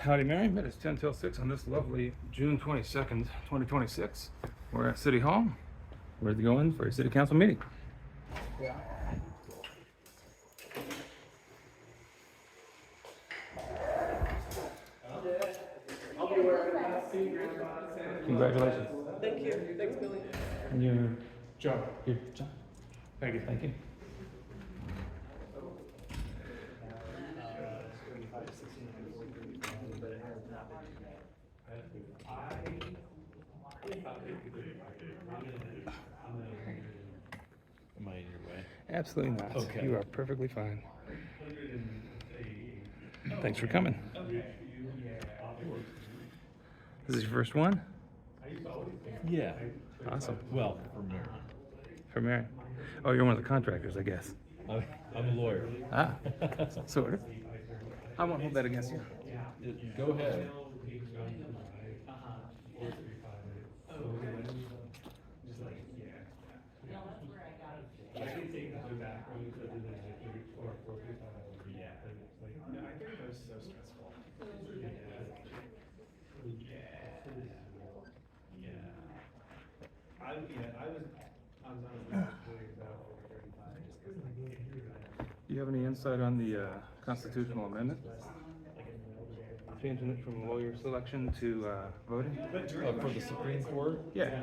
Howdy, Merriam. It is 10 till 6 on this lovely June 22nd, 2026. We're at City Hall. We're ready to go in for a City Council meeting. Congratulations. Thank you. Thanks, Billy. And your John. Here, John. Thank you. Thank you. Am I in your way? Absolutely not. Okay. You are perfectly fine. Thanks for coming. This is your first one? Yeah. Awesome. Well, for Merriam. For Merriam. Oh, you're one of the contractors, I guess. I'm a lawyer. Ah, sort of. I won't hold that against you. Go ahead. Do you have any insight on the constitutional amendment? Changing it from lawyer selection to voting? For the Supreme Court? Yeah.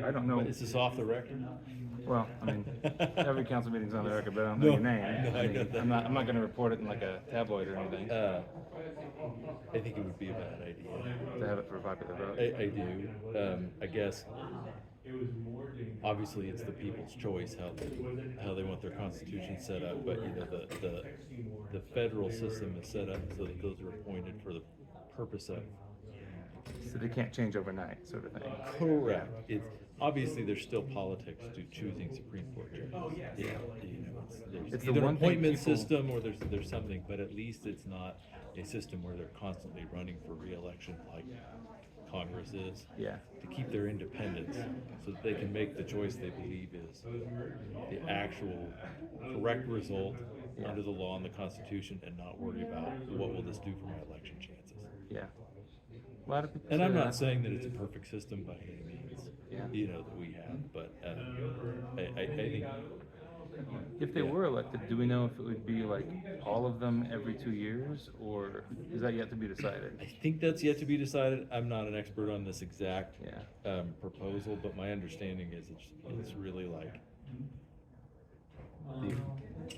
I don't know. Is this off the record? Well, I mean, every council meeting's on the record, but I don't know your name. No, I know that. I'm not gonna report it in like a tabloid or anything, I think it would be a bad idea. to have it for a popular vote. I do. I guess, obviously, it's the people's choice how they want their constitution set up, but you know, the federal system is set up so that those are appointed for the purpose of. So they can't change overnight, sort of thing. Correct. It's obviously there's still politics to choosing Supreme Court judges. Yeah, you know, there's It's the either an one thing appointment people- system or there's something, but at least it's not a system where they're constantly running for re-election like Congress is. Yeah. To keep their independence, so that they can make the choice they believe is the actual correct result under the law and the Constitution, and not worry about what will this do for my election chances. Yeah. A lot of people. And say I'm that. not saying that it's a perfect system by any means, Yeah. you know, that we have, but I think, If they were elected, do we know if it would be like all of them every 2 years, or is that yet to be decided? I think that's yet to be decided. I'm not an expert on this exact Yeah. proposal, but my understanding is it's really like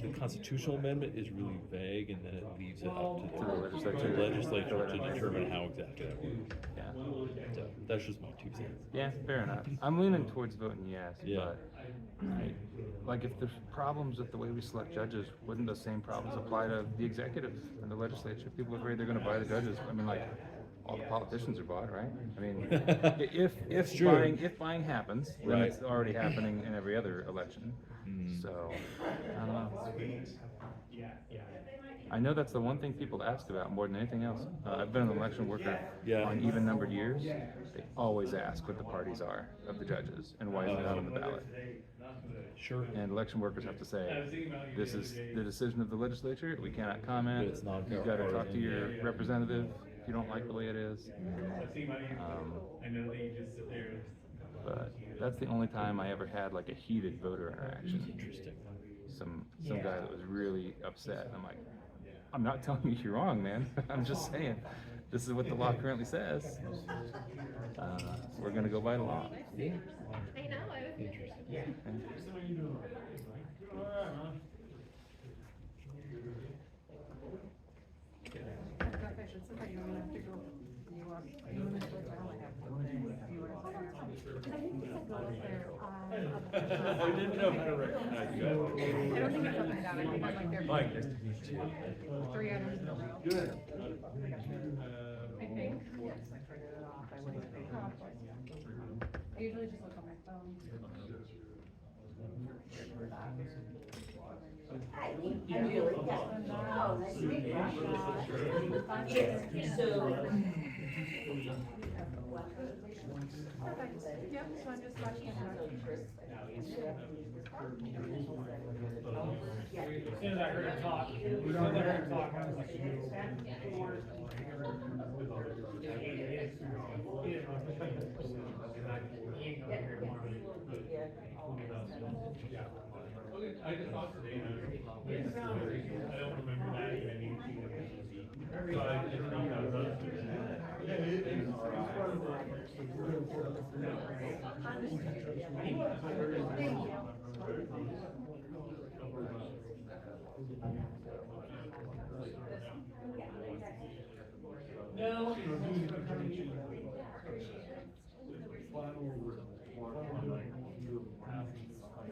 the constitutional amendment is really vague, and then it leaves it up to To the legislature. the legislature to determine how exactly that works. Yeah. So that's just my 2 cents. Yeah, fair enough. I'm leaning towards voting yes, Yeah. but like if there's problems with the way we select judges, wouldn't the same problems apply to the executive and the legislature? People are afraid they're gonna buy the judges. I mean, like, all the politicians are bought, right? I mean, if true. buying happens, then Right. it's already happening in every other election. So, I don't know. I know that's the one thing people ask about more than anything else. I've been an election worker Yeah. on even numbered years. They always ask what the parties are of the judges and why they're not on the ballot. Sure. And election workers have to say, this is the decision of the legislature, we cannot comment. It's not You've got to talk to partisan, your yeah. representative if you don't like the way it is. But that's the only time I ever had like a heated voter interaction. Interesting. Some guy that was really upset. And I'm like, I'm not telling you you're wrong, man. I'm just saying, this is what the law currently says. We're gonna go by the law. I know, I was interested. I didn't know how to recognize you guys. I don't think it's upside down. I think that's like their Mike, nice to meet you. 3 items in a row. Good. I think. Yes, I printed it off. I went to pay for it. I usually just look on my phone. Yep, so I'm just watching it. As soon as I heard him talk, I was like,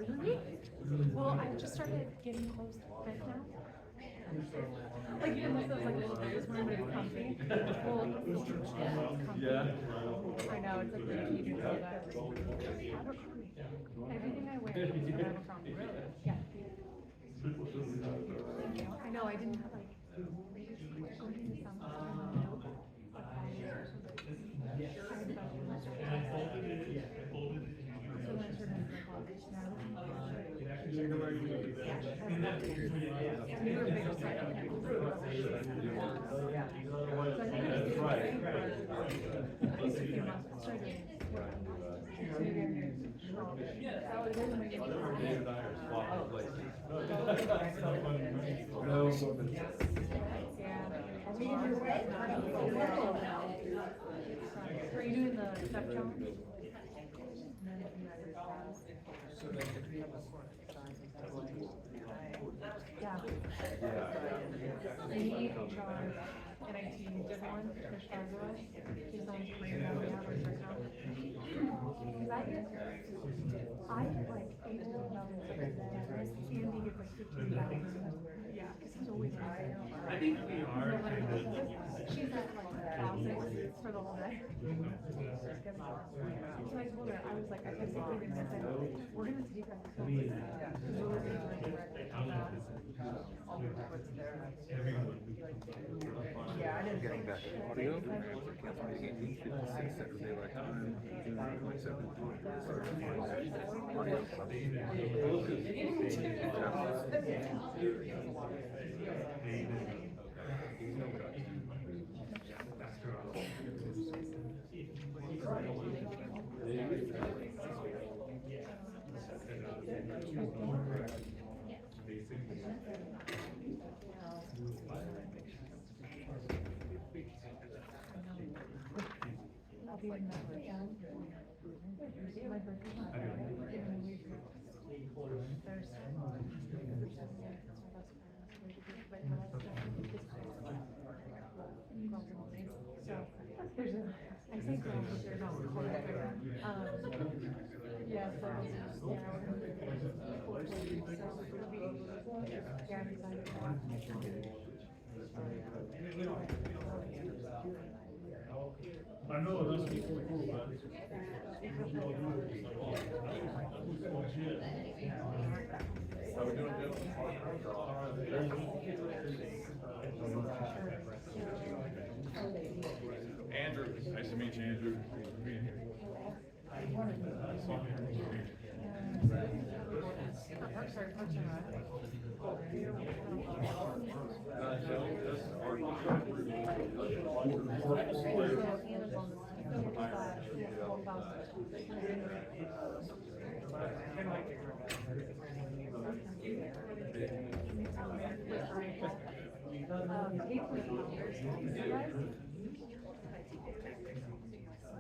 Really? Well, I just started getting close to fit now. Like even though those like little days when everybody's comfy. Well, it's comfy. Yeah. I know, it's like you do feel that. Everything I wear is Abercrombie. Yeah. Thank you. I know, I didn't have like, going into summer. So when I turned into the college now. We were bigger second. So I think it's right. At least a few months. I started Are you doing the step challenge? Yeah. Me, HR, and IT did one, Trish Garza, she's on screen on the hours right now. Cause I like able to know that Andy gets like 15,000. Yeah, cause he's always on there. I think we are. She's at like classes for the whole day. So I told her, I was like, I kept thinking, I said, we're gonna take us to the Getting back to audio, Saturday daylight time, June 27th. I'll be in Merriam. My birthday is Thursday. So there's a, I say girl, but there's also a yeah, so yeah, I know this is cool, but. How we doing, Andrew, nice to meet you, Andrew. Thanks for being here.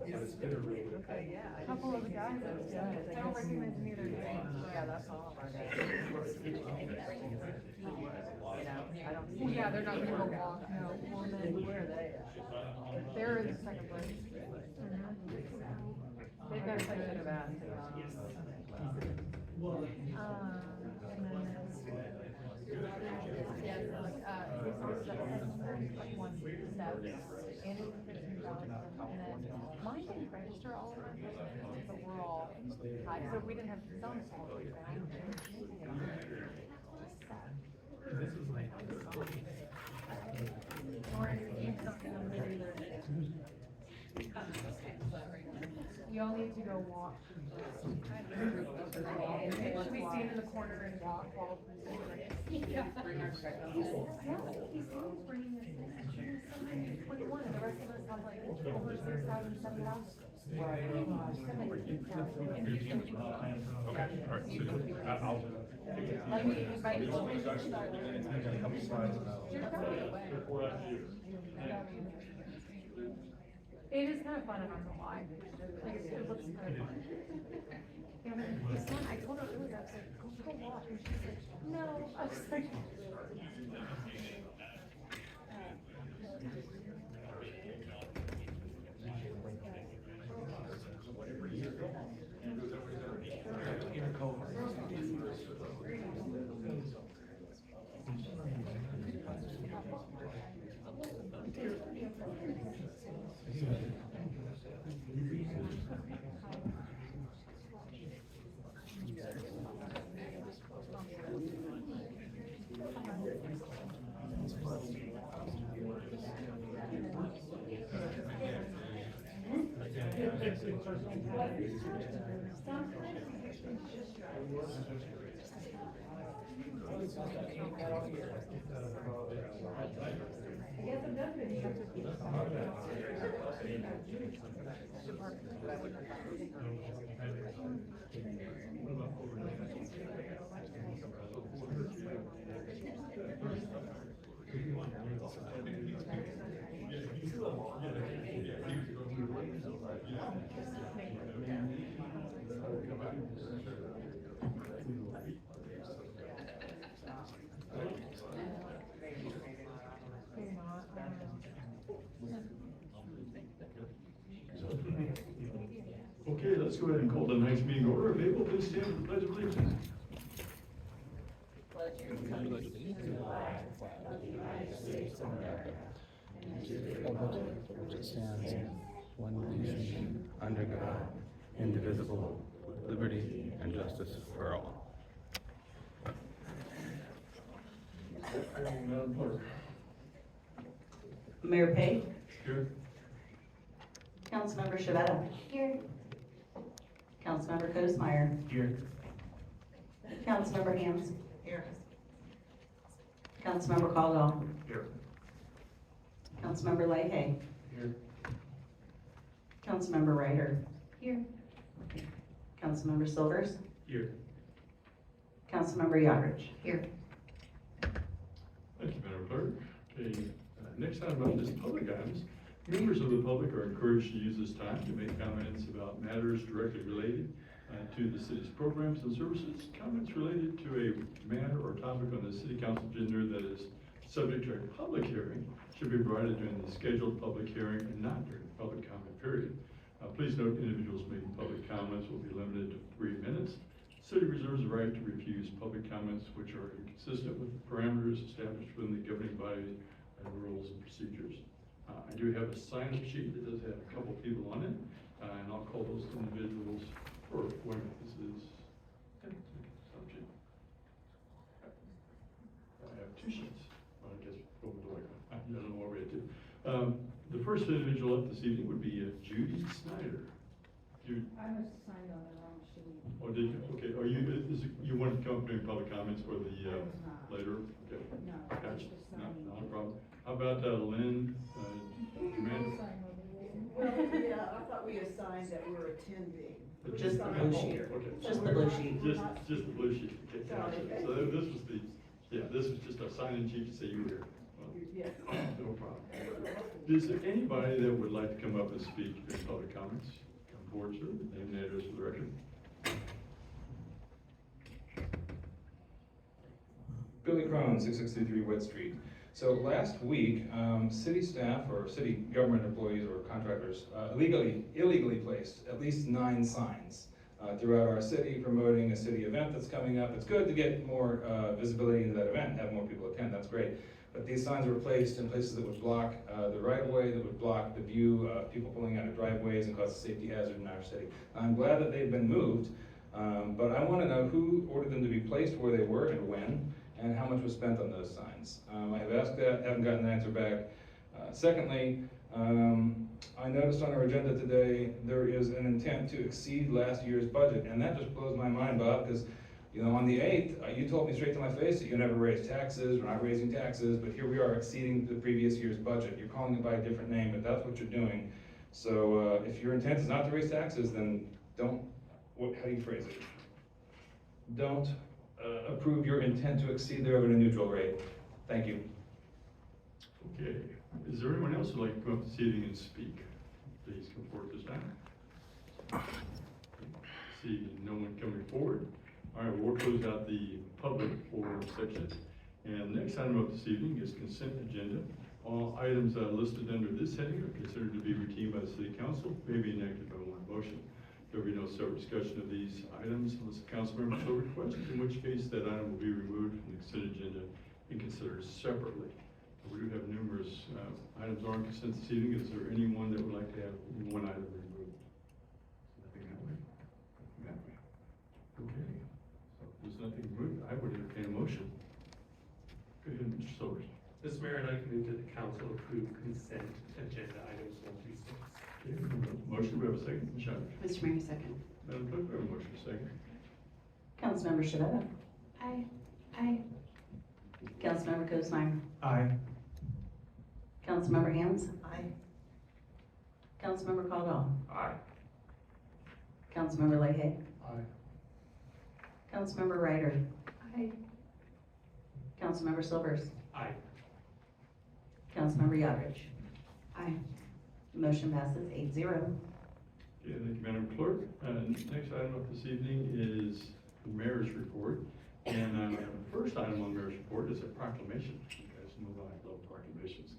A couple of the guys, I don't recognize any of their names. Yeah, that's all of our names. Well, yeah, they're not gonna go walk, no. Well, then, where are they? They're in the second place. They've got such a bad thing on. And then, yeah, like one step, and then mine didn't register all of our business, but we're all high, so if we didn't have some sort of you all need to go walk. It should be seen in the corner and walk while. Yeah. Bring our check. Yeah, he's bringing this in. 21, and the rest of us have like over 6,000, 7,000. Okay, all right, so I'll Let me invite you. I got a couple slides about. You're coming away. It is kind of fun, I'm not gonna lie. Like, it looks kind of fun. And my son, I told her earlier, I was like, go for a walk, and she's like, no, I was like. Okay, let's go ahead and call the next meeting order. If able, please stand for the pledge of allegiance. Which stands one nation under God, indivisible, with liberty and justice for all. Madam Clerk. Mayor Pate, Here. Councilmember Shavetta. Here. Councilmember Cosmeyer. Here. Councilmember Hams. Here. Councilmember Caldwell. Here. Councilmember Leahy. Here. Councilmember Ryder. Here. Councilmember Silvers. Here. Councilmember Yodrich. Here. Thank you, Madam Clerk. Okay, next item up is public items. Members of the public are encouraged to use this time to make comments about matters directly related to the city's programs and services. Comments related to a matter or topic on the city council agenda that is subject to a public hearing should be provided during the scheduled public hearing and not during the public comment period. Please note individuals making public comments will be limited to 3 minutes. City reserves the right to refuse public comments which are inconsistent with the parameters established within the governing body and rules and procedures. I do have a sign-up sheet that does have a couple people on it, and I'll call those individuals for when this is subject. I have 2 sheets. Well, I guess over the way. I don't know what we're to. The first individual up this evening would be Judy Snyder. Judy. I was signed on the wrong sheet. Oh, did you? Okay. Are you? You want to come up during public comments for the I was not. later? Okay. No, I was Gotcha. just No, signing. not a problem. How about Lynn? Commander? Well, yeah, I thought we assigned that we were attending. Just the blue sheet. Okay. Just the blue sheet. Just the blue sheet. Okay, gotcha. So this was the, this was just a sign-in sheet to say you were here. Well, Yes. no problem. Is there anybody that would like to come up and speak in public comments? Come forward, sir. Name and address for the record. Billy Crone, 6633 West Street. So last week, city staff or city government employees or contractors illegally placed at least 9 signs throughout our city promoting a city event that's coming up. It's good to get more visibility into that event, have more people attend, that's great. But these signs were placed in places that would block the right-of-way, that would block the view of people pulling out of driveways and cause a safety hazard in our city. I'm glad that they've been moved, but I want to know who ordered them to be placed, where they were, and when, and how much was spent on those signs. I have asked that, haven't gotten an answer back. Secondly, I noticed on our agenda today, there is an intent to exceed last year's budget, and that just blows my mind, Bob, because on the 8th, you told me straight to my face that you never raised taxes, we're not raising taxes, but here we are exceeding the previous year's budget. You're calling it by a different name, but that's what you're doing. So if your intent is not to raise taxes, then don't, how do you phrase it? Don't approve your intent to exceed the revenue neutral rate. Thank you. Okay, is there anyone else who'd like to come up this evening and speak? Please come forward this time. See no one coming forward. All right, we'll close out the public forum section. And the next item up this evening is consent agenda. All items listed under this heading are considered to be routine by the city council, may be enacted by one motion. There will be no separate discussion of these items unless the council member so requests, in which case that item will be removed from the consent agenda and considered separately. We do have numerous items on consent this evening. Is there anyone that would like to have one item removed? Nothing that way? Nothing that way. Okay. So if there's nothing removed, I would entertain a motion. Go ahead, Mr. Silvers. Mr. Mayor, I'd like to move that the council approve consent agenda items 1 through 6. Okay, we have a motion, we have a second, Ms. Sharp. Mr. Mayor, second. Madam Clerk, we have a motion, second. Councilmember Shavetta. Aye. Aye. Councilmember Cosner. Aye. Councilmember Hans. Aye. Councilmember Caldwell. Aye. Councilmember Leahy. Aye. Councilmember Ryder. Aye. Councilmember Silvers. Aye. Councilmember Yodridge. Aye. Motion passes 8-0. Okay, thank you, Madam Clerk. Next item up this evening is the mayor's report. And the first item on the mayor's report is a proclamation. You guys know that I love proclamations.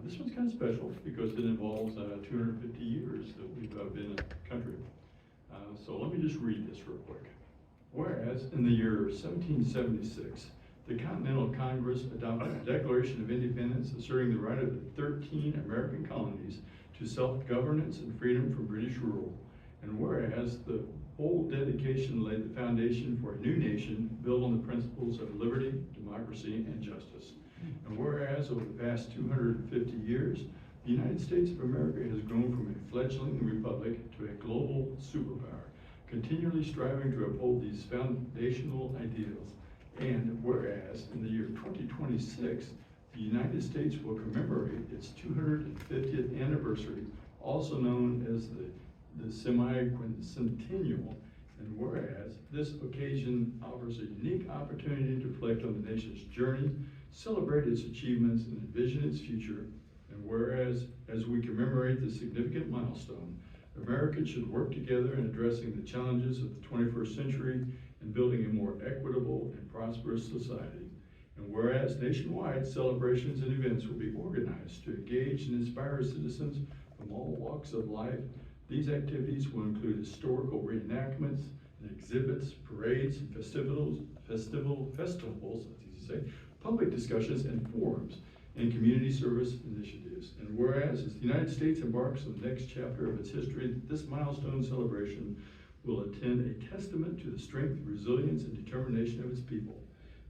This one's kind of special because it involves 250 years that we've been a country. So let me just read this real quick. Whereas in the year 1776, the Continental Congress adopted a Declaration of Independence asserting the right of the 13 American colonies to self-governance and freedom from British rule. And whereas the bold dedication laid the foundation for a new nation built on the principles of liberty, democracy, and justice. And whereas over the past 250 years, the United States of America has grown from a fledgling republic to a global superpower, continually striving to uphold these foundational ideals. And whereas in the year 2026, the United States will commemorate its 250th anniversary, also known as the semi-quincentennial. And whereas this occasion offers a unique opportunity to reflect on the nation's journey, celebrate its achievements, and envision its future. And whereas, as we commemorate this significant milestone, Americans should work together in addressing the challenges of the 21st century and building a more equitable and prosperous society. And whereas nationwide celebrations and events will be organized to engage and inspire citizens from all walks of life, these activities will include historical reenactments and exhibits, parades, and festivals, that's easy to say, public discussions and forums, and community service initiatives. And whereas, as the United States embarks on the next chapter of its history, this milestone celebration will attend a testament to the strength, resilience, and determination of its people.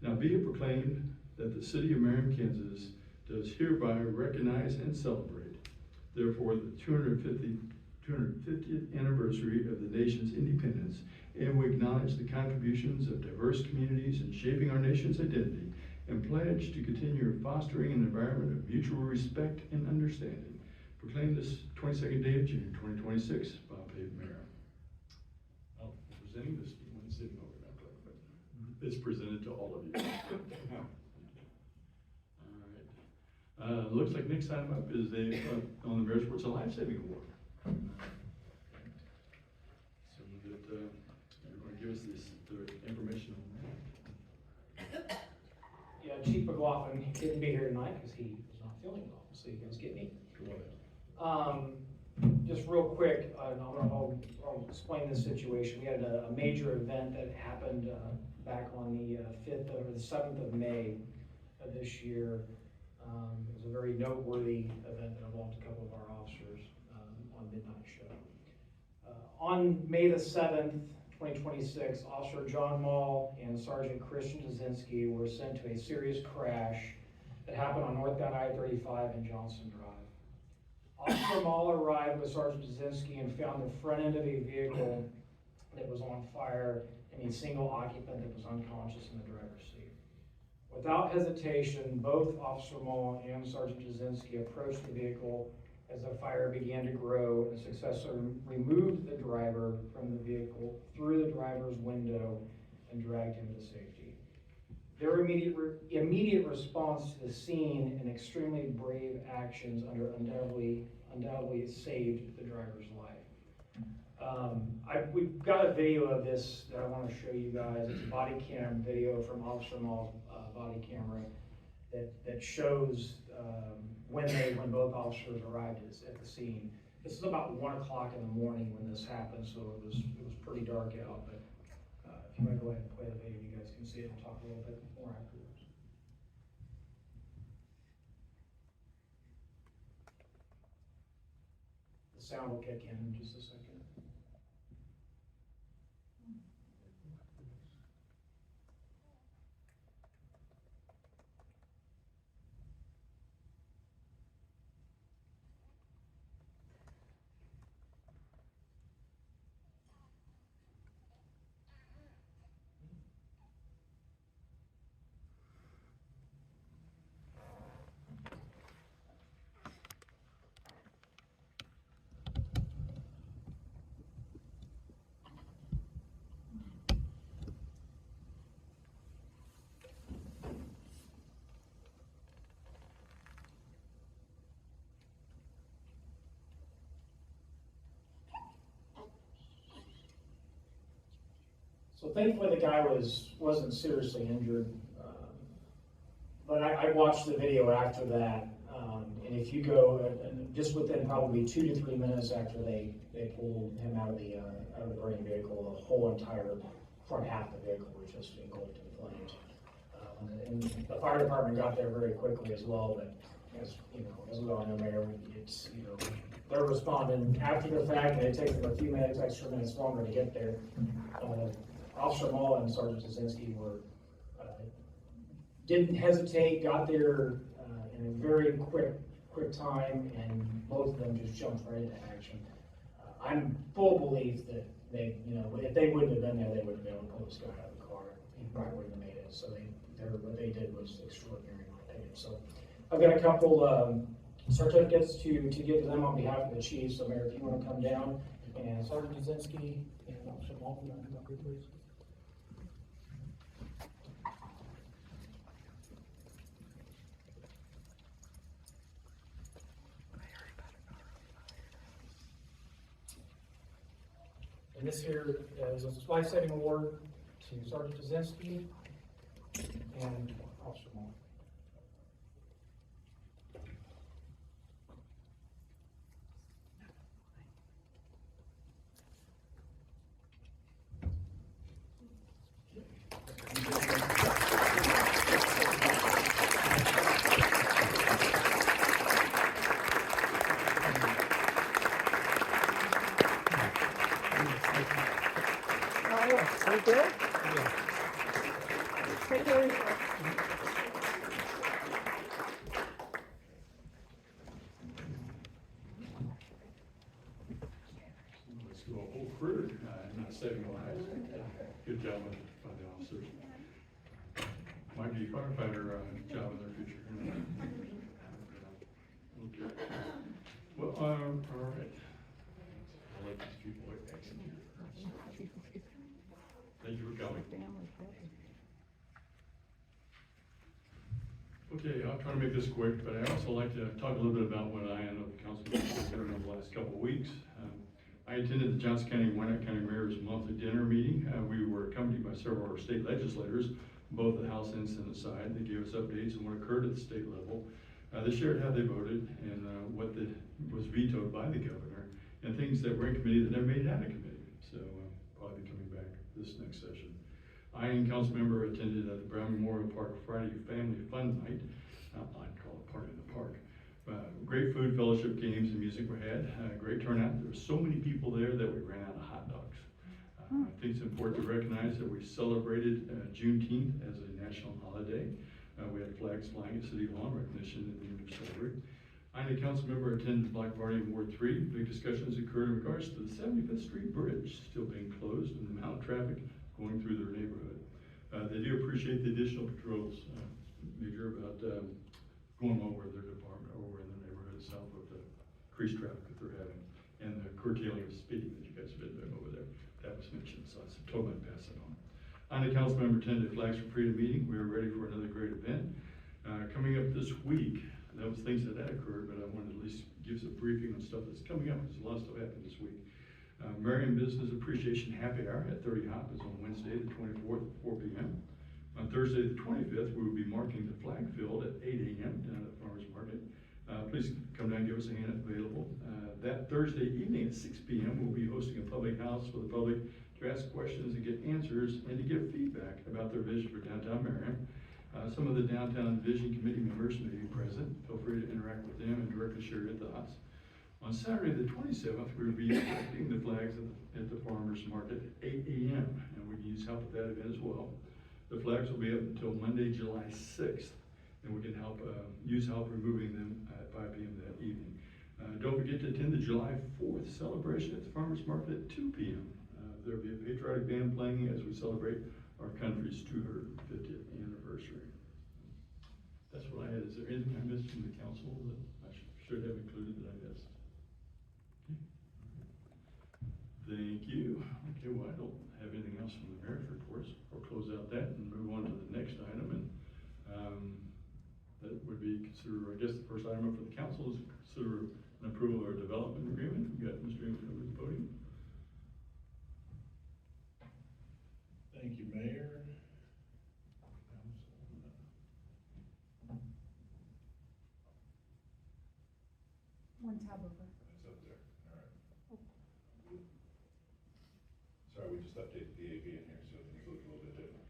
Now be it proclaimed that the city of Merriam, Kansas does hereby recognize and celebrate, therefore, the 250th anniversary of the nation's independence, and we acknowledge the contributions of diverse communities in shaping our nation's identity, and pledge to continue fostering an environment of mutual respect and understanding. Proclaim this 22nd day of June 2026, Bob Pave Merriam. Well, presenting this one sitting over that way, but it's presented to all of you. All right. Looks like next time up is on the Mayor's Report, it's a life-saving award. So that you're going to give us the information on that. Yeah, Chief McLaughlin couldn't be here tonight because he was not feeling well, so you guys get me. Just real quick, I'll explain the situation. We had a major event that happened back on the 5th or the 7th of May of this year. It was a very noteworthy event that involved a couple of our officers on midnight show. On May the 7th, 2026, Officer John Mall and Sergeant Christian Jasinski were sent to a serious crash that happened on northbound I-35 and Johnson Drive. Officer Mall arrived with Sergeant Jasinski and found the front end of a vehicle that was on fire and a single occupant that was unconscious in the driver's seat. Without hesitation, both Officer Mall and Sergeant Jasinski approached the vehicle as the fire began to grow and successfully removed the driver from the vehicle through the driver's window and dragged him to safety. their immediate response to the scene and extremely brave actions undoubtedly saved the driver's life. We've got a video of this that I want to show you guys. It's a body cam video from Officer Mall's body camera that shows when both officers arrived at the scene. This is about 1 o'clock in the morning when this happened, so it was pretty dark out. But if you want to go ahead and play the video, you guys can see it and talk a little bit more afterwards. The sound will kick in just a second. So thankfully the guy wasn't seriously injured, but I watched the video after that, and if you go, and just within probably 2 to 3 minutes after they pulled him out of the burning vehicle, the whole entire front half of the vehicle was just engulfed in flames. And the fire department got there very quickly as well, but as we all know, Mayor, it's, they're responding after the fact, and it takes them a few minutes, extra minutes longer to get there. Officer Mall and Sergeant Kaczynski didn't hesitate, got there in a very quick time, and both of them just jumped right into action. I'm full belief that they, if they wouldn't have been there, they wouldn't have been able to pull this guy out of the car. He probably wouldn't have made it. So what they did was extraordinary, in my opinion. So I've got a couple certificates to give to them on behalf of the chief. So Mayor, if you want to come down, and Sergeant Kaczynski and Officer Mall, come up here, please. And this here is a life-saving award to Sergeant Kaczynski and Officer Mall. Let's go a whole career, not saving lives. Good job by the officers. Might be a firefighter job in their future. Okay. Well, all right. I'll let these people execute. Thank you for coming. Okay, I'll try to make this quick, but I also like to talk a little bit about what I and the council have been doing over the last couple of weeks. I attended the Johnson County and Wyandotte County Mayor's monthly dinner meeting. We were accompanied by several of our state legislators, both the House and Senate side. They gave us updates on what occurred at the state level. They shared how they voted and what was vetoed by the governor, and things that were in committee that never made it out of committee. So probably be coming back this next session. I and council member attended the Brown Memorial Park Friday Family Fun Night. I'd call it Party in the Park. Great food, fellowship, games, and music were had. Great turnout. There were so many people there that we ran out of hot dogs. I think it's important to recognize that we celebrated Juneteenth as a national holiday. We had flags flying at City Hall in recognition at the end of Celebrate. I and a council member attended Black Party in Ward 3. Big discussions occurred in regards to the 75th Street Bridge still being closed and the amount of traffic going through their neighborhood. They do appreciate the additional patrols, Major, about going over their department, over in their neighborhood south of the increased traffic that they're having, and the curtailing of speeding that you guys have been doing over there. That was mentioned, so I told them I'd pass it on. On the Councilmember 10-day Flags for Freedom meeting, we are ready for another great event. Coming up this week, that was things that had occurred, but I wanted to at least give some briefing on stuff that's coming up, because a lot of stuff happened this week. Merriam Business Appreciation Happy Hour at 30 Hop is on Wednesday, the 24th, at 4 p.m. On Thursday, the 25th, we will be marking the flag field at 8 a.m. down at the Farmers Market. Please come down and give us a hand if available. That Thursday evening at 6 p.m., we'll be hosting a public house for the public to ask questions and get answers and to give feedback about their vision for downtown Merriam. Some of the Downtown Vision Committee members may be present. Feel free to interact with them and directly share your thoughts. On Saturday, the 27th, we will be erecting the flags at the Farmers Market at 8 a.m. and we can use help with that event as well. The flags will be up until Monday, July 6th, and we can use help removing them at 5 p.m. that evening. Don't forget to attend the July 4th celebration at the Farmers Market at 2 p.m. There will be a patriotic band playing as we celebrate our country's 250th anniversary. That's what I had. Is there anything I missed from the council that I should have included that I missed? Thank you. Okay, well, I don't have anything else from the mayor's reports. I'll close out that and move on to the next item. And that would be I guess the first item up for the council is consider an approval of our development agreement. We've got Mr. Ingram at the podium. Thank you, Mayor. One tab over. It's up there, all right. Sorry, we just updated the AV in here, so things look a little bit different.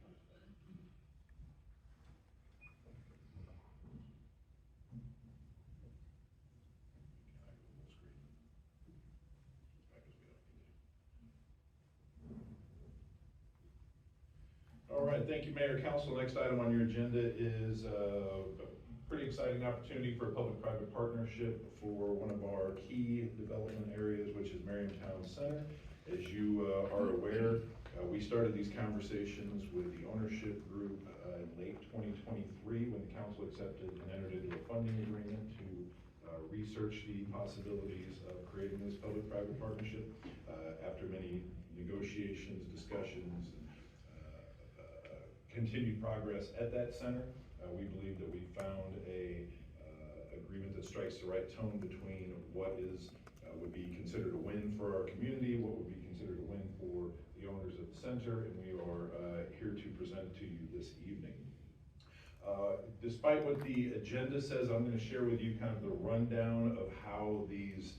All right, thank you, Mayor, Council. Next item on your agenda is a pretty exciting opportunity for a public-private partnership for one of our key development areas, which is Merriam Town Center. As you are aware, we started these conversations with the ownership group in late 2023 when the council accepted and entered into a funding agreement to research the possibilities of creating this public-private partnership. After many negotiations, discussions, and continued progress at that center, we believe that we found a agreement that strikes the right tone between what would be considered a win for our community, what would be considered a win for the owners of the center, and we are here to present to you this evening. Despite what the agenda says, I'm going to share with you kind of the rundown of how these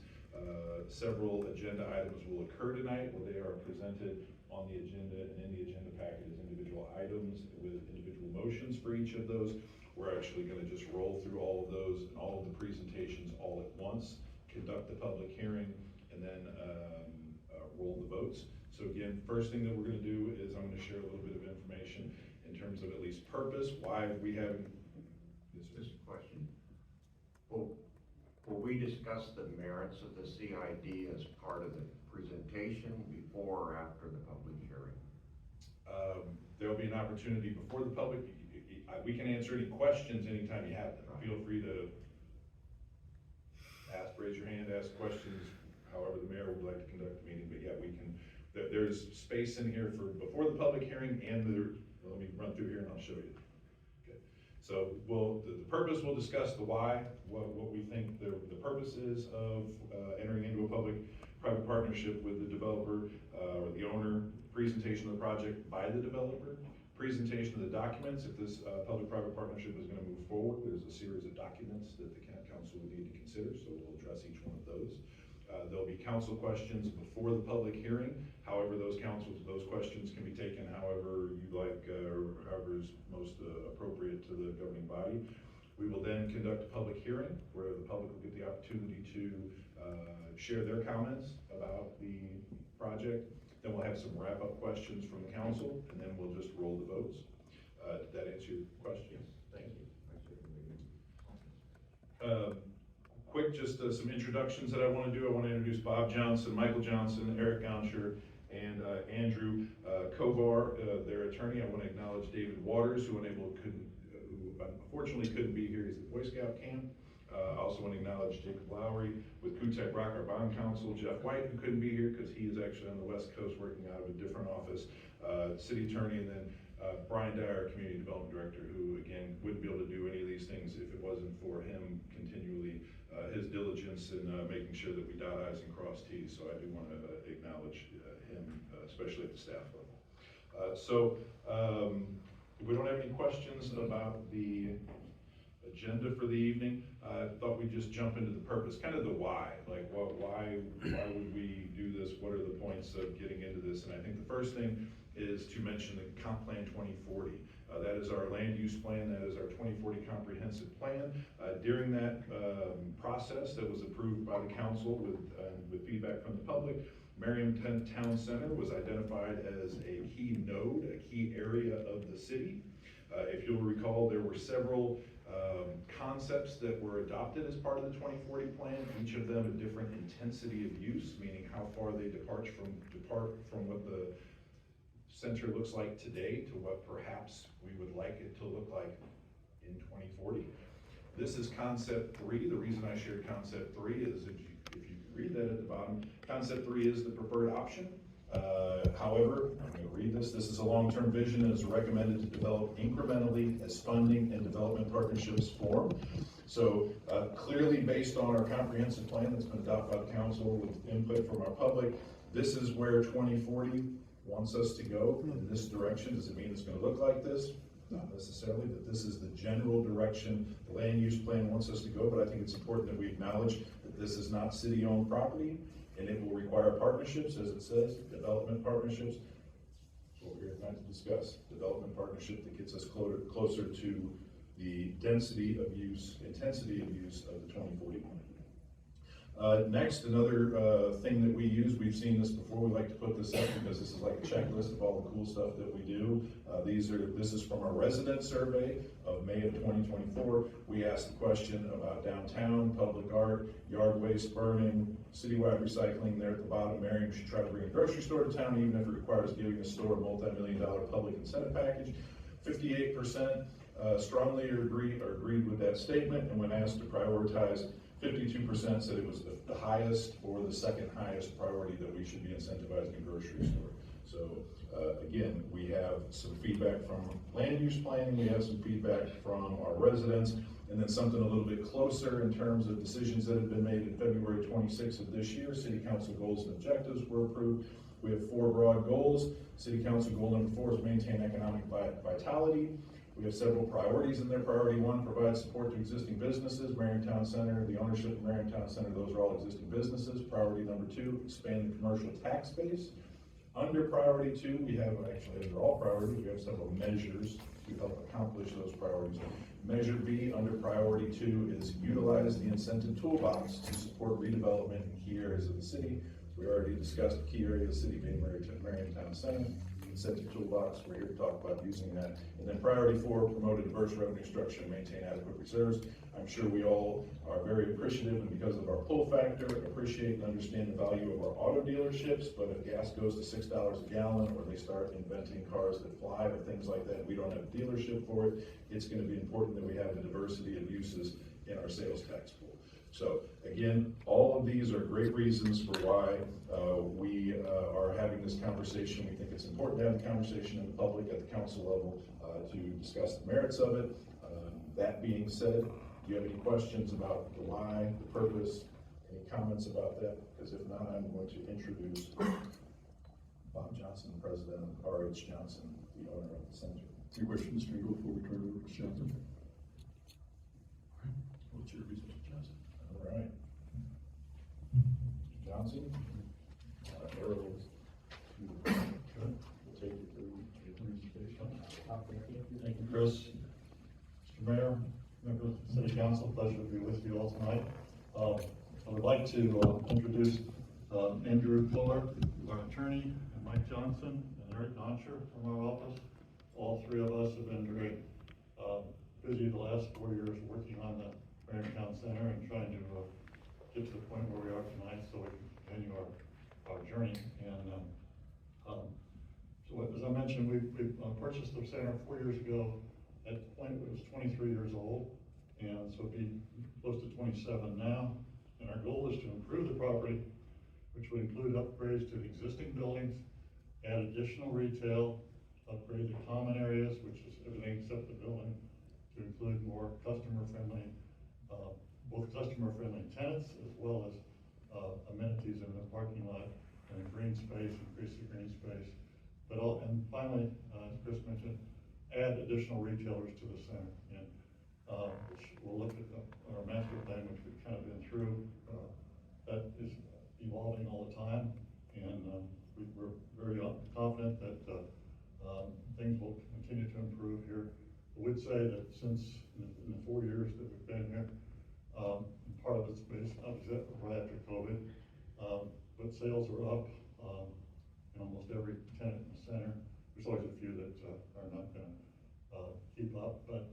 several agenda items will occur tonight. Well, they are presented on the agenda and in the agenda packet as individual items with individual motions for each of those. We're actually going to just roll through all of those and all of the presentations all at once, conduct the public hearing, and then roll the votes. So again, first thing that we're going to do is I'm going to share a little bit of information in terms of at least purpose, why we have this question. Will we discuss the merits of the CID as part of the presentation before or after the public hearing? There'll be an opportunity before the public. We can answer any questions anytime you have them. Feel free to raise your hand, ask questions, however the mayor would like to conduct the meeting. But yeah, we can. There's space in here for before the public hearing and let me run through here and I'll show you. Okay. So the purpose, we'll discuss the why, what we think the purpose is of entering into a public-private partnership with the developer or the owner, presentation of the project by the developer, presentation of the documents. If this public-private partnership is going to move forward, there's a series of documents that the council would need to consider, so we'll address each one of those. There'll be council questions before the public hearing. However, those questions can be taken however you like, or however is most appropriate to the governing body. We will then conduct a public hearing where the public will get the opportunity to share their comments about the project. Then we'll have some wrap-up questions from the council, and then we'll just roll the votes. Did that answer your question? Yes, thank you. Quick, just some introductions that I want to do. I want to introduce Bob Johnson, Michael Johnson, Eric Gonscher, and Andrew Kovar, their attorney. I want to acknowledge David Waters, who unfortunately couldn't be here. He's at the Boy Scout camp. I also want to acknowledge Jacob Lowry with Kutek Rock, our bond counsel, Jeff White, who couldn't be here because he is actually on the West Coast working out of a different office, city attorney, and then Brian Dyer, community development director, who again wouldn't be able to do any of these things if it wasn't for him continually, his diligence in making sure that we dot I's and cross T's. So I do want to acknowledge him, especially at the staff level. We don't have any questions about the agenda for the evening. I thought we'd just jump into the purpose, kind of the why, like why would we do this? What are the points of getting into this? And I think the first thing is to mention the Comp Plan 2040. That is our land use plan. That is our 2040 comprehensive plan. During that process that was approved by the council with feedback from the public, Merriam Town Center was identified as a key node, a key area of the city. If you'll recall, there were several concepts that were adopted as part of the 2040 plan, each of them a different intensity of use, meaning how far they depart from what the center looks like today to what perhaps we would like it to look like in 2040. This is concept 3. The reason I shared concept 3 is if you read that at the bottom, concept 3 is the preferred option. However, I'm going to read this. This is a long-term vision and is recommended to develop incrementally as funding and development partnerships form. So clearly based on our comprehensive plan that's been adopted by the council with input from our public, this is where 2040 wants us to go in this direction. Does it mean it's going to look like this? Not necessarily, but this is the general direction the land use plan wants us to go. But I think it's important that we acknowledge that this is not city-owned property, and it will require partnerships, as it says, development partnerships. That's what we're here tonight to discuss. Development partnership that gets us closer to the density of use, intensity of use of the 2040 plan. Next, another thing that we use, we've seen this before, we like to put this up because this is like a checklist of all the cool stuff that we do. This is from our resident survey of May of 2024. We asked the question about downtown, public art, yard waste burning, citywide recycling. There at the bottom, Merriam should try to bring a grocery store to town, even if it requires giving the store a multi-million-dollar public incentive package. 58% strongly agreed with that statement, and when asked to prioritize, 52% said it was the highest or the second highest priority that we should be incentivizing a grocery store. So again, we have some feedback from land use planning, we have some feedback from our residents, and then something a little bit closer in terms of decisions that have been made in February 26th of this year. City Council goals and objectives were approved. We have 4 broad goals. City Council goal number 4 is maintain economic vitality. We have several priorities in there. Priority 1, provide support to existing businesses. Merriam Town Center, the ownership of Merriam Town Center, those are all existing businesses. Priority number 2, expand the commercial tax base. Under priority 2, we have, actually under all priorities, we have several measures to help accomplish those priorities. Measure B under priority 2 is utilize the incentive toolbox to support redevelopment in key areas of the city. We already discussed the key area of the city being Merriam Town Center. Incentive toolbox, we're here to talk about using that. And then priority 4, promote a diverse revenue structure and maintain adequate reserves. I'm sure we all are very appreciative, and because of our pull factor, appreciate and understand the value of our auto dealerships, but if gas goes to $6 a gallon, or they start inventing cars that fly or things like that, we don't have a dealership for it, it's gonna be important that we have a diversity of uses in our sales tax pool. So again, all of these are great reasons for why we are having this conversation. We think it's important to have the conversation in the public at the council level to discuss the merits of it. That being said, do you have any questions about the why, the purpose, any comments about that? Because if not, I'm going to introduce Bob Johnson, the president of R.H. Johnson, the owner of the center. Any questions, Mr. Eagle, before we turn it over to Mr. Johnson? What's your reason, Mr. Johnson? All right. Mr. Johnson, arrow is to we'll take you through your presentation. Thank you, Chris. Mr. Mayor, members of the City Council, pleasure to be with you all tonight. I would like to introduce Andrew Fuller, our attorney, and Mike Johnson, and Eric Notcher from our office. All 3 of us have been very busy the last 4 years working on the Merriam Town Center and trying to get to the point where we are tonight so we can continue our journey. And so as I mentioned, we purchased the center 4 years ago. At the point it was 23 years old, and so it'd be close to 27 now. And our goal is to improve the property, which would include upgrades to the existing buildings, add additional retail, upgrade the common areas, which is everything except the building, to include more customer-friendly, both customer-friendly tenants as well as amenities in the parking lot and green space, increase the green space. And finally, as Chris mentioned, add additional retailers to the center. And which we'll look at our master plan, which we've kind of been through. That is evolving all the time, and we're very confident that things will continue to improve here. I would say that since in the 4 years that we've been here, part of it's based right after COVID, but sales are up in almost every tenant in the center. There's always a few that are not going to keep up, but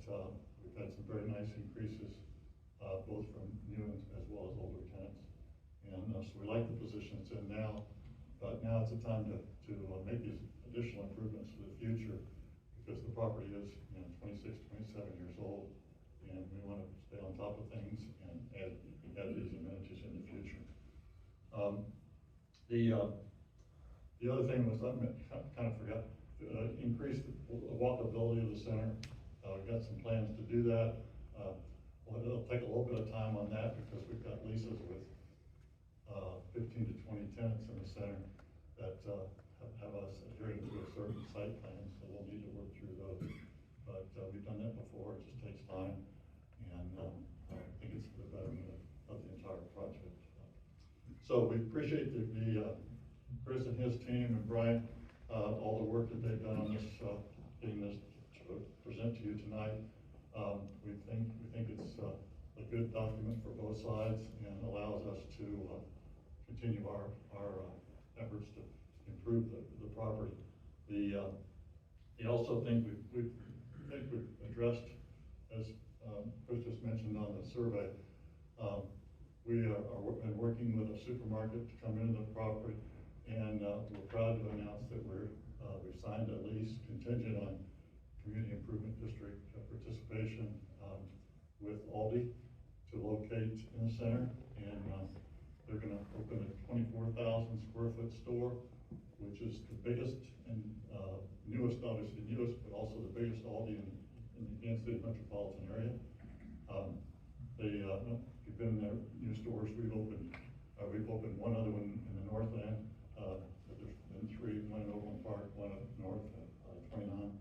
we've had some very nice increases, both from new as well as older tenants. And so we like the position it's in now, but now it's a time to make these additional improvements for the future, because the property is 26, 27 years old, and we want to stay on top of things and add these amenities in the future. The other thing was, I kind of forgot, increase the walkability of the center. We've got some plans to do that. Well, it'll take a little bit of time on that because we've got leases with 15 to 20 tenants in the center that have us adhering to a certain site plan, so we'll need to work through those. But we've done that before, it just takes time, and I think it's for the betterment of the entire project. So we appreciate Chris and his team and Brian, all the work that they've done on this, getting this to present to you tonight. We think it's a good document for both sides and allows us to continue our efforts to improve the property. We also think we've addressed, as Chris just mentioned on the survey, we are been working with a supermarket to come into the property, and we're proud to announce that we've signed a lease contingent on Community Improvement District participation with Aldi to locate in the center, and they're going to open a 24,000 square foot store, which is the biggest and newest, obviously newest, but also the biggest Aldi in the Kansas City metropolitan area. You've been in their new stores. We've opened one other one in the Northland, but there's been three, one in Overland Park, one up north at 29,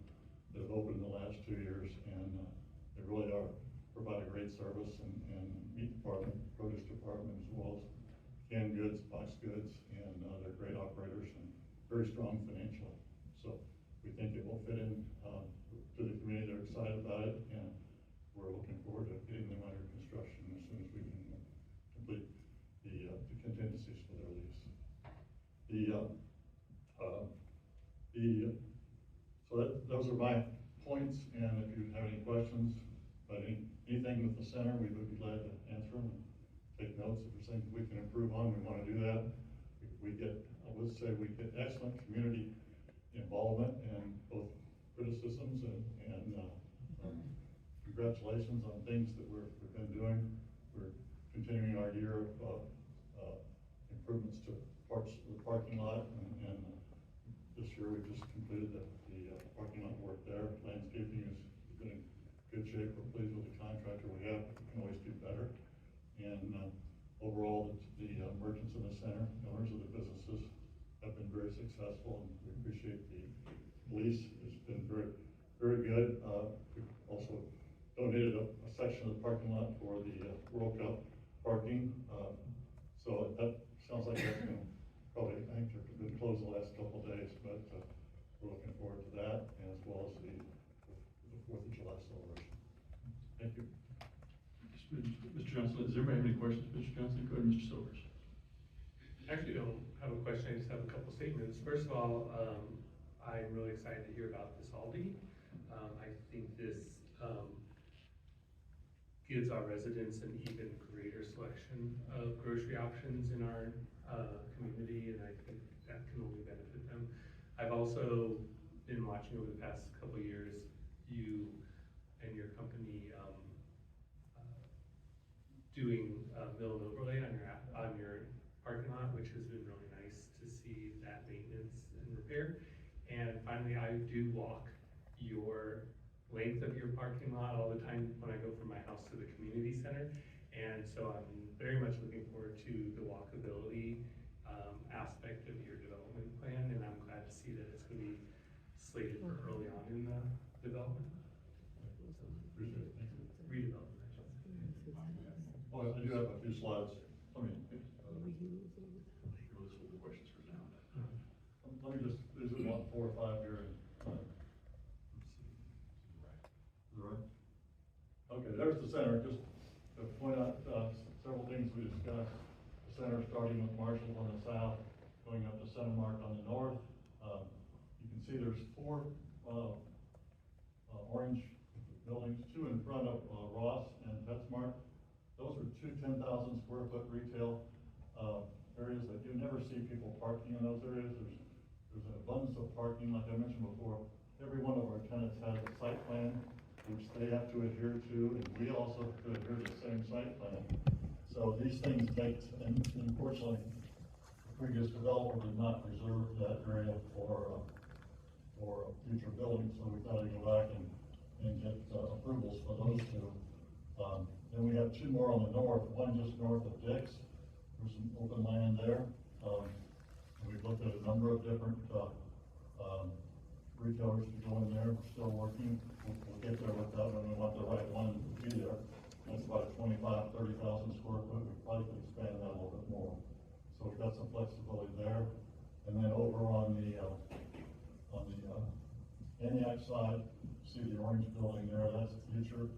that have opened in the last 2 years, and they really provide a great service, and meat department, produce department, as well as canned goods, box goods, and they're great operators and very strong financially. So we think it will fit in to the community. They're excited about it, and we're looking forward to getting them under construction as soon as we can complete the contingencies for their lease. Those are my points, and if you have any questions about anything with the center, we would be glad to answer them and take notes. If there's things we can improve on, we want to do that. I would say we get excellent community involvement and both criticisms and congratulations on things that we've been doing. We're continuing our year of improvements to parts of the parking lot, and this year we just completed the parking lot work there. Landscaping is in good shape. We're pleased with the contractor we have. We can always do better. And overall, the merchants in the center, owners of the businesses, have been very successful, and we appreciate the lease. It's been very, very good. We've also donated a section of the parking lot for the World Cup parking. So that sounds like that's been probably, I think they've been closed the last couple of days, but we're looking forward to that, and as well as the 4th of July celebration. Thank you. Mr. Johnson, does everybody have any questions? Mr. Johnson, go ahead, Mr. Silvers. Actually, I don't have a question, I just have a couple statements. First of all, I'm really excited to hear about this Aldi. I think this gives our residents an even greater selection of grocery options in our community, and I think that can only benefit them. I've also been watching over the past couple of years, you and your company doing mill and overlay on your parking lot, which has been really nice to see that maintenance and repair. And finally, I do walk your length of your parking lot all the time when I go from my house to the community center. And so I'm very much looking forward to the walkability aspect of your development plan, and I'm glad to see that it's gonna be slated for early on in the development. Appreciate it, thank you. Redevelopment, I should say. Well, I do have a few slides, let me, Those are the questions for now. let me just, these are about 4 or 5 here. Is that right? Okay, there's the center, just to point out, several things we discussed. The center starting with Marshall on the south, going up to Centermark on the north. You can see there's 4, orange buildings, 2 in front of, Ross and PetSmart. Those are 2 10,000 square foot retail, areas that you never see people parking in those areas. There's an abundance of parking, like I mentioned before. Every one of our tenants has a site plan, which they have to adhere to, and we also have to adhere to the same site plan. So these things make, and unfortunately, the previous developer did not reserve that area for future buildings, so we've got to go back and get approvals for those 2. Then we have 2 more on the north, one just north of Dick's. There's some open land there. We've looked at a number of different retailers to go in there. We're still working. We'll get there with that when we want the right one to be there. That's about 25,000, 30,000 square foot. We probably could expand that a little bit more. So we've got some flexibility there. And then over on the Antioch side, see the orange building there, that's the future.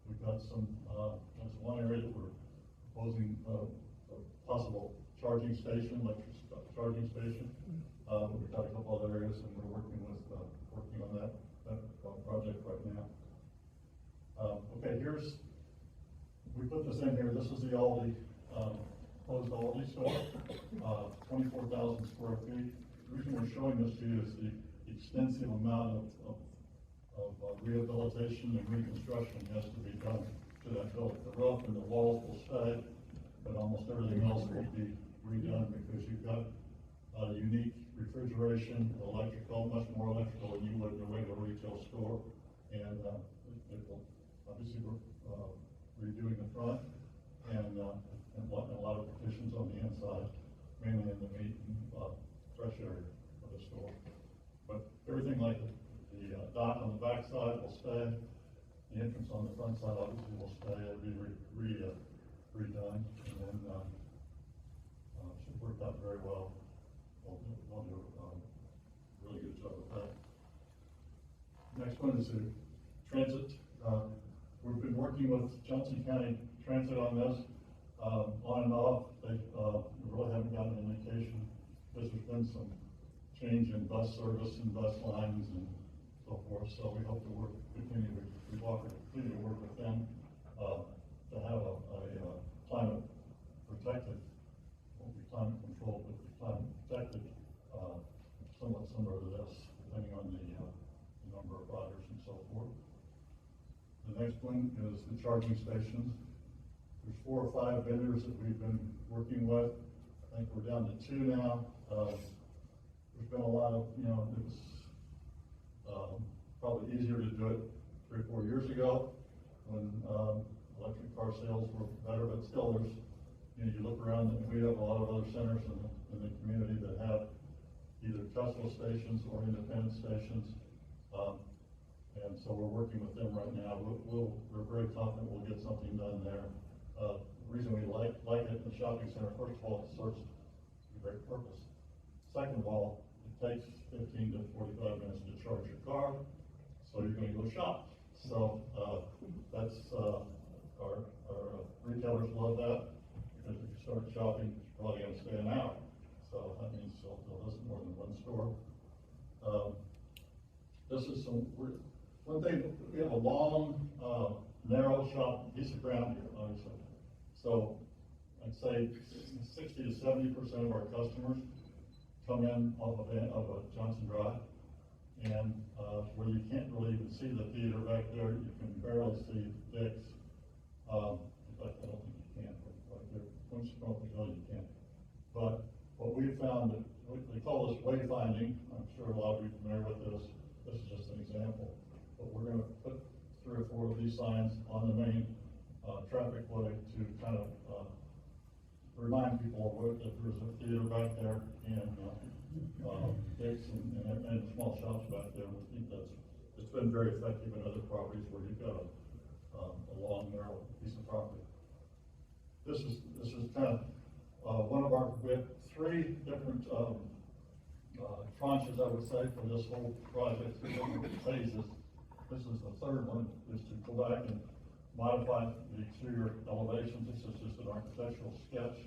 We've got some, there's one area that we're proposing a possible charging station, electric charging station. We've got a couple other areas, and we're working on that project right now. Okay, we put this in here. This is the Aldi, proposed Aldi store, 24,000 square feet. The reason we're showing this to you is the extensive amount of rehabilitation and reconstruction has to be done to that building. The roof and the walls will stay, but almost everything else will be redone because you've got unique refrigeration, electrical, much more electrical than you would in a regular retail store. And it will, obviously, we're redoing the front and a lot of partitions on the inside, mainly in the meat and fresh area of the store. But everything like the dock on the back side will stay. The entrance on the front side obviously will stay. It'll be redone, and then should work out very well. We'll do a really good job with that. Next one is the transit. We've been working with Johnson County Transit on this, on and off. We really haven't gotten an indication because there's been some change in bus service and bus lines and so forth. So we hope to continue to work with them to have a climate protected, won't be climate controlled, but be climate protected, somewhat similar to this, depending on the number of riders and so forth. The next one is the charging stations. There's 4 or 5 vendors that we've been working with. I think we're down to 2 now. There's been a lot of, it was probably easier to do it 3 or 4 years ago when electric car sales were better, but still there's, you look around and we have a lot of other centers in the community that have either Tesla stations or independent stations. And so we're working with them right now. We're very confident we'll get something done there. The reason we like it in the shopping center, first of all, it serves a great purpose. Second of all, it takes 15 to 45 minutes to charge your car, so you're going to go shop. So that's our retailers love that, because if you start shopping, you're probably going to stay an hour. So that means they'll visit more than one store. This is one thing, we have a long, narrow shop piece of ground here, obviously. So I'd say 60 to 70% of our customers come in off of a Johnson Drive, and where you can't really even see the theater back there, you can barely see Dick's. In fact, I don't think you can. once you go up the hill, you can't. But what we found, that they call this wayfinding, I'm sure a lot of you are familiar with this, this is just an example. But we're gonna put 3 or 4 of these signs on the main, traffic way to kind of, remind people that there's a theater back there and, Dick's and small shops back there. We think it's been very effective in other properties where you've got a long, narrow piece of property. This is kind of, one of our, we have 3 different, tranches, I would say, for this whole project, 3 different phases. This is the 3rd one, is to go back and modify the exterior elevations. This is just an architectural sketch.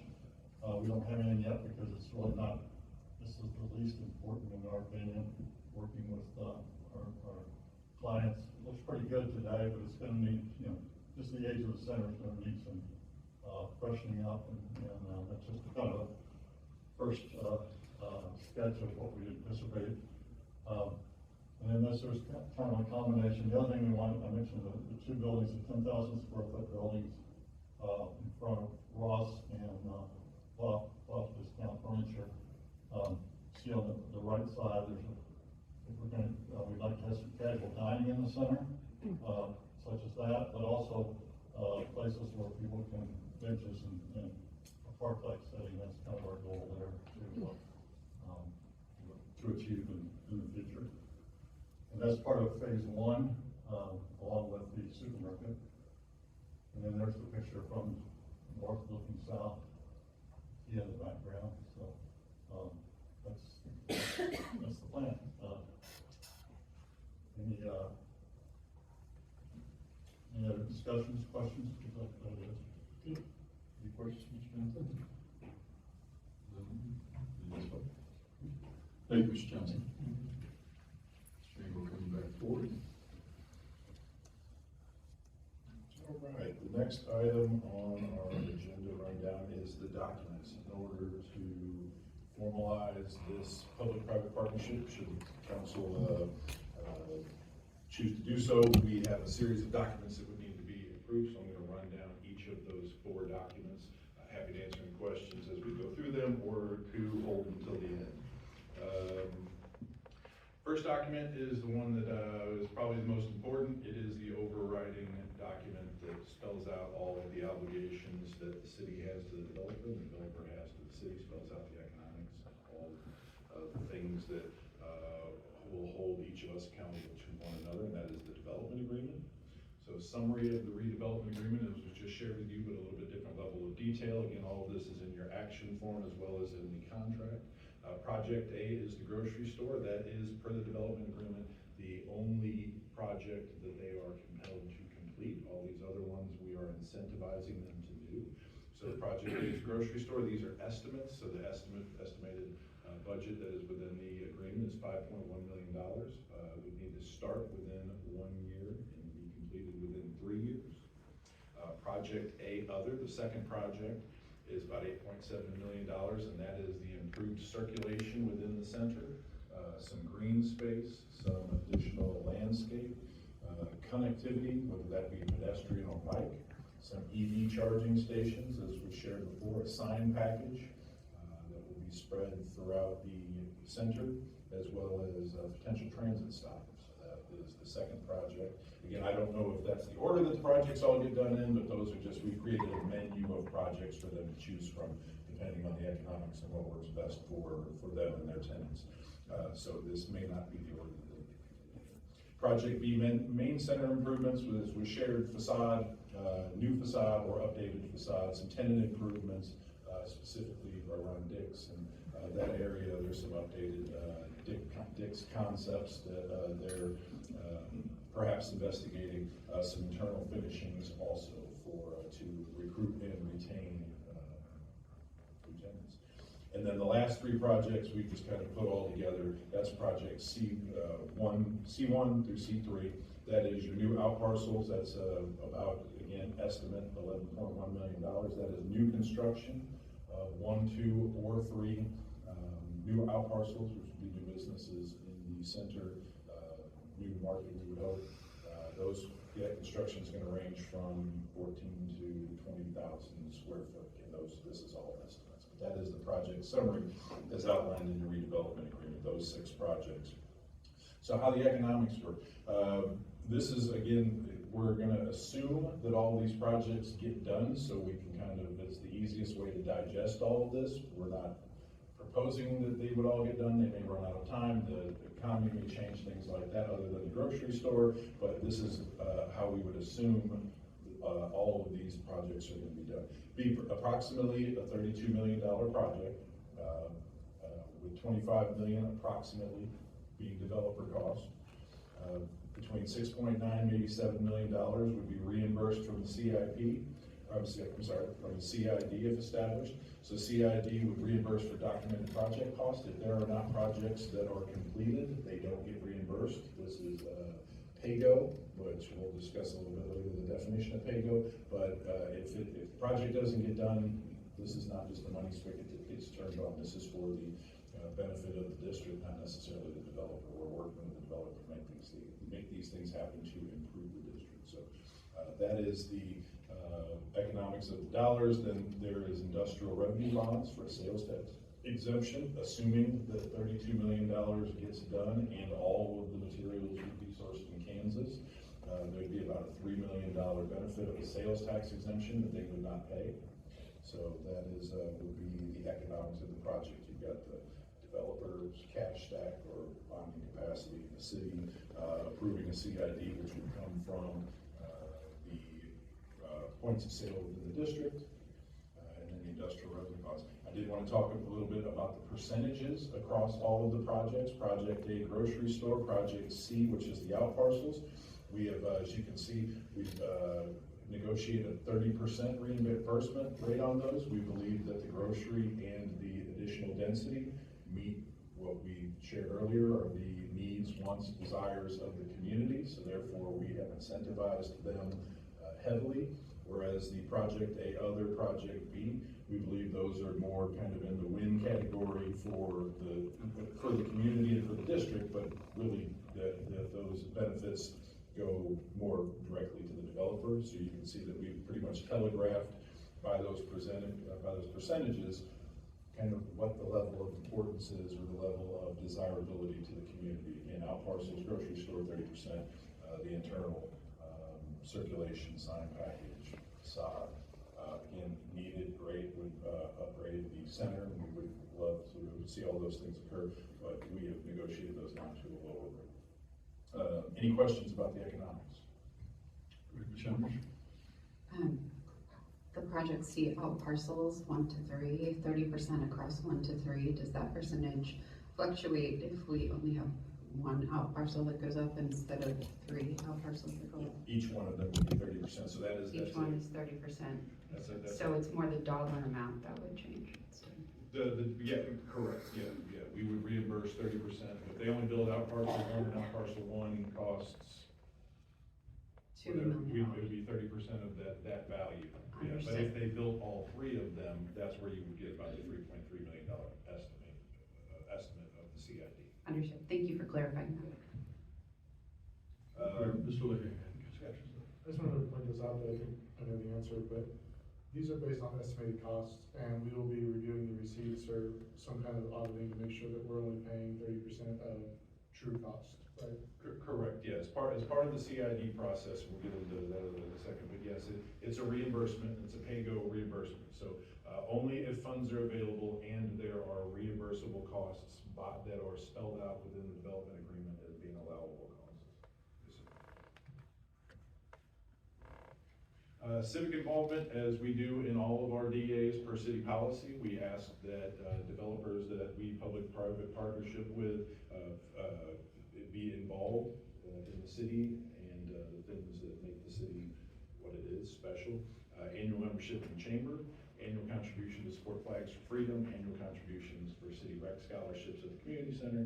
We don't have anything yet because it's really not, this is the least important in our opinion, working with, our clients. It looks pretty good today, but it's gonna need, just the age of the center is gonna need some, freshening up and that's just kind of a first, sketch of what we anticipated. And then this is kind of a combination. The other thing we want, I mentioned the 2 buildings, the 10,000 square foot buildings, in front of Ross and, Bluff Discount Furniture. See on the right side, there's we'd like to have some casual dining in the center, such as that, but also, places where people can, benches and a park-like setting. That's kind of our goal there to achieve in the future. And that's part of phase 1, along with the supermarket. And then there's the picture from north looking south, in the background. So that's the plan. Any other discussions, questions? Any questions, Mr. Johnson? Thank you, Mr. Johnson. Mr. Engel coming back forward. All right, the next item on our agenda rundown is the documents. In order to formalize this public-private partnership, should the council choose to do so, we have a series of documents that would need to be approved, so I'm going to run down each of those 4 documents. Happy to answer any questions as we go through them or to hold until the end. First document is the one that is probably the most important. It is the overriding document that spells out all of the obligations that the city has to the developer, and the developer has to the city, spells out the economics, all of the things that will hold each of us accountable to one another, and that is the development agreement. So summary of the redevelopment agreement, as was just shared with you, but a little bit different level of detail. Again, all of this is in your action form as well as in the contract. Project A is the grocery store. That is, per the development agreement, the only project that they are compelled to complete. All these other ones we are incentivizing them to do. So project A is grocery store. These are estimates. So the estimated budget that is within the agreement is $5.1 million. We need to start within 1 year and be completed within 3 years. Project A other, the second project, is about $8.7 million, and that is the improved circulation within the center, some green space, some additional landscape, connectivity, whether that be pedestrian or bike, some EV charging stations, as was shared before, a sign package that will be spread throughout the center, as well as potential transit stops. That is the second project. Again, I don't know if that's the order that the projects all get done in, but those are just, we've created a menu of projects for them to choose from, depending on the economics and what works best for them and their tenants. So this may not be the order that they get. Project B, main center improvements, was shared facade, new facade or updated facade, some tenant improvements, specifically around Dick's and that area. There's some updated Dick's concepts that they're perhaps investigating, some internal finishings also to recruit and retain tenants. And then the last 3 projects we just kind of put all together. That's project C1 through C3. That is your new out parcels. That's about, again, estimate $11.1 million. That is new construction, 1, 2, or 3 new out parcels, which would be new businesses in the center, new market, we would hope. Those Yeah, construction's gonna range from 14 to 20,000 square foot, and this is all estimates. But that is the project summary as outlined in the redevelopment agreement, those 6 projects. So how the economics work. This is, again, we're gonna assume that all these projects get done, so we can kind of, it's the easiest way to digest all of this. We're not proposing that they would all get done. They may run out of time. The economy may change, things like that, other than the grocery store. But this is how we would assume all of these projects are going to be done. Be approximately a $32 million project, with $25 million approximately being developer costs. Between 6.9, maybe $7 million would be reimbursed from the CIP. I'm sorry, from the CID if established. So CID would reimburse for documented project costs. If there are not projects that are completed, they don't get reimbursed. This is PAYGO, which we'll discuss a little bit later, the definition of PAYGO. But if the project doesn't get done, this is not just the money spigot that gets turned on. This is for the benefit of the district, not necessarily the developer. We're working with the developer to make these things happen to improve the district. So that is the economics of the dollars. Then there is industrial revenue bonds for a sales tax exemption, assuming that $32 million gets done and all of the materials would be sourced from Kansas. There'd be about a $3 million benefit of a sales tax exemption that they would not pay. So that is would be the economics of the project. You've got the developer's cash stack or bonding capacity, the city approving a CID, which would come from points of sale within the district, and then the industrial revenue bonds. I did want to talk a little bit about the percentages across all of the projects. Project A, grocery store. Project C, which is the out parcels. We have, as you can see, we've negotiated a 30% reimbursement rate on those. We believe that the grocery and the additional density meet what we shared earlier, are the needs, wants, desires of the community. So therefore, we have incentivized them heavily. Whereas the project A, other project B, we believe those are more kind of in the win category for the community and for the district, but really those benefits go more directly to the developer. So you can see that we've pretty much telegraphed by those percentages kind of what the level of importance is or the level of desirability to the community. Again, out parcels, grocery store, 30%, the internal circulation, sign package, sod. Again, needed, great, would upgrade the center, and we would love to see all those things occur, but we have negotiated those down to a lower rate. Any questions about the economics? The project C out parcels 1 to 3, 30% across 1 to 3. Does that percentage fluctuate if we only have one out parcel that goes up instead of 3 out parcels that go up? Each one of them would be 30%. So that is each one is 30%. So it's more the dollar amount that would change. Yeah, correct. Yeah. We would reimburse 30%. If they only build out parcel 1 and out parcel 1 costs $2 million. It would be 30% of that value. Yeah, but Understood. if they built all 3 of them, that's where you would get about the $3.3 million estimate of the CID. Understood. Thank you for clarifying that. Mr. Leahy. I just wanted to point this out that I think I know the answer, but these are based on estimated costs, and we will be reviewing the receipts or some kind of auditing to make sure that we're only paying 30% of true cost, right? Correct, yeah. As part of the CID process, we'll get into that in a second, but yes, it's a reimbursement, it's a pay-go reimbursement. So only if funds are available and there are reimbursable costs that are spelled out within the development agreement as being allowable costs. Yes, civic involvement, as we do in all of our DAs per city policy, we ask that developers that we public-private partnership with be involved in the city and the things that make the city what it is, special. Annual membership in the chamber, annual contribution to support Flags for Freedom, annual contributions for city rec scholarships at the community center,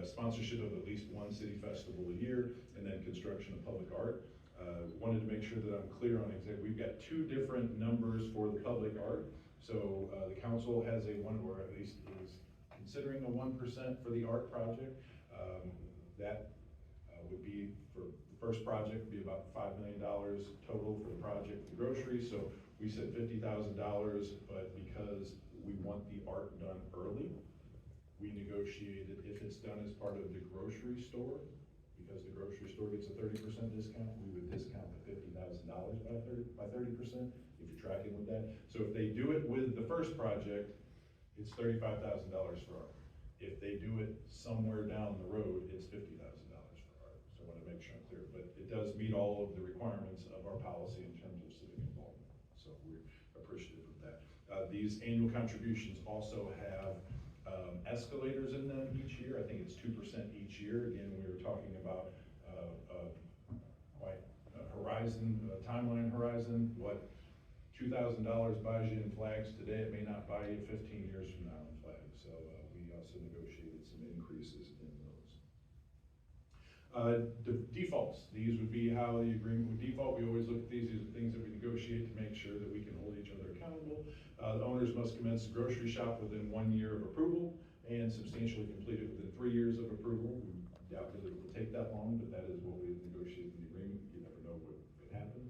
sponsorship of at least one city festival a year, and then construction of public art. Wanted to make sure that I'm clear on exactly, we've got 2 different numbers for the public art. So the council has a 1, or at least is considering a 1% for the art project. That would be for first project would be about $5 million total for the project, the grocery, so we said $50,000, but because we want the art done early, we negotiated if it's done as part of the grocery store, because the grocery store gets a 30% discount, we would discount the $50,000 by 30%, if you're tracking with that. So if they do it with the first project, it's $35,000 for art. If they do it somewhere down the road, it's $50,000 for art. So I want to make sure I'm clear, but it does meet all of the requirements of our policy in terms of civic involvement. So we're appreciative of that. These annual contributions also have escalators in them each year. I think it's 2% each year. Again, we were talking about quite a horizon, timeline horizon. What $2,000 buys you in flags today, it may not buy you 15 years from now in flags. So we also negotiated some increases in those. Defaults. These would be how the agreement would default. We always look at these as things that we negotiate to make sure that we can hold each other accountable. The owners must commence the grocery shop within 1 year of approval and substantially complete it within 3 years of approval. We doubt that it will take that long, but that is what we negotiated in the agreement. You never know what could happen.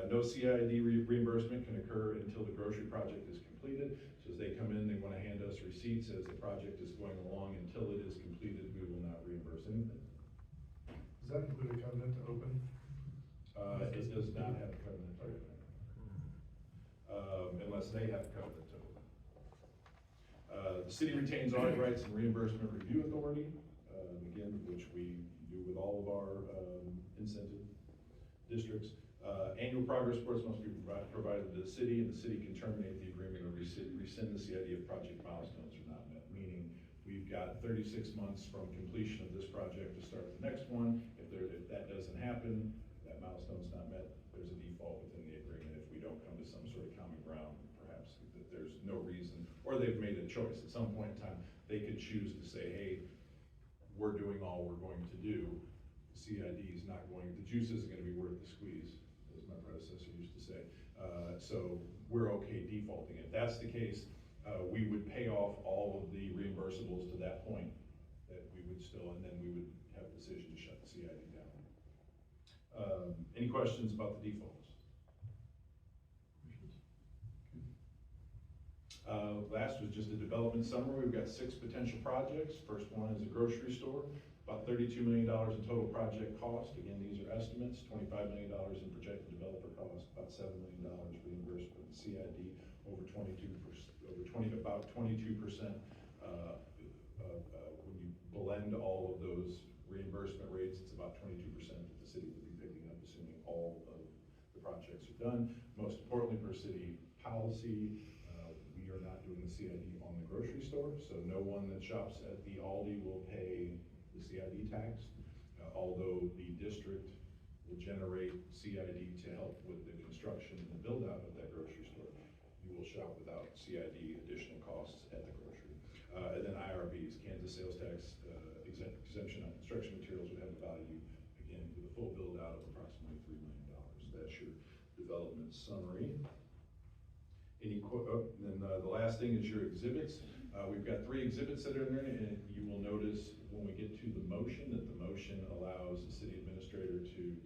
No CID reimbursement can occur until the grocery project is completed. So as they come in, they want to hand us receipts as the project is going along. Until it is completed, we will not reimburse anything. Does that include a covenant to open? It does not have a covenant to open. Unless they have a covenant to open. The city retains audit rights and reimbursement review authority, again, which we do with all of our incentive districts. Annual progress reports must be provided to the city, and the city can terminate the agreement or rescind the CID if project milestones are not met, meaning we've got 36 months from completion of this project to start the next one. If that doesn't happen, that milestone's not met, there's a default within the agreement if we don't come to some sort of common ground, perhaps that there's no reason, or they've made a choice. At some point in time, they could choose to say, hey, we're doing all we're going to do. The CID is not going, the juice isn't going to be worth the squeeze, as my predecessor used to say. So we're okay defaulting. If that's the case, we would pay off all of the reimbursables to that point that we would still, and then we would have a decision to shut the CID down. Any questions about the defaults? Last was just a development summary. We've got 6 potential projects. First one is a grocery store, about $32 million in total project cost. Again, these are estimates, $25 million in projected developer cost, about $7 million reimbursed with the CID, about 22%. When you blend all of those reimbursement rates, it's about 22% that the city would be picking up, assuming all of the projects are done. Most importantly, per city policy, we are not doing the CID on the grocery store, so no one that shops at the Aldi will pay the CID tax, although the district will generate CID to help with the construction and the build out of that grocery store. You will shop without CID additional costs at the grocery. And then IRBs, Kansas sales tax exemption on construction materials would have a value, again, with a full build out of approximately $3 million. That's your development summary. Then the last thing is your exhibits. We've got 3 exhibits that are in there, and you will notice when we get to the motion that the motion allows the city administrator to,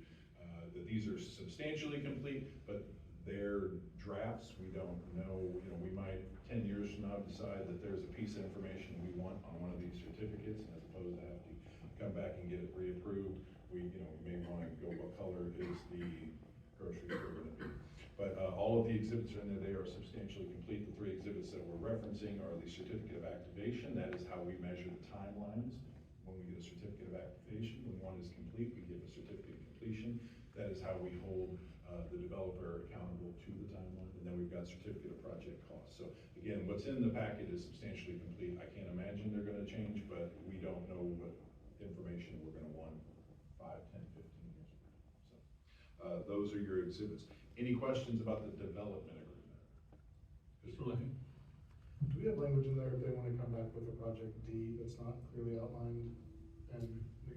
that these are substantially complete, but they're drafts. We don't know, we might 10 years from now decide that there's a piece of information we want on one of these certificates, and as opposed to have to come back and get it reapproved, we may want to go, what color is the grocery store going to be? But all of the exhibits are in there. They are substantially complete. The 3 exhibits that we're referencing are the certificate of activation. That is how we measure the timelines. When we get a certificate of activation, when one is complete, we give a certificate of completion. That is how we hold the developer accountable to the timeline. And then we've got certificate of project cost. So again, what's in the packet is substantially complete. I can't imagine they're going to change, but we don't know what information we're going to want 5, 10, 15 years from now. So those are your exhibits. Any questions about the development agreement? Do we have language in there if they want to come back with a project D that's not clearly outlined and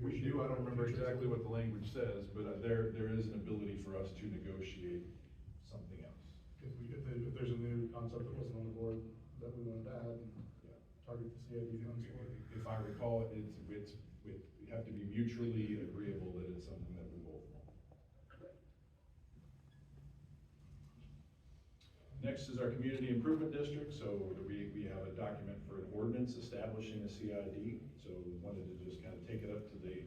We do. I don't remember exactly what the language says, but there is an ability for us to negotiate something else. If there's a new concept that wasn't on the board that we wanted to add and target the CID funds for it. If I recall, we have to be mutually agreeable that it's something that we both Next is our community improvement district. So we have a document for an ordinance establishing a CID. So we wanted to just kind of take it up to the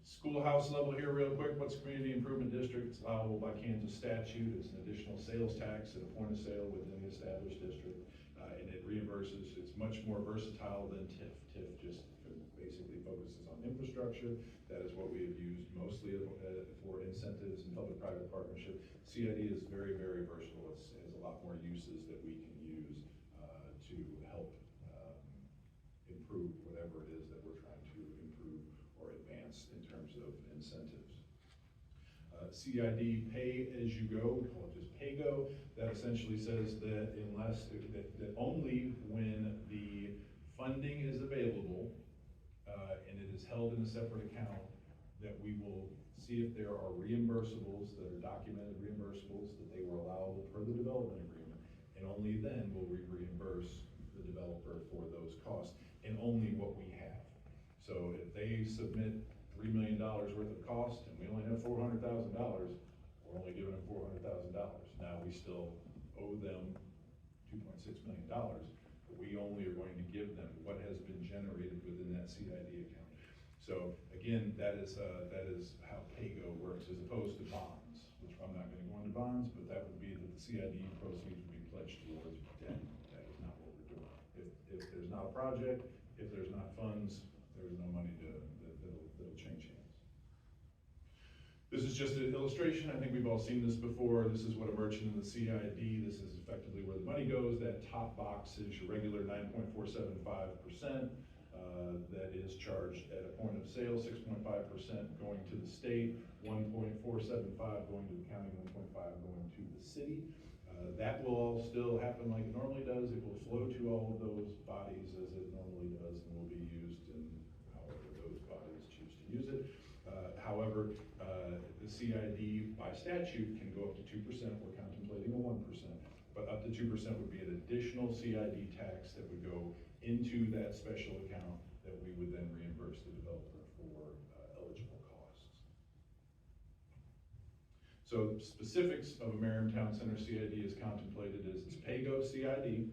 schoolhouse level here real quick. What's community improvement district? It's allowable by Kansas statute. It's an additional sales tax at a point of sale within the established district. And it reimburses, it's much more versatile than TIF. TIF just basically focuses on infrastructure. That is what we have used mostly for incentives and public-private partnership. CID is very, very versatile. It has a lot more uses that we can use to help improve whatever it is that we're trying to improve or advance in terms of incentives. CID pay as you go, we call it just PAYGO. That essentially says that unless, that only when the funding is available and it is held in a separate account, that we will see if there are reimbursables that are documented reimbursables that they were allowable per the development agreement, and only then will we reimburse the developer for those costs, and only what we have. So if they submit $3 million worth of cost and we only have $400,000, we're only giving them $400,000. Now we still owe them $2.6 million, but we only are going to give them what has been generated within that CID account. So again, that is how PAYGO works as opposed to bonds, which I'm not going to go into bonds, but that would be that the CID proceeds would be pledged towards debt. That is not what we're doing. If there's not a project, if there's not funds, there's no money that'll change hands. This is just an illustration. I think we've all seen this before. This is what a merchant in the CID, this is effectively where the money goes. That top box is your regular 9.475%. That is charged at a point of sale, 6.5% going to the state, 1.475 going to the county, 1.5 going to the city. That will all still happen like it normally does. It will flow to all of those bodies as it normally does and will be used in however those bodies choose to use it. However, the CID by statute can go up to 2%. We're contemplating a 1%, but up to 2% would be an additional CID tax that would go into that special account that we would then reimburse the developer for eligible costs. So specifics of a Merriam Town Center CID is contemplated as it's PAYGO CID.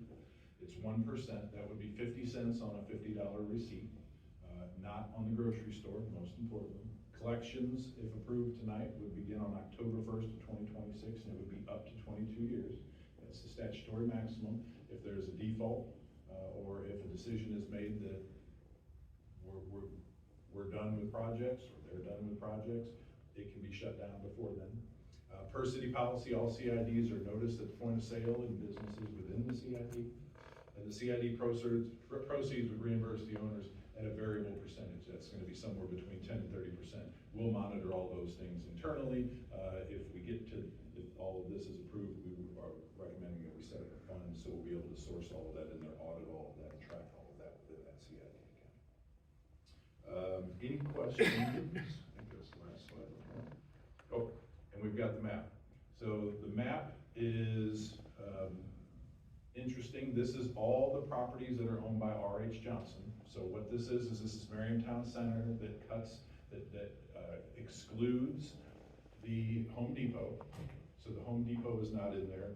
It's 1%. That would be 50 cents on a $50 receipt, not on the grocery store, most importantly. Collections, if approved tonight, would begin on October 1st of 2026, and it would be up to 22 years. That's the statutory maximum. If there's a default, or if a decision is made that we're done with projects, or they're done with projects, it can be shut down before then. Per city policy, all CIDs are noticed at the point of sale in businesses within the CID. And the CID proceeds would reimburse the owners at a variable percentage. That's going to be somewhere between 10 and 30%. We'll monitor all those things internally. If all of this is approved, we are recommending that we set up a fund so we'll be able to source all of that in there, audit all of that, and track all of that within that CID account. Any questions? I think that's the last slide. Oh, and we've got the map. So the map is interesting. This is all the properties that are owned by R.H. Johnson. So what this is this is Merriam Town Center that excludes the Home Depot. So the Home Depot is not in there.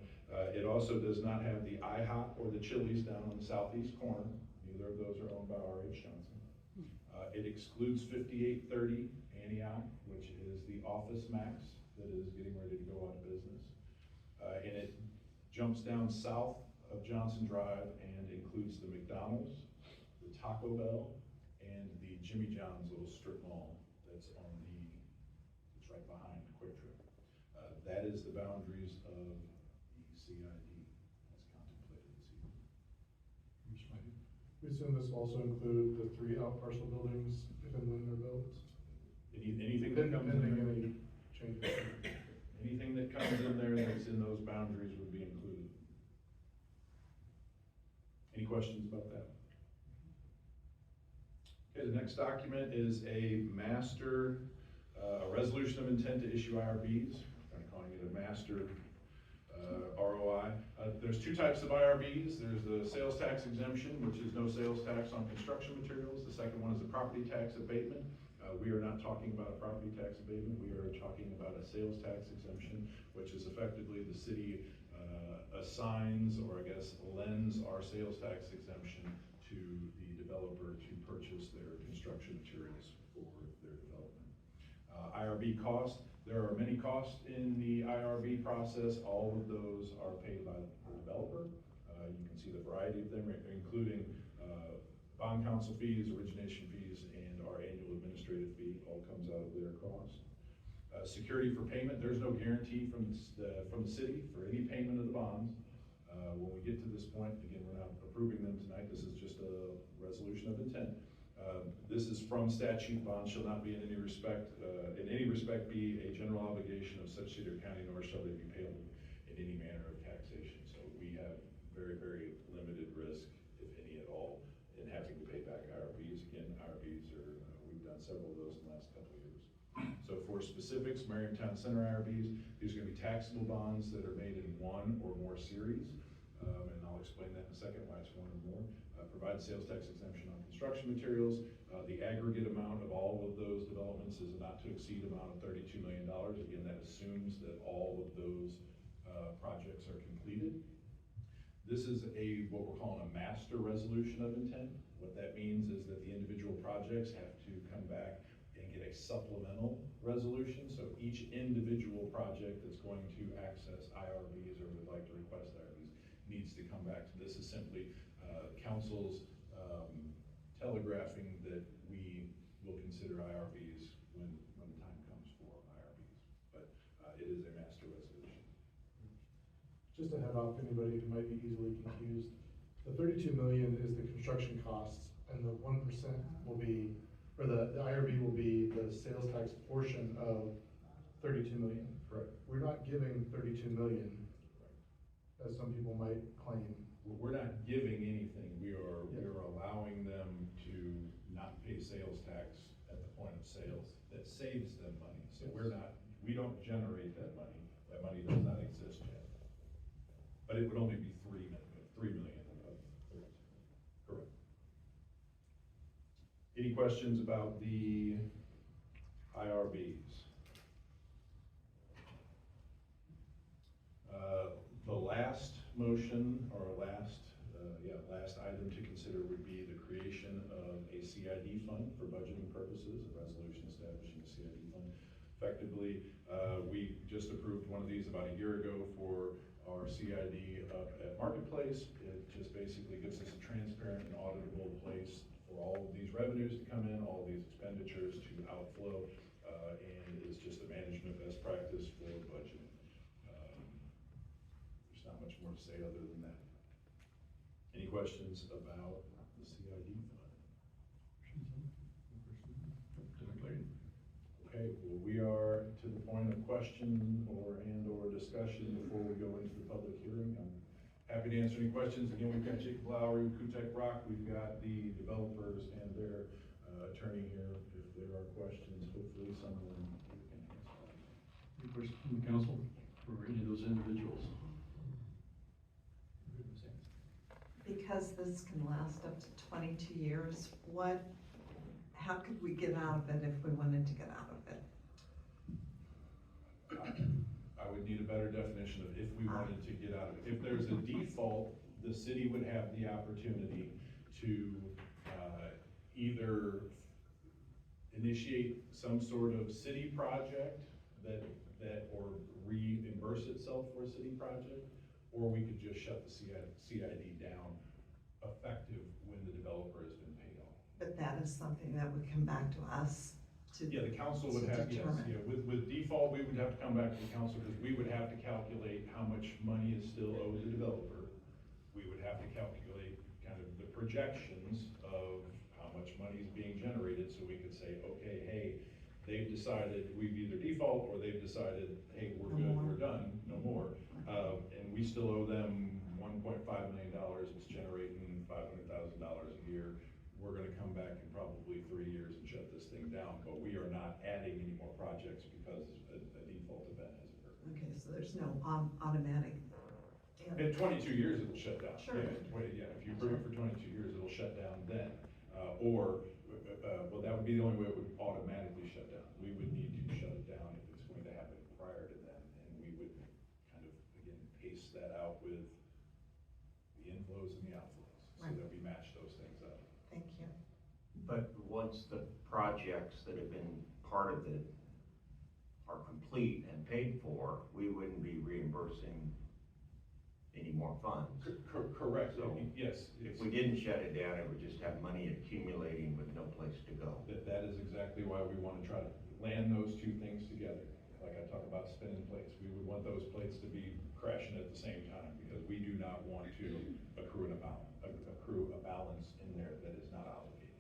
It also does not have the IHOP or the Chili's down on the southeast corner. Neither of those are owned by R.H. Johnson. It excludes 5830 Antioch, which is the Office Max that is getting ready to go out of business. And it jumps down south of Johnson Drive and includes the McDonald's, the Taco Bell, and the Jimmy John's little strip mall that's it's right behind Quick Trip. That is the boundaries of the CID as contemplated this evening. We assume this will also include the 3 out parcel buildings if and when they're built. Anything that comes in there, any changes. anything that comes in there that's in those boundaries would be included. Any questions about that? Okay, the next document is a a resolution of intent to issue IRBs. I'm calling it a master ROI. There's 2 types of IRBs. There's the sales tax exemption, which is no sales tax on construction materials. The second one is a property tax abatement. We are not talking about a property tax abatement. We are talking about a sales tax exemption, which is effectively the city assigns, or I guess lends our sales tax exemption to the developer to purchase their construction materials for their development. IRB cost, there are many costs in the IRB process. All of those are paid by the developer. You can see the variety of them, including bond counsel fees, origination fees, and our annual administrative fee, all comes out of their cost. Security for payment, there's no guarantee from the city for any payment of the bonds. When we get to this point, again, we're not approving them tonight, this is just a resolution of intent. This is from statute. Bonds shall not be in any respect be a general obligation of such city or county, nor shall they be payable in any manner of taxation. So we have very, very limited risk, if any at all, in having to pay back IRBs. Again, IRBs are, we've done several of those in the last couple of years. So for specifics, Merriam Town Center IRBs, these are going to be taxable bonds that are made in one or more series. And I'll explain that in a second, why it's one or more. Provide sales tax exemption on construction materials. The aggregate amount of all of those developments is a not to exceed amount of $32 million. Again, that assumes that all of those projects are completed. This is what we're calling a master resolution of intent. What that means is that the individual projects have to come back and get a supplemental resolution. So each individual project that's going to access IRBs or would like to request IRBs needs to come back. So this is simply council's telegraphing that we will consider IRBs when the time comes for IRBs. But it is a master resolution. Just to head off anybody who might be easily confused, the 32 million is the construction costs, and the 1% will be, or the IRB will be the sales tax portion of 32 million. Correct. We're not giving 32 million, as some people might claim. We're not giving anything. We are allowing them to not pay sales tax at the point of sales. That saves them money. So we don't generate that money. That money does not exist yet. But it would only be 3 million of 32. Correct. Any questions about the IRBs? The last motion, or last item to consider would be the creation of a CID fund for budgeting purposes, a resolution establishing a CID fund. Effectively, we just approved one of these about a year ago for our CID up at Marketplace. It just basically gives us a transparent and auditable place for all of these revenues to come in, all of these expenditures to outflow, and is just a management best practice for budgeting. There's not much more to say other than that. Any questions about the CID fund? Okay, well, we are to the point of question or discussion before we go into the public hearing. I'm happy to answer any questions. Again, we've got Jacob Lowry, Kutek Rock, we've got the developers and their attorney here. If there are questions, hopefully someone can answer. Any questions from the council for any of those individuals? Because this can last up to 22 years, how could we get out of it if we wanted to get out of it? I would need a better definition of if we wanted to get out of it. If there's a default, the city would have the opportunity to either initiate some sort of city project or reimburse itself for a city project, or we could just shut the CID down effective when the developer has been paid off. But that is something that would come back to us to Yeah, the council would have, yes, determine. yeah, with default, we would have to come back to the council because we would have to calculate how much money is still owed the developer. We would have to calculate kind of the projections of how much money is being generated, so we could say, okay, hey, they've decided we've either default or they've decided, hey, we're good, we're done, no more. And we still owe them $1.5 million. It's generating $500,000 a year. We're gonna come back in probably 3 years and shut this thing down, but we are not adding any more projects because a default event has occurred. Okay, so there's no automatic. In 22 years, it'll shut down. Sure. Yeah, if you approve it for 22 years, it'll shut down then. Well, that would be the only way it would automatically shut down. We would need to shut it down if it's going to happen prior to then, and we would kind of, again, pace that out once the projects that have been part of it are complete and paid for, we wouldn't be reimbursing any more funds. Correct, So, yes. If we didn't shut it down, it would just have money accumulating with no place to go. That is exactly why we want to try to land those two things together. Like I talk about spinning plates, we would want those plates to be crashing at the same time, because we do not want to accrue a balance in there that is not obligated.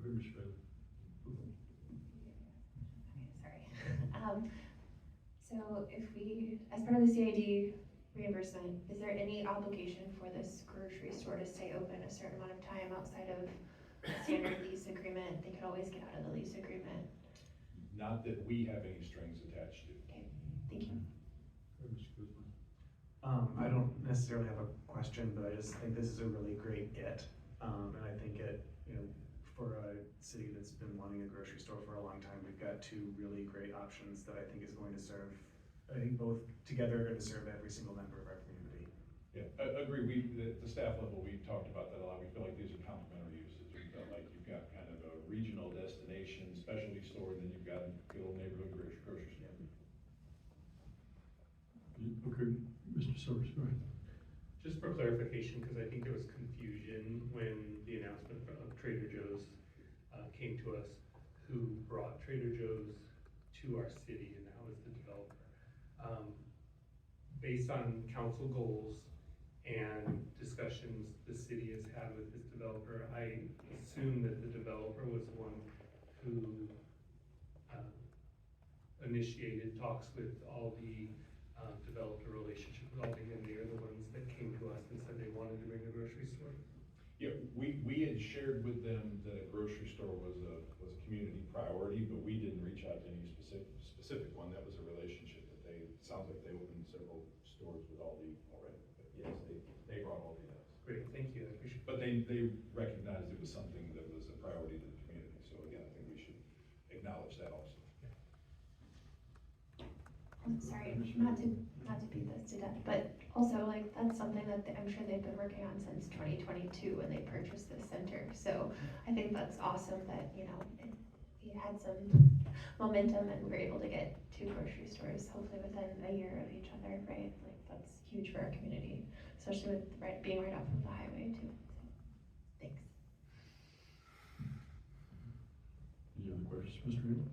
Go ahead, Mr. Bailey. Sorry. So if we, as part of the CID reimbursement, is there any obligation for this grocery store to stay open a certain amount of time outside of the standard lease agreement? They could always get out of the lease agreement. Not that we have any strings attached to. Okay, thank you. I don't necessarily have a question, but I just think this is a really great get. And I think it, you know, for a city that's been wanting a grocery store for a long time, we've got two really great options that I think is going to serve, I think both together are going to serve every single member of our community. Yeah, I agree. At the staff level, we've talked about that a lot. We feel like these are complementary uses. We feel like you've got kind of a regional destination specialty store, and then you've got a good old neighborhood grocery store. Okay, Mr. Silvers, go ahead. Just for clarification, because I think there was confusion when the announcement of Trader Joe's came to us, who brought Trader Joe's to our city, and that was the developer. Based on council goals and discussions the city has had with this developer, I assume that the developer was the one who initiated talks with all the developed a relationship with all the, and they're the ones that came to us and said they wanted to bring a grocery store. Yeah, we had shared with them that a grocery store was a community priority, but we didn't reach out to any specific one. That was a relationship that sounds like they opened several stores with Aldi already. But yes, they brought Aldi to us. Great, thank you, I appreciate it. But they recognized it was something that was a priority to the community. So again, I think we should acknowledge that also. Sorry, not to beat this to death, but also like that's something that I'm sure they've been working on since 2022 when they purchased this center. So I think that's awesome that, you know, we had some momentum and we're able to get two grocery stores hopefully within a year of each other, right? Like that's huge for our community, especially with being right off of the highway too. So, thanks. Any other questions, Mr. Hill?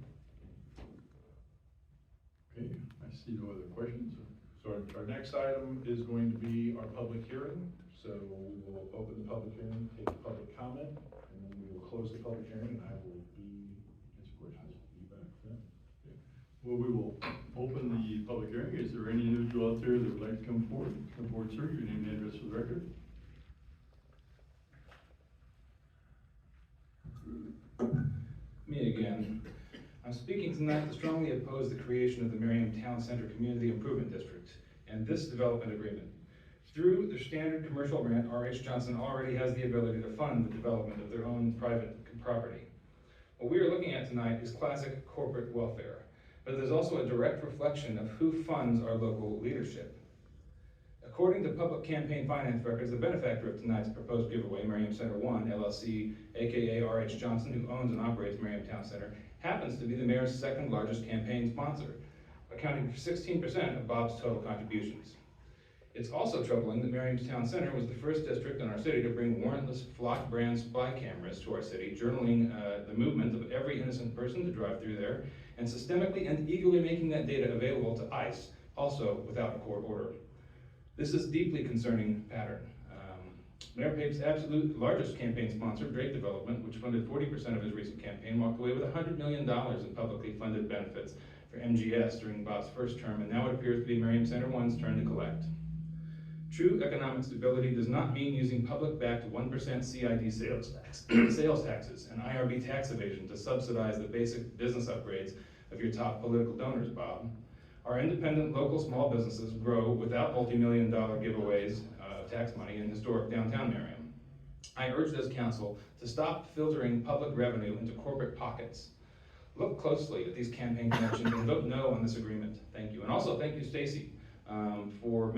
Okay, I see no other questions. So our next item is going to be our public hearing. So we will open the public hearing, take the public comment, and then we will close the public hearing, and I will answer questions. Be back then. Okay. Well, we will open the public hearing. Is there any individual out there that would like to come forward? Come forward, sir, your name and address for the record. Me again. I'm speaking tonight to strongly oppose the creation of the Merriam Town Center Community Improvement District and this development agreement. Through the standard commercial grant, R.H. Johnson already has the ability to fund the development of their own private property. What we are looking at tonight is classic corporate welfare, but it is also a direct reflection of who funds our local leadership. According to public campaign finance records, the benefactor of tonight's proposed giveaway, Merriam Center 1, LLC, aka R.H. Johnson, who owns and operates Merriam Town Center, happens to be the mayor's second largest campaign sponsor, accounting for 16% of Bob's total contributions. It's also troubling that Merriam Town Center was the first district in our city to bring warrantless flock brand spy cameras to our city, journaling the movement of every innocent person to drive through there, and systemically and eagerly making that data available to ICE, also without a court order. This is a deeply concerning pattern. Mayor Pape's absolute largest campaign sponsor, Drake Development, which funded 40% of his recent campaign, walked away with $100 million in publicly funded benefits for MGS during Bob's first term, and now it appears to be Merriam Center 1's turn to collect. True economic stability does not mean using public-backed 1% CID sales taxes and IRB tax evasion to subsidize the basic business upgrades of your top political donors, Bob. Our independent local small businesses grow without multi-million-dollar giveaways of tax money in historic downtown Merriam. I urge this council to stop filtering public revenue into corporate pockets. Look closely at these campaign connections and vote no on this agreement. Thank you. And also thank you, Stacy, for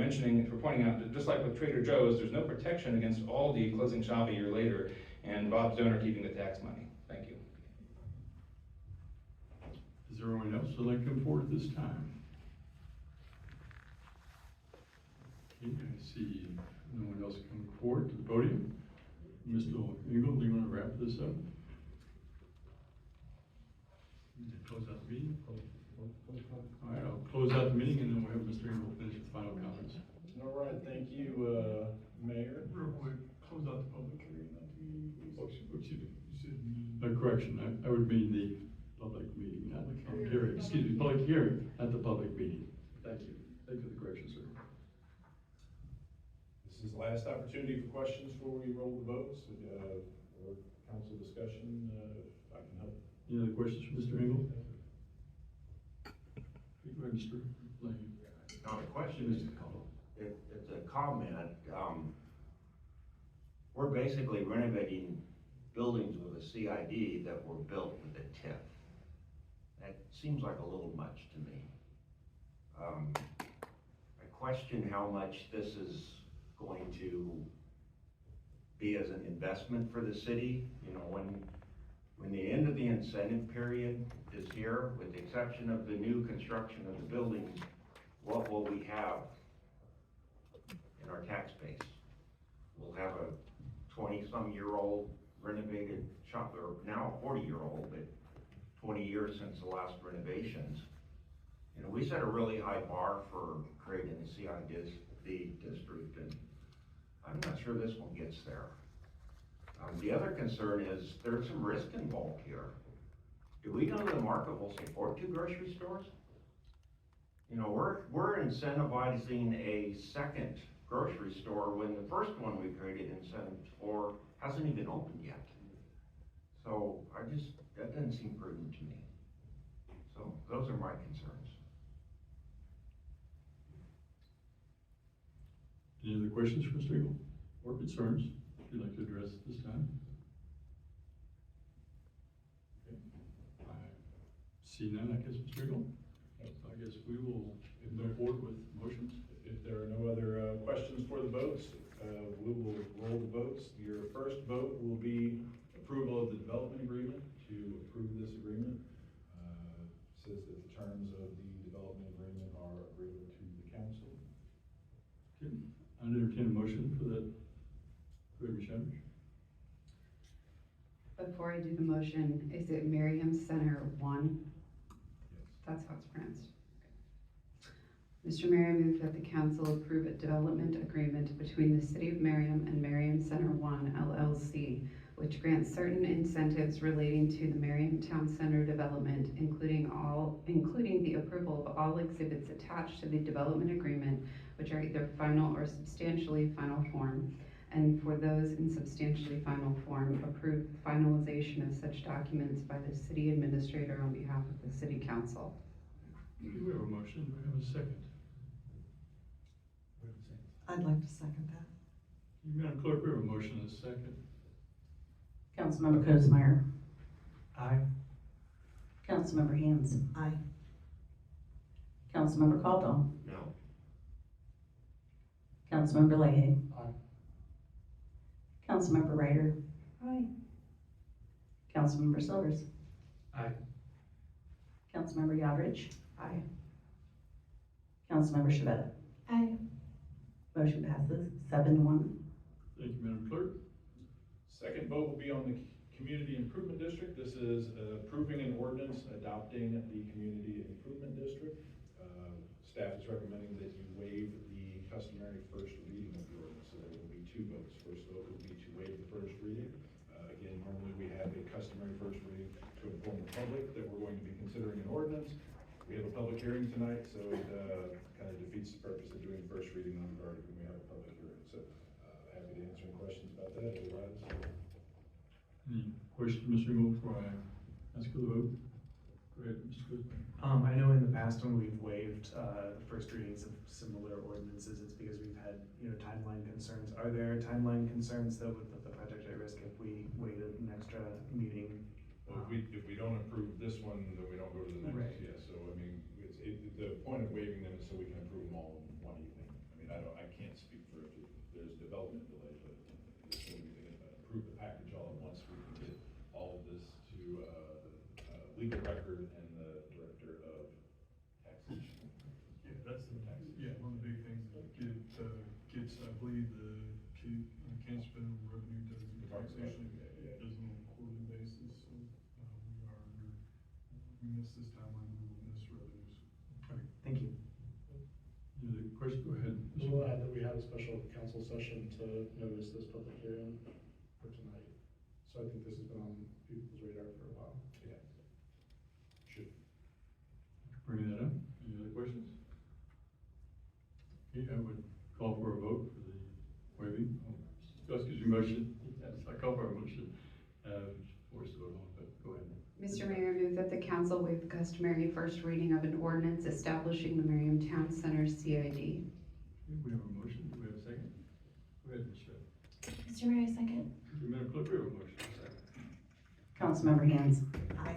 pointing out that just like with Trader Joe's, there's no protection against Aldi closing shop a year later and Bob's donor keeping the tax money. Thank you. Is there anyone else who'd like to come forward at this time? Okay, I see no one else coming forward to the podium. Mr. Engel, do you want to wrap this up? Close out the meeting? All right, I'll close out the meeting and then we'll have Mr. Engel finish with final comments. All right, thank you, Mayor. Real quick, close out the public hearing. Correction, I would mean the public meeting, not the public hearing. Excuse me, public hearing, not the public meeting. Thank you. Thank you for the correction, sir. This is the last opportunity for questions before we roll the votes, or council discussion, if I can help. Any other questions for Mr. Engel? Go ahead, Mr. Lane. Not a question, Mr. Caldwell. it's a comment. We're basically renovating buildings with a CID that were built with a TIF. That seems like a little much to me. I question how much this is going to be as an investment for the city. You know, when the end of the incentive period is here, with the exception of the new construction of the buildings, what will we have in our tax base? We'll have a 20-some-year-old renovated shop, or now a 40-year-old, but 20 years since the last renovations. You know, we set a really high bar for creating the CID district, and I'm not sure this one gets there. The other concern is there's some risk involved here. Do we know the market will support 2 grocery stores? You know, we're incentivizing a second grocery store when the first one we created incentives for hasn't even opened yet. So that doesn't seem prudent to me. So those are my concerns. Any other questions for Mr. Engel or concerns you'd like to address at this time? Okay. I see none, I guess, Mr. Engel. So I guess we will move forward with motions. If there are no other questions for the votes, we will roll the votes. Your first vote will be approval of the development agreement. To approve this agreement, says that the terms of the development agreement are agreeable to the council. Okay. I entertain a motion for that. Go ahead, Ms. Sanders. Before I do the motion, is it Merriam Center 1? Yes. That's how it's pronounced. Mr. Merriam, move that the council approve a development agreement between the City of Merriam and Merriam Center 1 LLC, which grants certain incentives relating to the Merriam Town Center development, including the approval of all exhibits attached to the development agreement, which are either final or substantially final form, and for those in substantially final form, approve finalization of such documents by the city administrator on behalf of the city council. Do we have a motion? Do we have a second? I'd like to second that. Madam Clerk, we have a motion and a second. Councilmember Cosmeyer. Aye. Councilmember Hands. Aye. Councilmember Caldwell. No. Councilmember Leahy. Aye. Councilmember Ryder. Aye. Councilmember Silvers. Aye. Councilmember Yodridge. Aye. Councilmember Shavetta. Aye. Motion passes 7-1. Thank you, Madam Clerk. Second vote will be on the Community Improvement District. This is approving an ordinance adopting the Community Improvement District. Staff is recommending that you waive the customary first reading of the ordinance. So there will be 2 votes. First vote will be to waive the first reading. Again, normally we have a customary first reading to inform the public that we're going to be considering an ordinance. We have a public hearing tonight, so it kind of defeats the purpose of doing first reading on the when we have a public hearing. So happy to answer any questions about that. Otherwise, Any questions, Mr. Engel, before I ask for the vote? Go ahead, Mr. Clisby. I know in the past when we've waived the first readings of similar ordinances, it's because we've had, timeline concerns. Are there timeline concerns that would put the project at risk if we waited an extra meeting? well, if we don't approve this one, then we don't go to the next. Right. Yeah. So I mean, the point of waiving them is so we can approve them all in one evening. I mean, I can't speak for if there's development delay, but it's what we can approve the package all at council session to notice this public hearing for tonight. So I think this has been on people's radar for a while. Yeah. Should. Bringing that up. Any other questions? Okay, I would call for a vote for the waiving. Oh, excuse me, motion. Yes, I call for a motion. Forced to vote on, but go ahead. Mr. Mayor, I move that the council waive the customary first reading of an ordinance establishing the Merriam Town Center CID. Okay, we have a motion. Do we have a second? Go ahead, Ms. Shedd. Mr. Mayor, second. Madam Clerk, we have a motion. Second. Councilmember Hans. Aye.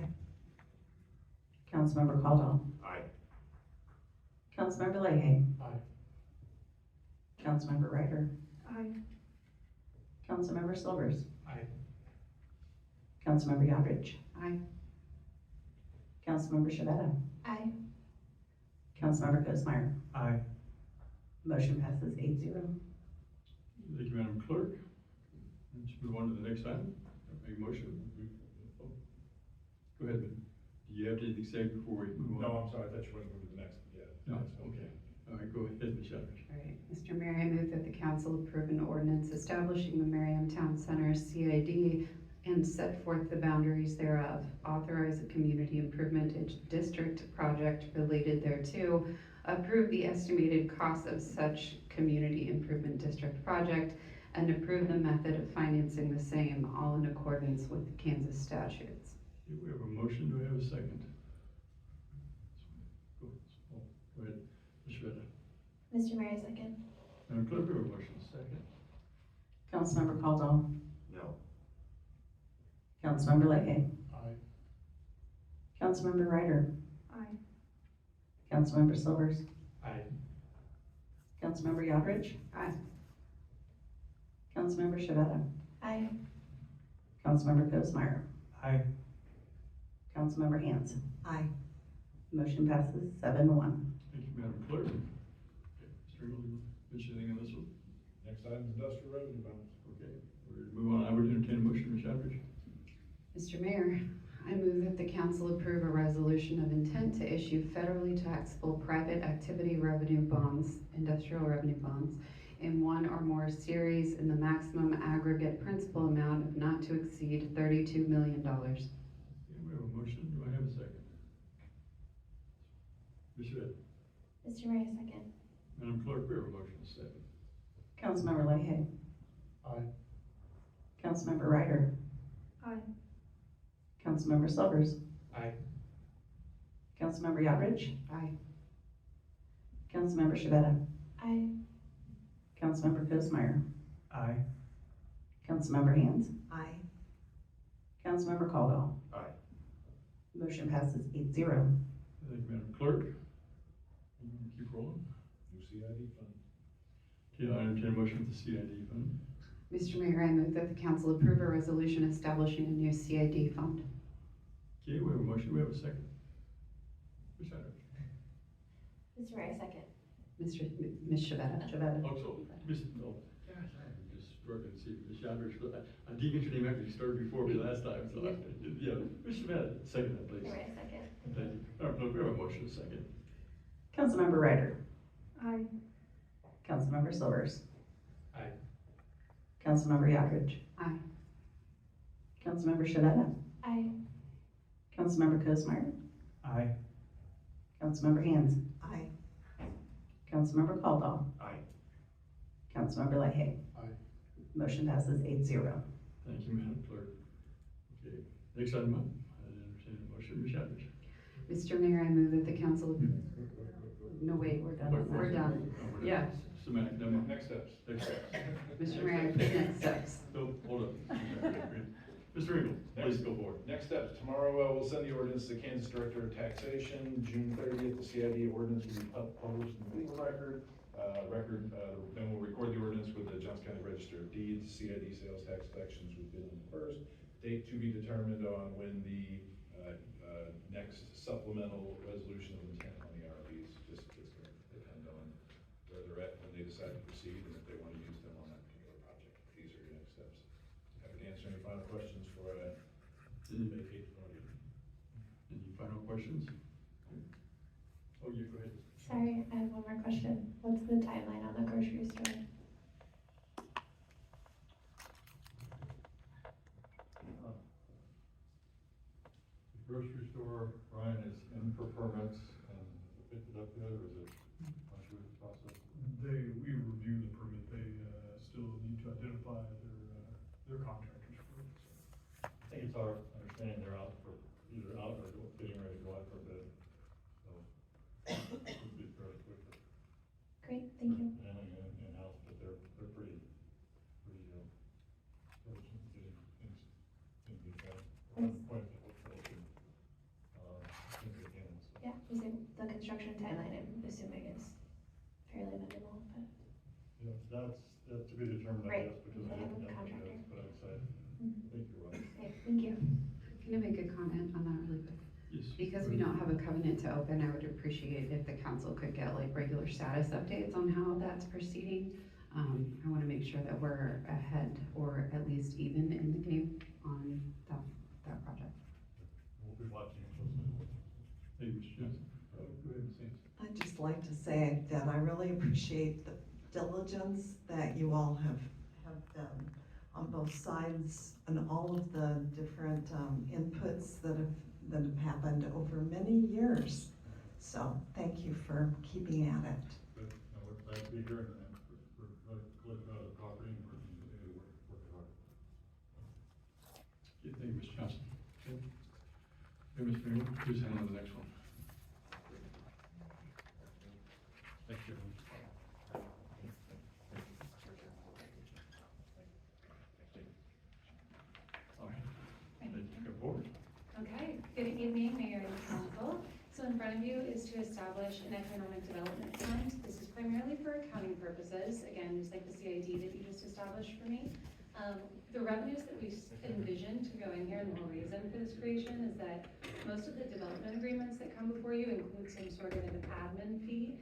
Councilmember Caldwell. Aye. Councilmember Leahy. Aye. Councilmember Ryder. Aye. Councilmember Silvers. Aye. Councilmember Yodridge. Aye. Councilmember Shavetta. Aye. Councilmember Cosmeyer. Aye. Motion passes 8-0. Thank you, Madam Clerk. Let's move on to the next item. Make a motion. Oh. Go ahead, Ben. Do you have anything to say before we move on? No, I'm sorry, I thought you wanted to move to the next, yeah. No, okay. All right, go ahead, Ms. Shedd. All right, Mr. Mayor, I move that the council approve an ordinance establishing the Merriam Town Center CID and set forth the boundaries thereof, authorize a community improvement district project related thereto, approve the estimated cost of such community improvement district project, and approve the method of financing the same, all in accordance with Kansas statutes. Okay, we have a motion. Do we have a second? Go ahead, Ms. Shedd. Mr. Mayor, second. Madam Clerk, we have a motion. Second. Councilmember Caldwell. No. Councilmember Leahy. Aye. Councilmember Ryder. Aye. Councilmember Silvers. Aye. Councilmember Yodridge. Aye. Councilmember Shavetta. Aye. Councilmember Cosmeyer. Aye. Councilmember Hans. Aye. Motion passes 7-1. Thank you, Madam Clerk. Okay, Mr. Engel, you mention anything on this one? Next item is industrial revenue bonds. Okay, we're ready to move on. I would entertain a motion, Ms. Shedd. Mr. Mayor, I move that the council approve a resolution of intent to issue federally taxable private activity revenue bonds, industrial revenue bonds, in one or more series in the maximum aggregate principal amount of not to exceed $32 million. Okay, we have a motion. Do I have a second? Ms. Shedd. Mr. Mayor, second. Madam Clerk, we have a motion. Second. Councilmember Leahy. Aye. Councilmember Ryder. Aye. Councilmember Silvers. Aye. Councilmember Yodridge. Aye. Councilmember Shavetta. Aye. Councilmember Cosmeyer. Aye. Councilmember Hans. Aye. Councilmember Caldwell. Aye. Motion passes 8-0. Thank you, Madam Clerk. You want to keep rolling? New CID fund. Okay, I entertain a motion with the CID fund. Mr. Mayor, I move that the council approve a resolution establishing a new CID fund. Okay, we have a motion. We have a second. Ms. Shedd. Mr. Mayor, second. Ms. Shavetta. Shavetta. Also, Ms. Oh, gosh, I'm just struggling to see Ms. Shedd. I did get your name after you started before me last time, so yeah. Ms. Shedd, second that, please. Mr. Mayor, second. Thank you. Madam Clerk, we have a motion. Second. Councilmember Ryder. Aye. Councilmember Silvers. Aye. Councilmember Yodridge. Aye. Councilmember Shavetta. Aye. Councilmember Cosmeyer. Aye. Councilmember Hans. Aye. Councilmember Caldwell. Aye. Councilmember Leahy. Aye. Motion passes 8-0. Thank you, Madam Clerk. Okay, next item up, I entertain a motion. Ms. Shedd. Mr. Mayor, I move that the council, no, wait, we're done. We're done. Yeah. Semantic, no, Next steps. next steps. Mr. Mayor, I put next steps. No, hold up. Mr. Engel, please go forward. Next steps, tomorrow we'll send the ordinance to the Kansas Director of Taxation. June 30th, the CID ordinance will be published in the legal record. Then we'll record the ordinance with the Johnson County Register of Deeds. CID sales tax collections will be on the first. Date to be determined on when the next supplemental resolution of intent on the RVs, just it's going to depend on where they're at when they decide to proceed and if they want to use them on that particular project. These are your next steps. Happy to answer any final questions for vacate the project. Any final questions? Oh, you go ahead. Sorry, I have one more question. What's the timeline on the grocery store? grocery store, Ryan, is in for permits and has it picked it up yet, or is it not through the process? We review the permit, they, still need to identify their contractors for it, so. I think it's our understanding they're out for, either out or getting ready to go out for bid, so it should be fairly quickly. Great, thank you. And in-house, but they're pretty diligent getting things done. Quite a couple of folks in, things again, so. Yeah, we say the construction timeline, I'm assuming is fairly minimal, but. Yeah, that's to be determined, I Right. guess, because They I have a didn't have contractor. yet, but I'd say, Mhm. I think you're right. Okay, thank you. Can I make a comment on that really quick? Yes. Because we don't have a covenant to open, I would appreciate if the council could get like regular status updates on how that's proceeding. I wanna make sure that we're ahead or at least even in the game on that project. We'll be watching it closely. Hey, Mr. Johnson. Go ahead, Sam. I'd just like to say that I really appreciate the diligence that you all have done on both sides and all of the different inputs that have happened over many years. So thank you for keeping at it. But, we're glad to be here and we're really glad about the property and we're continuing to work hard. Yeah, thank you, Mr. Johnson. Okay. Hey, Mr. Merriam, please handle the next one. Thank you. All right. Let's go forward. Okay, good evening, Mayor and Council. So in front of you is to establish an economic development fund. This is primarily for accounting purposes, again, just like the CID that you just established for me. The revenues that we envisioned to go in here, and the whole reason for this creation is that most of the development agreements that come before you include some sort of an admin fee.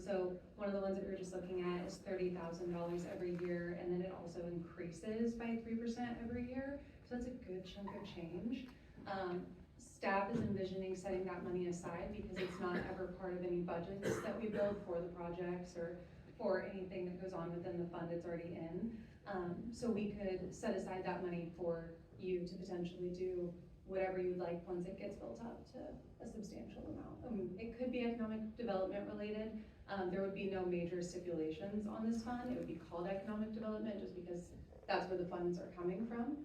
So one of the ones that we were just looking at is $30,000 every year, and then it also increases by 3% every year. So that's a good chunk of change. Staff is envisioning setting that money aside because it's not ever part of any budgets that we build for the projects or for anything that goes on within the fund it's already in. So we could set aside that money for you to potentially do whatever you'd like once it gets built up to a substantial amount. It could be economic development related. There would be no major stipulations on this fund. It would be called economic development just because that's where the funds are coming from.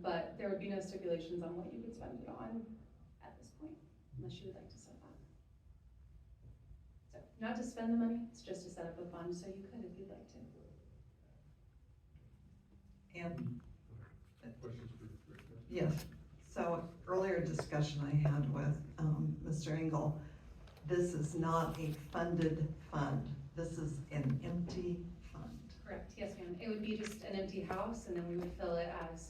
But there would be no stipulations on what you could spend it on at this point, unless you would like to set that. So, not to spend the money, it's just to set up a fund, so you could if you'd like to. And Questions for Rick? yes, so earlier discussion I had with Mr. Engel, this is not a funded fund. This is an empty fund. Correct, yes ma'am. It would be just an empty house and then we would fill it as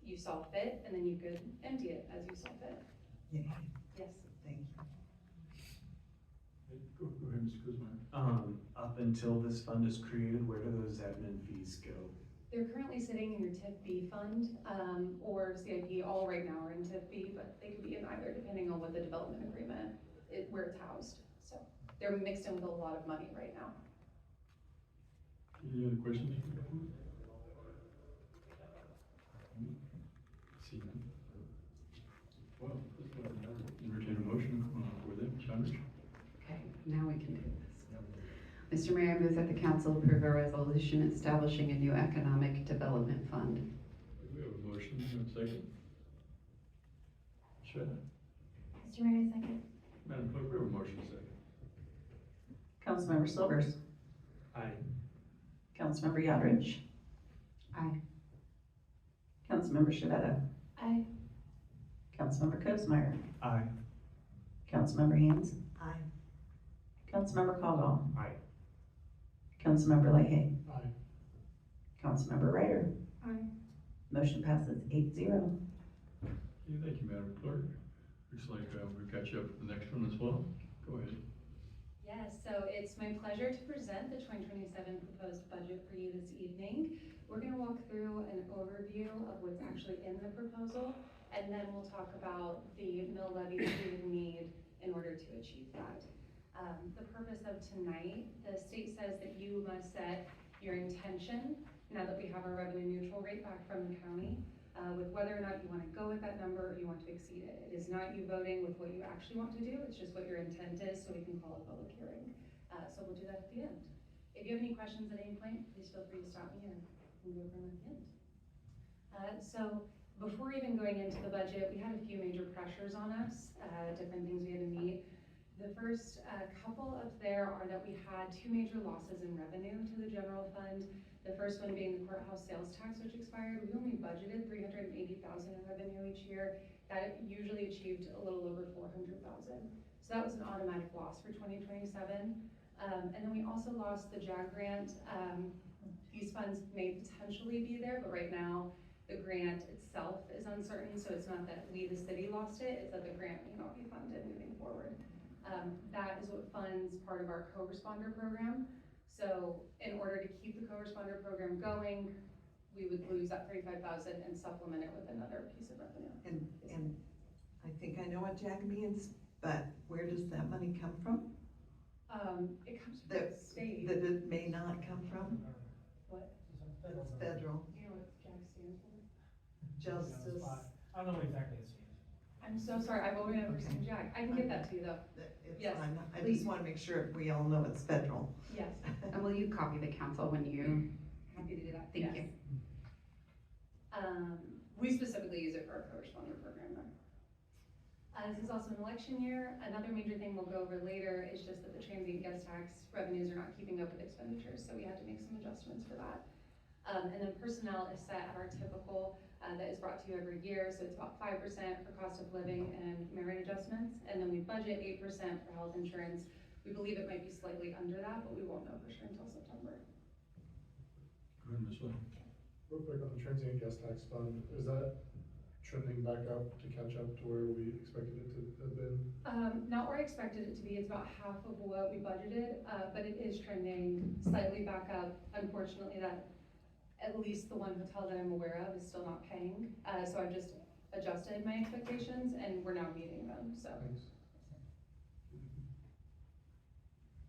you saw fit and then you could empty it as you saw fit. Yay. Yes. Thank you. Hey, go ahead, Mr. Kuzma. Up until this fund is created, where do those admin fees go? They're currently sitting in your TIF B fund, or CIP, all right now are in TIF B, but they could be in either depending on what the development agreement, where it's housed. So they're mixed in with a lot of money right now. Any other questions? See none. Well, entertain a motion for them, Chandra. Okay, now we can do this. Mr. Mayor, I move that the council approve a resolution establishing a new economic development fund. We have a motion, we have a second. Sure. Mr. Mayor, second. Madam Clerk, we have a motion second. Councilmember Silvers, Aye. Councilmember Yodridge, Aye. Councilmember Shavetta, Aye. Councilmember Cosmeyer, Aye. Councilmember Haynes, Aye. Councilmember Caldwell, Aye. Councilmember Leahy, Aye. Councilmember Ryder. Aye. Motion passes 8-0. Okay, thank you, Madam Clerk. Looks like we've got you up for the next one as well. Go ahead. Yes, so it's my pleasure to present the 2027 proposed budget for you this evening. We're going to walk through an overview of what's actually in the proposal, and then we'll talk about the mill levy that we would need in order to achieve that. The purpose of tonight, the state says that you must set your intention, now that we have our revenue neutral rate back from the county, with whether or not you want to go with that number or you want to exceed it. It is not you voting with what you actually want to do, it's just what your intent is, so we can call a public hearing. So we'll do that at the end. If you have any questions at any point, please feel free to stop me and we'll go from at the end. So before even going into the budget, we had a few major pressures on us, different things we had to meet. The first couple up there are that we had two major losses in revenue to the general fund. The first one being the courthouse sales tax, which expired. We only budgeted $380,000 in revenue each year. That usually achieved a little over $400,000. So that was an automatic loss for 2027. And then we also lost the JAG grant. These funds may potentially be there, but right now the grant itself is uncertain. So it's not that we, the city, lost it, it's that the grant may not be funded moving forward. That is what funds part of our co-responder program. So in order to keep the co-responder program going, we would lose that $35,000 and supplement it with another piece of revenue. And I think I know what JAG means, but where does that money come from? It comes from the state. That it may not come from? What? It's federal. You know what JAG stands for? Justice. I don't know exactly what it stands. I'm so sorry, I've only never seen JAG. I can get that to you though. It's Yes, fine. I please. just want to make sure we all know it's federal. Yes. And will you copy the council when you? Happy to do that. Thank Yes. you. We specifically use it for our co-responder program though. This is also an election year. Another major thing we'll go over later is just that the transient guest tax revenues are not keeping up with expenditures, so we had to make some adjustments for that. And then personnel is set at our typical, that is brought to you every year, so it's about 5% for cost of living and merit adjustments, and then we budget 8% for health insurance. We believe it might be slightly under that, but we won't know for sure until September. Go ahead, Ms. Lynn. Real quick on the transient guest tax fund, is that trending back up to catch up to where we expected it to have been? Not where I expected it to be. It's about half of what we budgeted, but it is trending slightly back up. Unfortunately, that at least the one hotel that I'm aware of is still not paying. So I've just adjusted my expectations and we're now meeting them, so. Thanks.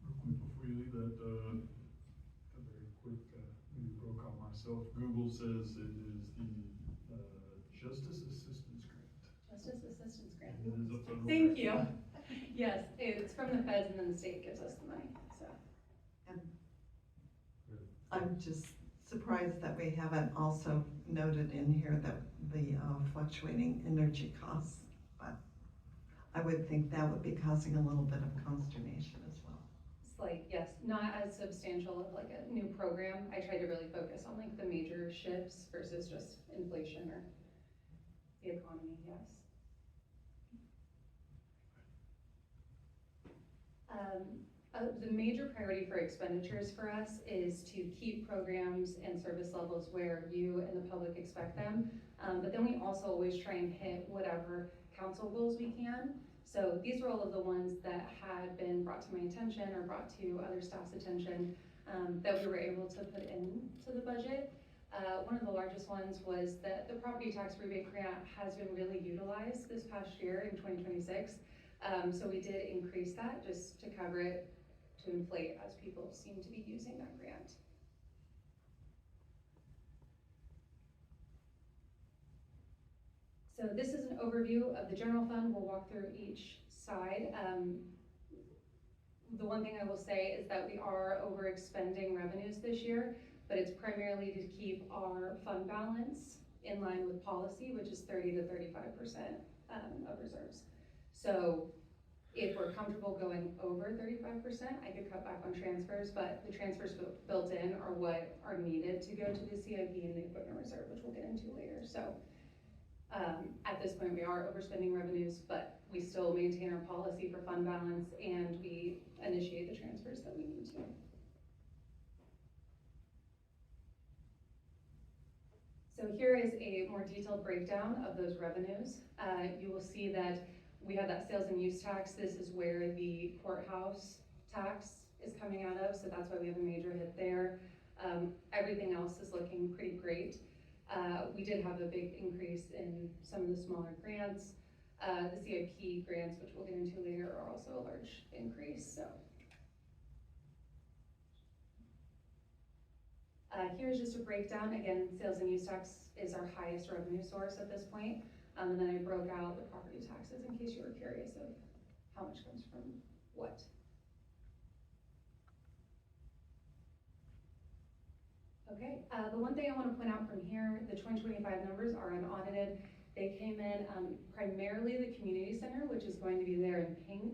Real quick before you leave that, a very quick, maybe broke on myself. Google says it is the Justice Assistance Grant. Justice Assistance Grant. It is a federal Thank grant. you. Yes, it's from the feds and then the state gives us the money, so. And I'm just surprised that we haven't also noted in here that the fluctuating energy costs, but I would think that would be causing a little bit of consternation as well. Slight, yes, not as substantial of like a new program. I try to really focus on like the major shifts versus just inflation or the economy, yes. The major priority for expenditures for us is to keep programs and service levels where you and the public expect them. But then we also always try and hit whatever council goals we can. So these are all of the ones that had been brought to my attention or brought to other staff's attention that we were able to put into the budget. One of the largest ones was that the property tax rebate grant has been really utilized this past year in 2026. So we did increase that just to cover it, to inflate as people seem to be using that grant. So this is an overview of the general fund. We'll walk through each side. The one thing I will say is that we are over expending revenues this year, but it's primarily to keep our fund balance in line with policy, which is 30 to 35% of reserves. So if we're comfortable going over 35%, I could cut back on transfers, but the transfers built in are what are needed to go to the CIP and the equipment reserve, which we'll get into later. So at this point, we are overspending revenues, but we still maintain our policy for fund balance and we initiate the transfers that we need to. So here is a more detailed breakdown of those revenues. You will see that we have that sales and use tax. This is where the courthouse tax is coming out of, so that's why we have a major hit there. Everything else is looking pretty great. We did have a big increase in some of the smaller grants. The CIP grants, which we'll get into later, are also a large increase. So Here's just a breakdown. Again, sales and use tax is our highest revenue source at this point. And then I broke out the property taxes in case you were curious of how much comes from what. Okay, the one thing I want to point out from here, the 2025 numbers are unaudited. They came in primarily the community center, which is going to be there in pink,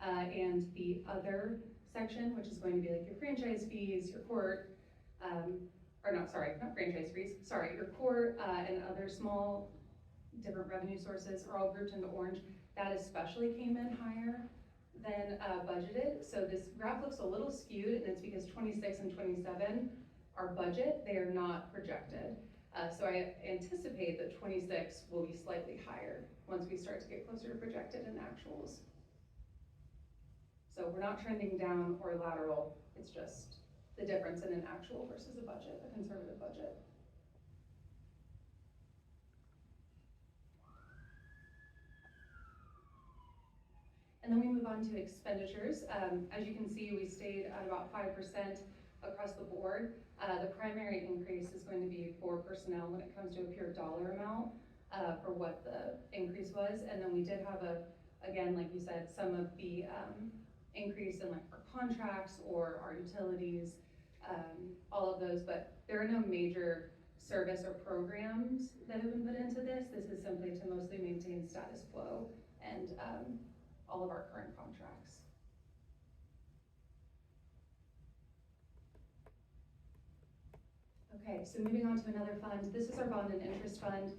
and the other section, which is going to be like your franchise fees, your court, or no, sorry, not franchise fees, sorry, your court and other small different revenue sources are all grouped into orange. That especially came in higher than budgeted. So this graph looks a little skewed, and it's because 26 and 27 are budget, they are not projected. So I anticipate that 26 will be slightly higher once we start to get closer to projected and actuals. So we're not trending down or lateral, it's just the difference in an actual versus a budget, a conservative budget. And then we move on to expenditures. As you can see, we stayed at about 5% across the board. The primary increase is going to be for personnel when it comes to a pure dollar amount for what the increase was. And then we did have again, like you said, some of the increase in like our contracts or our utilities, all of those, but there are no major service or programs that have been put into this. This is simply to mostly maintain status quo and all of our current contracts. Okay, so moving on to another fund. This is our bond and interest fund,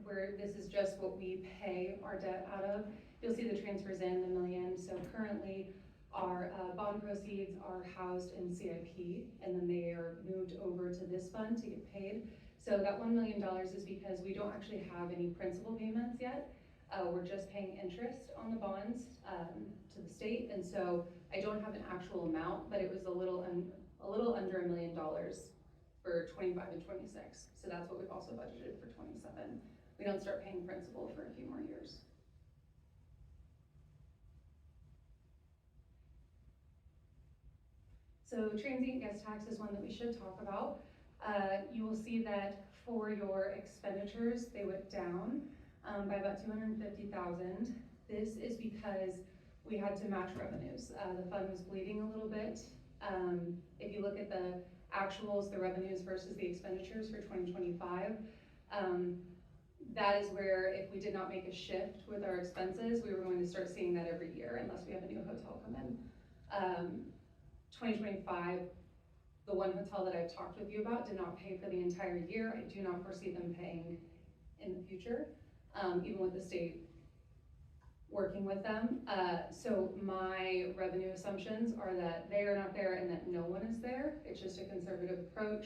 where this is just what we pay our debt out of. You'll see the transfers in, the million. So currently our bond proceeds are housed in CIP, and then they are moved over to this fund to get paid. So that $1 million is because we don't actually have any principal payments yet. We're just paying interest on the bonds to the state, and so I don't have an actual amount, but it was a little under $1 million for 25 and 26. So that's what we've also budgeted for 27. We don't start paying principal for a few more years. So transient guest tax is one that we should talk about. You will see that for your expenditures, they went down by about $250,000. This is because we had to match revenues. The fund was bleeding a little bit. If you look at the actuals, the revenues versus the expenditures for 2025, that is where if we did not make a shift with our expenses, we were going to start seeing that every year unless we have a new hotel come in. 2025, the one hotel that I've talked with you about did not pay for the entire year. I do not foresee them paying in the future, even with the state working with them. So my revenue assumptions are that they are not there and that no one is there. It's just a conservative approach.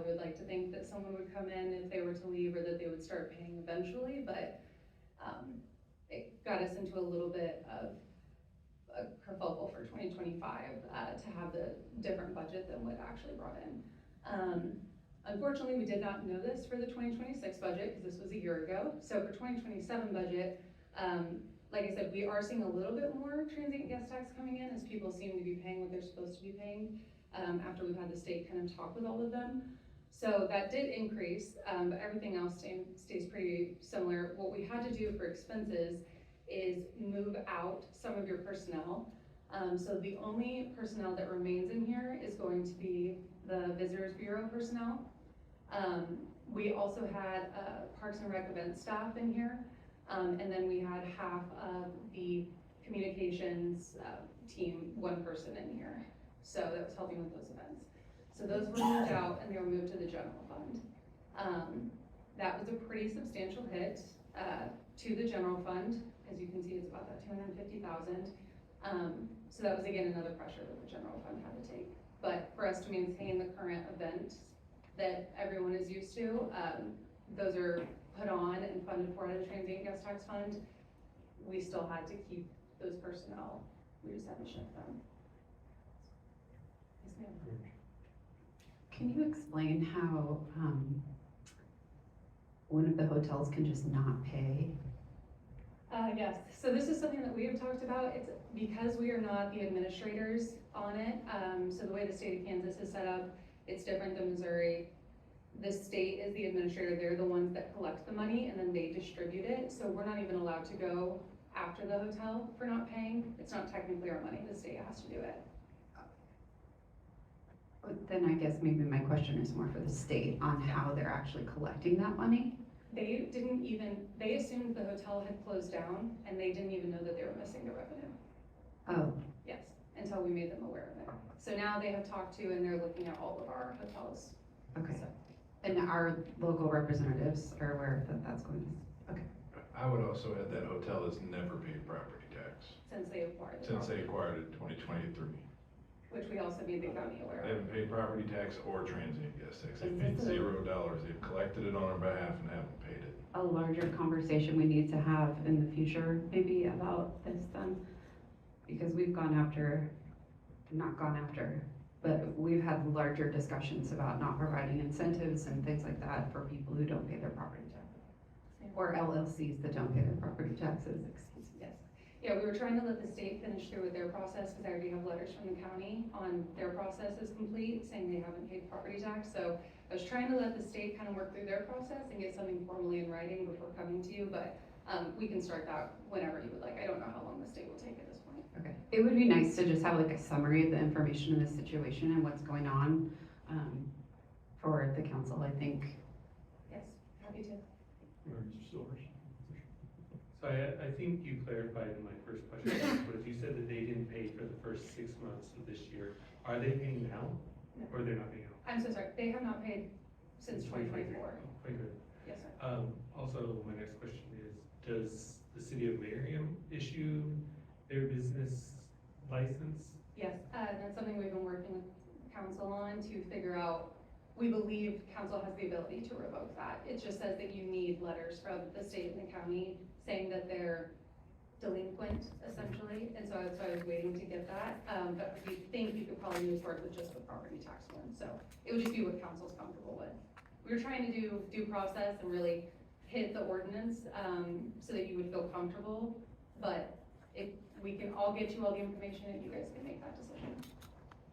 We would like to think that someone would come in if they were to leave, or that they would start paying eventually, but it got us into a little bit of a kerfuffle for 2025 to have the different budget than what actually brought in. Unfortunately, we did not know this for the 2026 budget because this was a year ago. So for 2027 budget, like I said, we are seeing a little bit more transient guest tax coming in as people seem to be paying what they're supposed to be paying after we've had the state kind of talk with all of them. So that did increase, but everything else stays pretty similar. What we had to do for expenses is move out some of your personnel. So the only personnel that remains in here is going to be the Visitors Bureau personnel. We also had Parks and Rec event staff in here. And then we had half of the communications team, one person in here. So that was helping with those events. So those were moved out and they were moved to the general fund. That was a pretty substantial hit to the general fund. As you can see, it's about that $250,000. So that was again another pressure that the general fund had to take. But for us to maintain the current event that everyone is used to, those are put on and funded for out of the transient guest tax fund. We still had to keep those personnel. We just had to shift them. Yes, ma'am. Can you explain how one of the hotels can just not pay? Yes, so this is something that we have talked about. It's because we are not the administrators on it. So the way the state of Kansas is set up It's different than Missouri. The state is the administrator, they're the ones that collect the money and then they distribute it. So we're not even allowed to go after the hotel for not paying. It's not technically our money, the state has to do it. Then I guess maybe my question is more for the state on how they're actually collecting that money. They didn't even, they assumed the hotel had closed down and they didn't even know that they were missing the revenue. Oh, Yes, until we made them aware of it. So now they have talked to and they're looking at all of our hotels. okay. So, And our local representatives are aware that that's going to, okay. I would also add that hotel has never paid property tax since they acquired the since they property, acquired it in 2023. which we also made the county aware They of. haven't paid property tax or transient guest tax. They Is paid this a- $0. They've collected it on our behalf and haven't paid it. A larger conversation we need to have in the future, maybe about this then? Because we've gone after, not gone after, but we've had larger discussions about not providing incentives and things like that for people who don't pay their property taxes. Or LLCs that don't pay their property taxes. Yes. Yeah, we were trying to let the state finish through with their process, because I already have letters from the county on their process is complete, saying they haven't paid property tax. So I was trying to let the state kind of work through their process and get something formally in writing before coming to you, but we can start that whenever you would like. I don't know how long the state will take at this point. Okay. It would be nice to just have like a summary of the information in this situation and what's going on, for the council, I think. Yes, happy to. Mr. Silvers? So I think you clarified in my first question, but you said that they didn't pay for the first 6 months of this year. Are they paying now? No. Or they're not paying now? I'm so sorry, they have not paid since 2024. Very good. Yes, sir. Also, my next question is, does the city of Merriam issue their business license? Yes, that's something we've been working with council on to figure out. We believe council has the ability to revoke that. It just says that you need letters from the state and the county saying that they're delinquent, essentially. And so that's why I was waiting to get that. But we think you could probably move forward with just the property tax one. So it would just be what council's comfortable with. We were trying to do due process and really hit the ordinance, so that you would feel comfortable. But if we can all get you all the information and you guys can make that decision.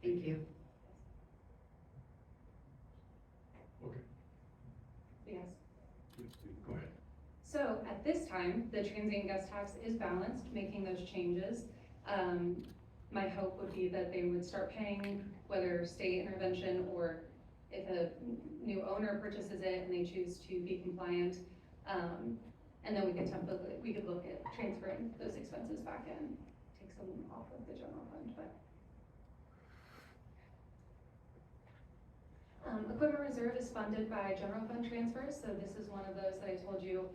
Thank you. Okay. Yes. Go ahead. So at this time, the transient guest tax is balanced, making those changes. My hope would be that they would start paying, whether state intervention or if a new owner purchases it and they choose to be compliant. And then we could look at transferring those expenses back in, take some off of the general fund, but. Equipment reserve is funded by general fund transfers, so this is one of those that I told you,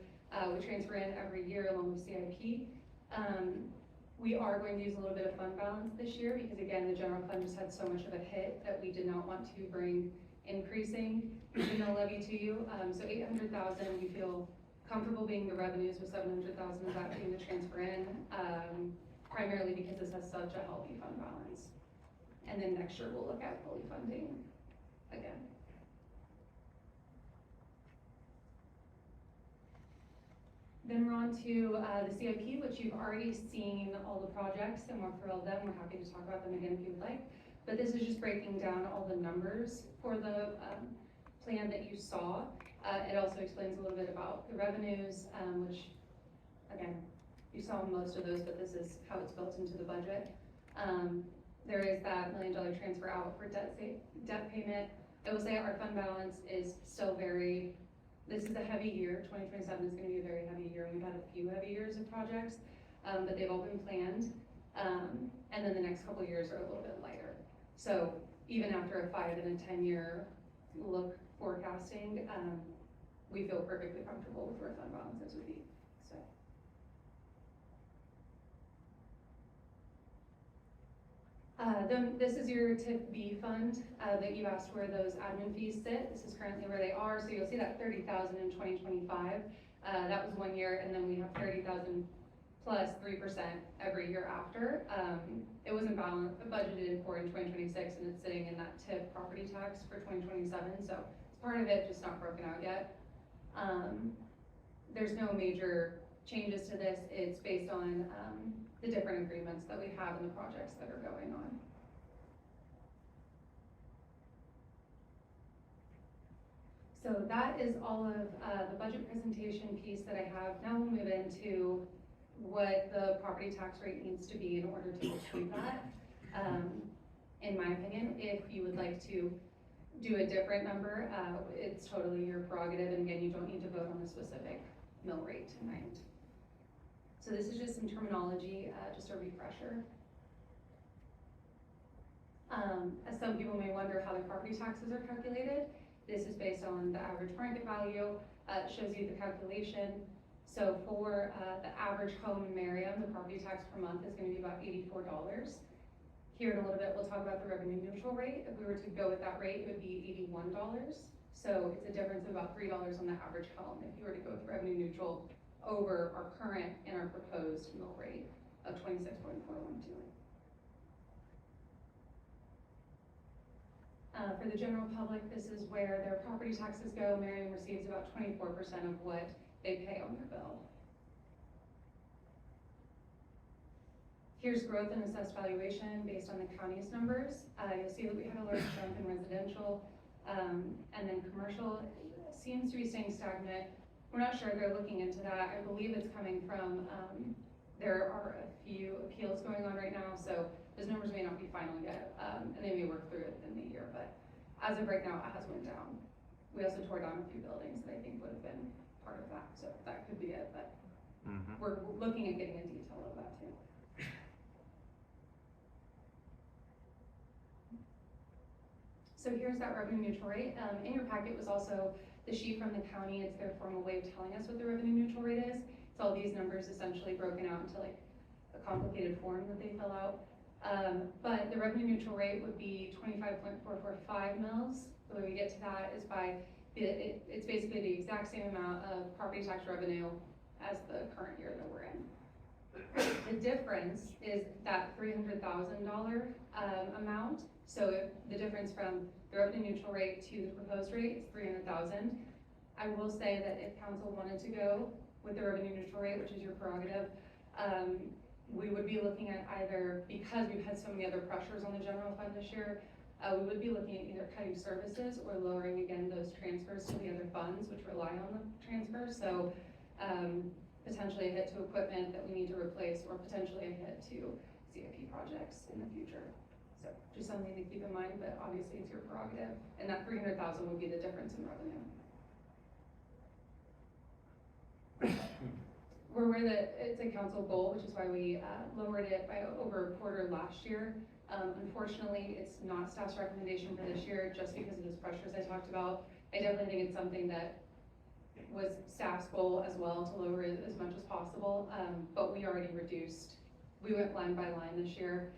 we transfer in every year along with CIP. We are going to use a little bit of fund balance this year because again, the general fund just had so much of a hit that we did not want to bring increasing the mill levy to you. So 800,000, we feel comfortable being the revenues with 700,000 of that being the transfer in, primarily because this has such a healthy fund balance. And then next year we'll look at fully funding again. Then we're on to the CIP, which you've already seen all the projects and walked through all of them. We're happy to talk about them again if you would like. But this is just breaking down all the numbers for the plan that you saw. It also explains a little bit about the revenues, which again, you saw most of those, but this is how it's built into the budget. There is that $1 million transfer out for debt payment. I will say our fund balance is still very, this is a heavy year. 2027 is going to be a very heavy year. We've had a few heavy years of projects, but they've all been planned. And then the next couple of years are a little bit lighter. So even after a 5 and a 10 year look forecasting, we feel perfectly comfortable with where fund balances would be. So. Then this is your TIP B fund that you asked where those admin fees sit. This is currently where they are. So you'll see that 30,000 in 2025. That was 1 year, and then we have 30,000 plus 3% every year after. It wasn't budgeted for in 2026, and it's sitting in that TIP property tax for 2027. So it's part of it, just not broken out yet. There's no major changes to this. It's based on the different agreements that we have in the projects that are going on. So that is all of the budget presentation piece that I have. Now we'll move into what the property tax rate needs to be in order to achieve that. In my opinion, if you would like to do a different number, it's totally your prerogative, and again, you don't need to vote on a specific mill rate tonight. So this is just some terminology, just a refresher. As some people may wonder how the property taxes are calculated, this is based on the average market value. It shows you the calculation. So for the average home in Merriam, the property tax per month is going to be about $84. Here in a little bit, we'll talk about the revenue neutral rate. If we were to go with that rate, it would be $81. So it's a difference of about $3 on the average home if you were to go with revenue neutral over our current and our proposed mill rate of 26.412. For the general public, this is where their property taxes go. Merriam receives about 24% of what they pay on their bill. Here's growth in assessed valuation based on the county's numbers. You'll see that we had a large jump in residential, and then commercial seems to be staying stagnant. We're not sure, they're looking into that. I believe it's coming from, there are a few appeals going on right now, so those numbers may not be final yet, and they may work through it in the year, but as of right now, it has went down. We also tore down a few buildings that I think would have been part of that, so that could be it, but we're looking at getting a detail of that too. So here's that revenue neutral rate. In your packet was also the sheet from the county. It's their formal way of telling us what the revenue neutral rate is. It's all these numbers essentially broken out into like a complicated form that they fill out. But the revenue neutral rate would be 25.445 mils. The way we get to that is by, it's basically the exact same amount of property tax revenue as the current year that we're in. The difference is that $300,000 amount. So if the difference from the revenue neutral rate to the proposed rate is $300,000. I will say that if council wanted to go with the revenue neutral rate, which is your prerogative, we would be looking at either, because we've had so many other pressures on the general fund this year, we would be looking at either cutting services or lowering again those transfers to the other funds which rely on the transfers. So potentially a hit to equipment that we need to replace, or potentially a hit to CIP projects in the future. So just something to keep in mind, but obviously it's your prerogative, and that $300,000 would be the difference in revenue. We're aware that it's a council goal, which is why we lowered it by over a quarter last year. Unfortunately, it's not staff's recommendation for this year just because of those pressures I talked about. I definitely think it's something that was staff's goal as well, to lower it as much as possible, but we already reduced. We went line by line this year,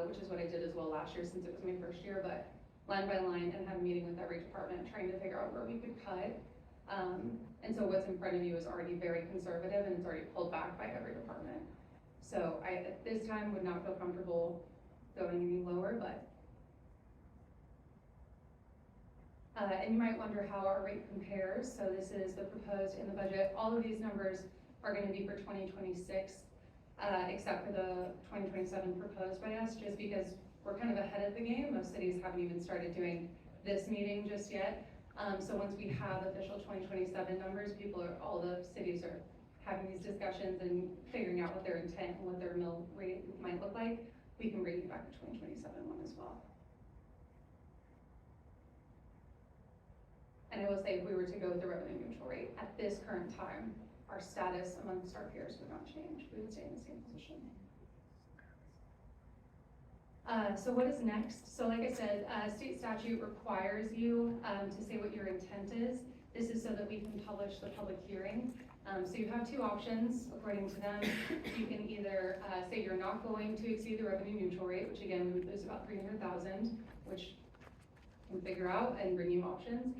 which is what I did as well last year since it was my first year, but line by line, and had a meeting with every department trying to figure out where we could cut. And so what's in front of you is already very conservative, and it's already pulled back by every department. So I, at this time, would not feel comfortable going any lower, but and you might wonder how our rate compares. So this is the proposed in the budget. All of these numbers are going to be for 2026, except for the 2027 proposed by us, just because we're kind of ahead of the game. Most cities haven't even started doing this meeting just yet. So once we have official 2027 numbers, all the cities are having these discussions and figuring out what their intent and what their mill rate might look like. We can bring you back the 2027 one as well. And I will say, if we were to go with the revenue neutral rate at this current time, our status amongst our peers would not change. We would stay in the same position. So what is next? So like I said, state statute requires you to say what your intent is. This is so that we can publish the public hearing. So you have two options according to them. You can either say you're not going to exceed the revenue neutral rate, which again we would lose about $300,000, which we can figure out and bring you options.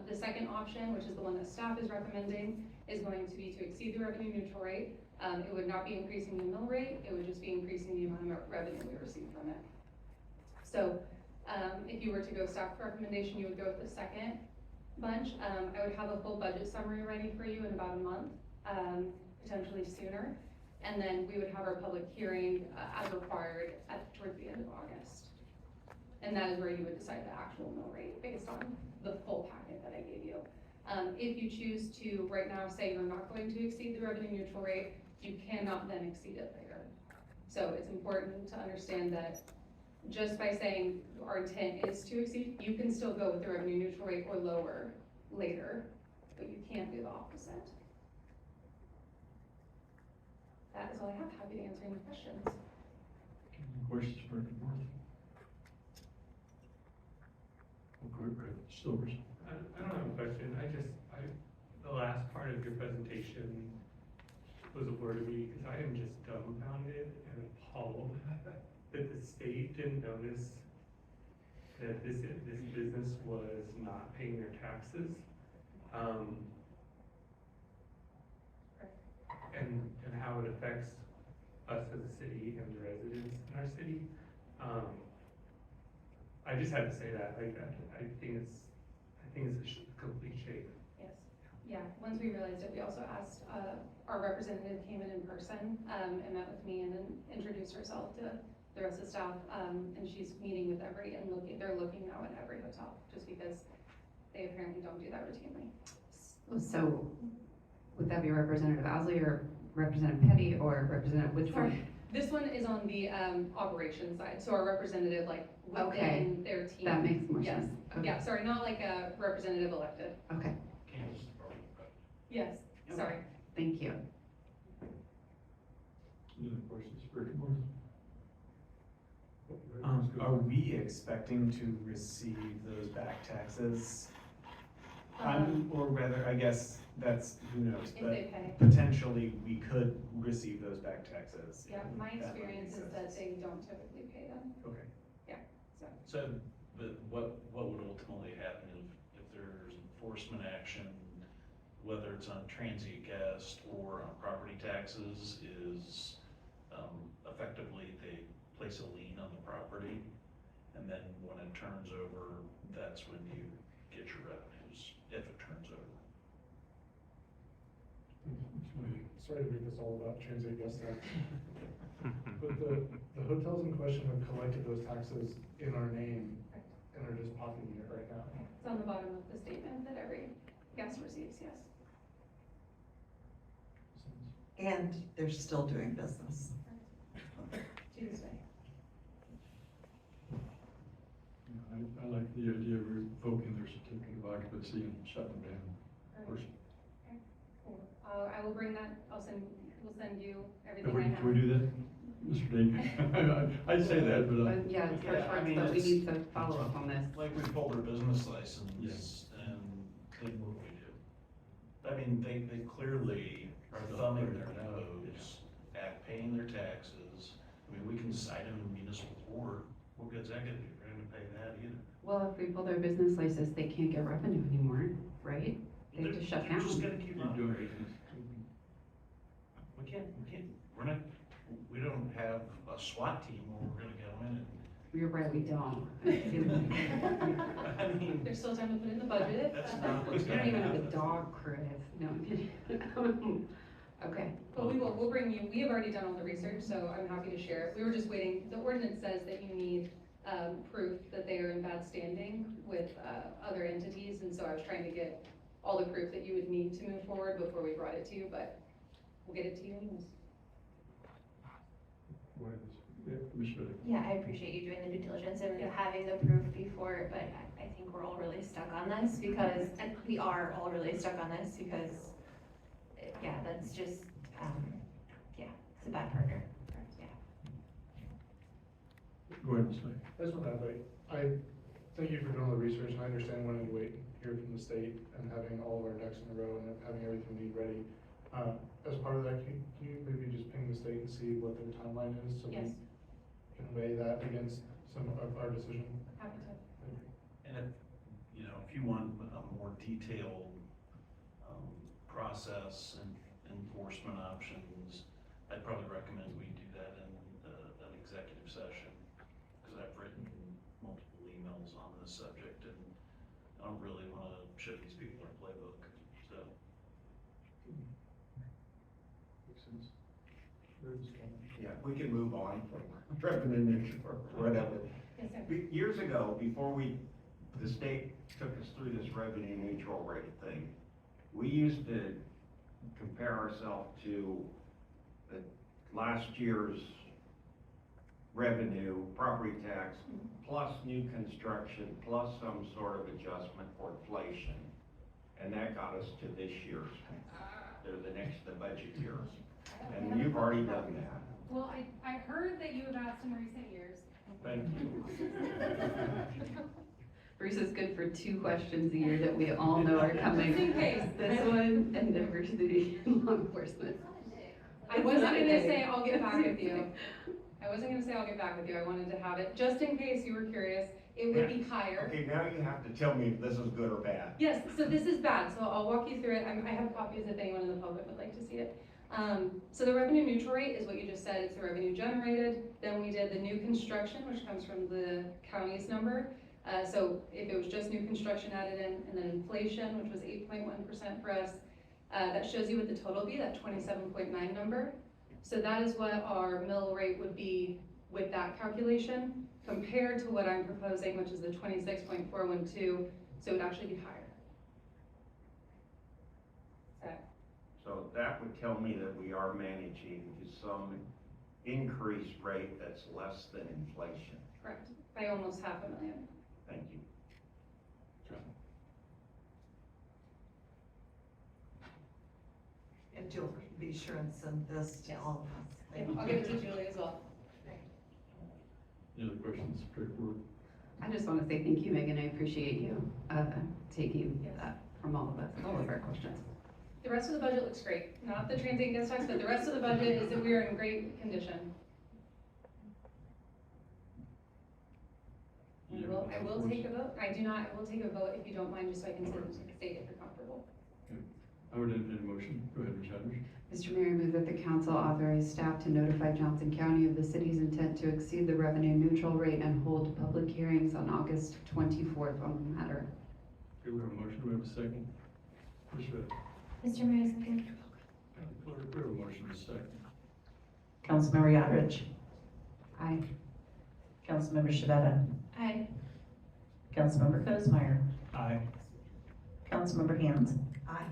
The second option, which is the one that staff is recommending, is going to be to exceed the revenue neutral rate. It would not be increasing the mill rate, it would just be increasing the amount of revenue we receive from it. So if you were to go staff recommendation, you would go with the second bunch. I would have a full budget summary ready for you in about a month, potentially sooner. And then we would have our public hearing as required towards the end of August. And that is where you would decide the actual mill rate based on the full packet that I gave you. If you choose to, right now, say you're not going to exceed the revenue neutral rate, you cannot then exceed it later. So it's important to understand that just by saying our intent is to exceed, you can still go with the revenue neutral rate or lower later, but you can't do the opposite. That is all I have. Happy to answer any questions. Questions for Martha? Okay, Silvers. I don't have a question, the last part of your presentation was a word to me, because I am just dumbfounded and appalled that the state didn't notice that this business was not paying their taxes. And how it affects us as a city and the residents in our city. I just had to say that, I think it's a complete shame. Yes, yeah, once we realized it, we also asked, our representative came in person, and met with me and then introduced herself to the rest of the staff, and she's meeting with they're looking now at every hotel, just because they apparently don't do that routinely. So, would that be Representative Owsley or Representative Petty or Representative, which one? This one is on the, operations side, so our representative, like, Okay, within their team. that makes more Yes. sense. Okay. Yeah, sorry, not like a representative elected. Okay, Yes, sorry. thank you. Any other questions for Martha? Are we expecting to receive those back taxes? Or rather, I guess that's, who knows, If but they pay. potentially we could receive those back taxes. Yeah, my That might experience make is that they don't typically pay them. Okay. Yeah, so. So, but what would ultimately happen if there's enforcement action, whether it's on transient guest or on property taxes, is effectively they place a lien on the property, and then when it turns over, that's when you get your revenues, if it turns over. Sorry to make this all about transient guest tax. But the hotels in question have collected those taxes in our name and are just pocketing it right now. It's on the bottom of the statement that every guest receives, yes. And they're still doing business. Tuesday. I like the idea of revoking their certificate of occupancy and shutting them down. Personally. Cool. I will bring that, we'll send you everything I have. Can we do that, Mr. Davis? I'd say that, but. But yeah, it's Yeah, I hard, mean, but we it's- need to follow up on this. Like we pulled their business license Yes. and did what we do. I mean, they clearly are thumbing their nose at paying their taxes. I mean, we can cite them in municipal court. What good's that gonna do? We're gonna pay that either. Well, if we pull their business license, they can't get revenue anymore, right? They have to shut They're just down. gonna keep Keep on. doing business. We don't have a SWAT team where we're gonna go in and, You're right, we don't. I mean. There's still time to put it in the budget. That's not what's We gonna don't even have a happen. dog crew. No, I'm kidding. Okay. But we'll bring you, we have already done all the research, so I'm happy to share it. We were just waiting, the ordinance says that you need, proof that they are in bad standing with, other entities, and so I was trying to get all the proof that you would need to move forward before we brought it to you, but we'll get it to you anyways. Yeah, I appreciate you doing the due diligence and having the proof before, but I think we're all really stuck on this because, and we are all really stuck on this because, yeah, that's just, yeah, it's a bad partner, yeah. Go ahead, Mr. I just want to add, like, I thank you for doing all the research, and I understand wanting to wait and hear from the state and having all of our ducks in a row and having everything we need ready. As part of that, can you maybe just ping the state and see what their timeline is, so we Yes. can weigh that against some of our decision? Happy to. And if you want a more detailed, process and enforcement options, I'd probably recommend we do that in an executive session, because I've written multiple emails on this subject, and I don't really wanna show these people our playbook, so. Makes sense. Yeah, we can move on from revenue neutral or whatever. Yes, sir. Years ago, before we the state took us through this revenue neutral rate thing. We used to compare ourselves to the last year's revenue, property tax, plus new construction, plus some sort of adjustment for inflation. And that got us to this year's, or the budget year. And you've already done that. Well, I heard that you have asked in recent years. Thank you. Bruce is good for 2 questions a year that we all know are coming. Just in case. This one and diversity in law enforcement. I wasn't gonna say I'll get back with you. I wasn't gonna say I'll get back with you. I wanted to have it, just in case you were curious, it would be higher. Okay, now you have to tell me if this is good or bad. Yes, so this is bad, so I'll walk you through it. I have copies if anyone in the public would like to see it. So the revenue neutral rate is what you just said, it's the revenue generated. Then we did the new construction, which comes from the county's number. So if it was just new construction added in, and then inflation, which was 8.1% for us, that shows you what the total be, that 27.9 number. So that is what our mill rate would be with that calculation, compared to what I'm proposing, which is the 26.412, so it would actually be higher. So that would tell me that we are managing to some increased rate that's less than inflation. Correct, by almost $500,000. Thank you. And you'll be sure and send this to all of us. Thank I'll you. give it to Julie as well. Any other questions, straightforward? I just want to say thank you, Megan. I appreciate you taking that from all of us, all of our questions. The rest of the budget looks great, not the transient guest tax, but the rest of the budget is that we are in great condition. I will take a vote. I do not, I will take a vote if you don't mind, just so I can state if you're comfortable. Okay. I would entertain a motion. Go ahead, Ms. Chadwick. Mr. Mayor, I move that the council authorize staff to notify Johnson County of the city's intent to exceed the revenue neutral rate and hold public hearings on August 24th on the matter. Okay, we have a motion. Do we have a second? Ms. Schmidt. Mr. Mayor, second. Clerk, we have a motion, a second. Councilmember Yodridge. Aye. Councilmember Shavetta. Aye. Councilmember Cosmeyer. Aye. Councilmember Hans. Aye.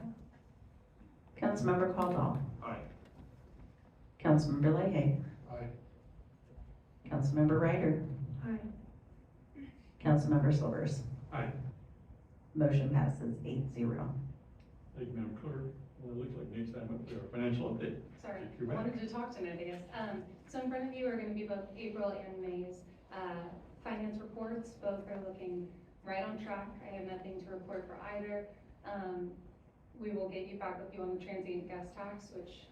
Councilmember Caldwell. Aye. Councilmember Leahy. Aye. Councilmember Ryder. Aye. Councilmember Silvers. Aye. Motion passes 8-0. Thank you, Madam Clerk. Well, it looks like next time up to our financial update. Sorry, Take your I back. wanted to talk tonight, I guess. So in front of you are gonna be both April and May's, finance reports. Both are looking right on track. I have nothing to report for either. We will get you back with you on the transient guest tax, which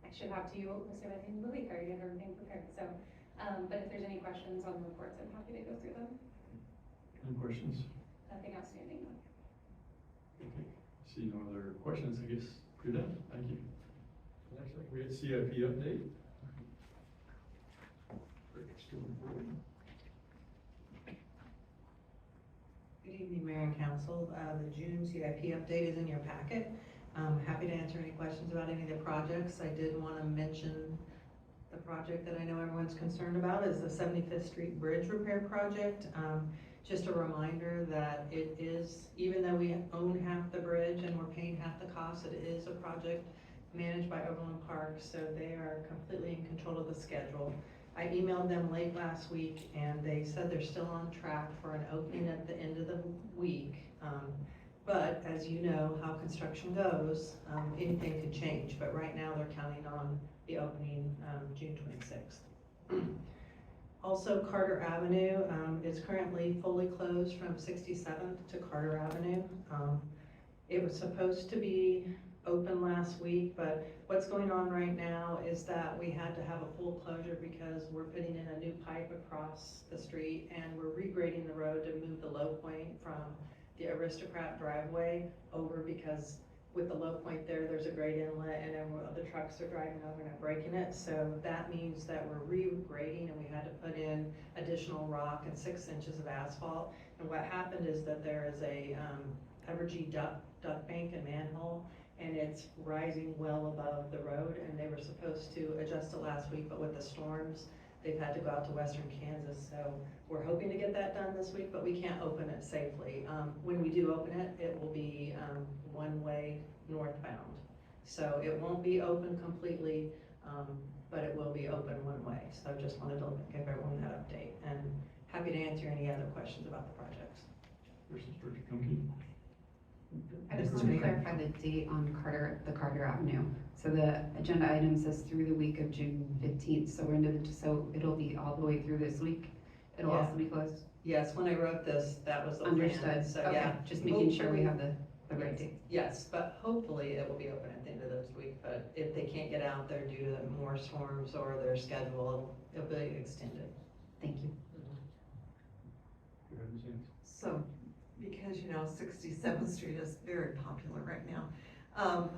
I should have to you most of the week. I already have everything prepared. So, but if there's any questions on the reports, I'm happy to go through them. Any questions? Nothing outstanding. Okay. See no other questions, I guess we're done. Thank you. Next up, we had CIP update. Rick's still recording. Good evening, Mayor and Council. The June CIP update is in your packet. Happy to answer any questions about any of the projects. I did want to mention the project that I know everyone's concerned about is the 75th Street Bridge Repair Project. Just a reminder that it is, even though we own half the bridge and we're paying half the cost, it is a project managed by Overland Park, so they are completely in control of the schedule. I emailed them late last week and they said they're still on track for an opening at the end of the week. But as you know how construction goes, anything could change, but right now they're counting on the opening June 26th. Also, Carter Avenue is currently fully closed from 67th to Carter Avenue. It was supposed to be open last week, but what's going on right now is that we had to have a full closure because we're putting in a new pipe across the street and we're regrading the road to move the low point from the Aristocrat driveway over, because with the low point there's a grade inlet and then the trucks are driving over and breaking it. So that means that we're regrading and we had to put in additional rock and 6 inches of asphalt. And what happened is that there is a Evergy duct bank and manhole, and it's rising well above the road, and they were supposed to adjust it last week, but with the storms, they've had to go out to western Kansas, so we're hoping to get that done this week, but we can't open it safely. When we do open it, it will be, one-way northbound. So it won't be open completely, but it will be open one way. So just wanted to give everyone that update, and happy to answer any other questions about the projects. Versus Director Comke. I just want to clarify the date on the Carter Avenue. So the agenda item says through the week of June 15th, so we're into so it'll be all the way through this week. It'll Yeah. also be closed. Yes, when I wrote this, that was the plan. Understood. So Okay, yeah, just making sure we have the right Yes. date. Yes, but hopefully it will be open at the end of this week, but if they can't get out there due to more storms or their schedule, it'll be extended. Thank you. Go ahead, Ms. Haynes. So, because 67th Street is very popular right now,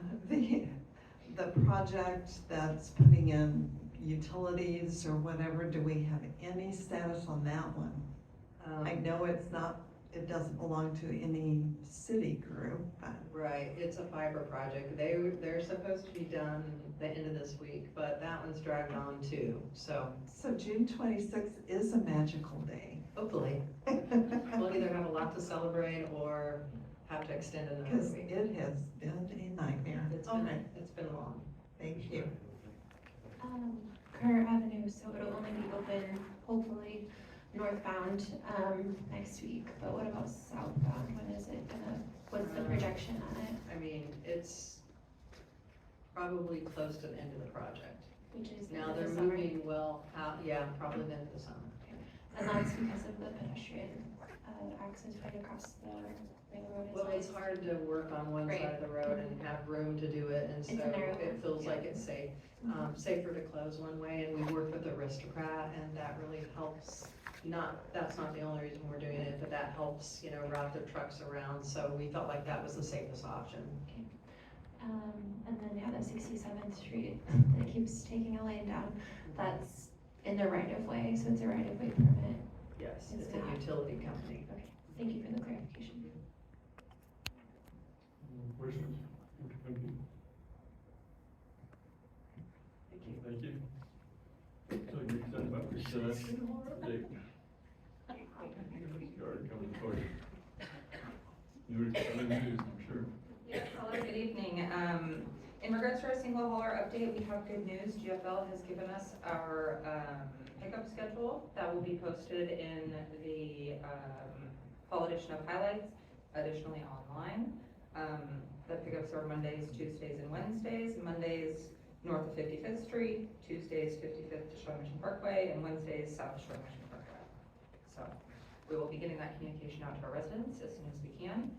the project that's putting in utilities or whatever, do we have any status on that one? I know it doesn't belong to any city group, but. Right, it's a fiber project. They're supposed to be done the end of this week, but that one's dragged on too, so. So June 26th is a magical day. Hopefully. We'll either have a lot to celebrate or have to extend another Because week. it has been a nightmare. It's been long. Thank you. Carter Avenue, so it'll only be open, hopefully, northbound, next week, but what about southbound? When is it what's the projection on it? I mean, it's probably close to the end of the project. Which is the Now end of they're the summer? moving well out, yeah, probably the end of the summer. And that's because of the pedestrian, access right across the ring road. Well, it's hard to work on one side of the road and have room to do it, and so It's a narrow it feels one, like it's safe. Safer to close one way, and we work with Aristocrat, and that really helps. That's not the only reason we're doing it, but that helps, route their trucks around, so we felt like that was the safest option. Okay. And then, the 67th Street that keeps taking a lane down, that's in the right of way, so it's a right of way permit. Yes, It's it's a not. utility company. Okay, thank you for the clarification. Questions? Director Comke? Thank you. So next item up is, update. You already covered the party. You already covered the news, I'm sure. Yes, hello, good evening. In regards to our single hauler update, we have good news. GFL has given us our pickup schedule that will be posted in the fall edition of Highlights, additionally online. The pickups are Mondays, Tuesdays, and Wednesdays. Mondays, north of 55th Street, Tuesdays, 55th to Shore Mission Parkway, and Wednesdays, south of Shore Mission Parkway. So we will be getting that communication out to our residents as soon as we can.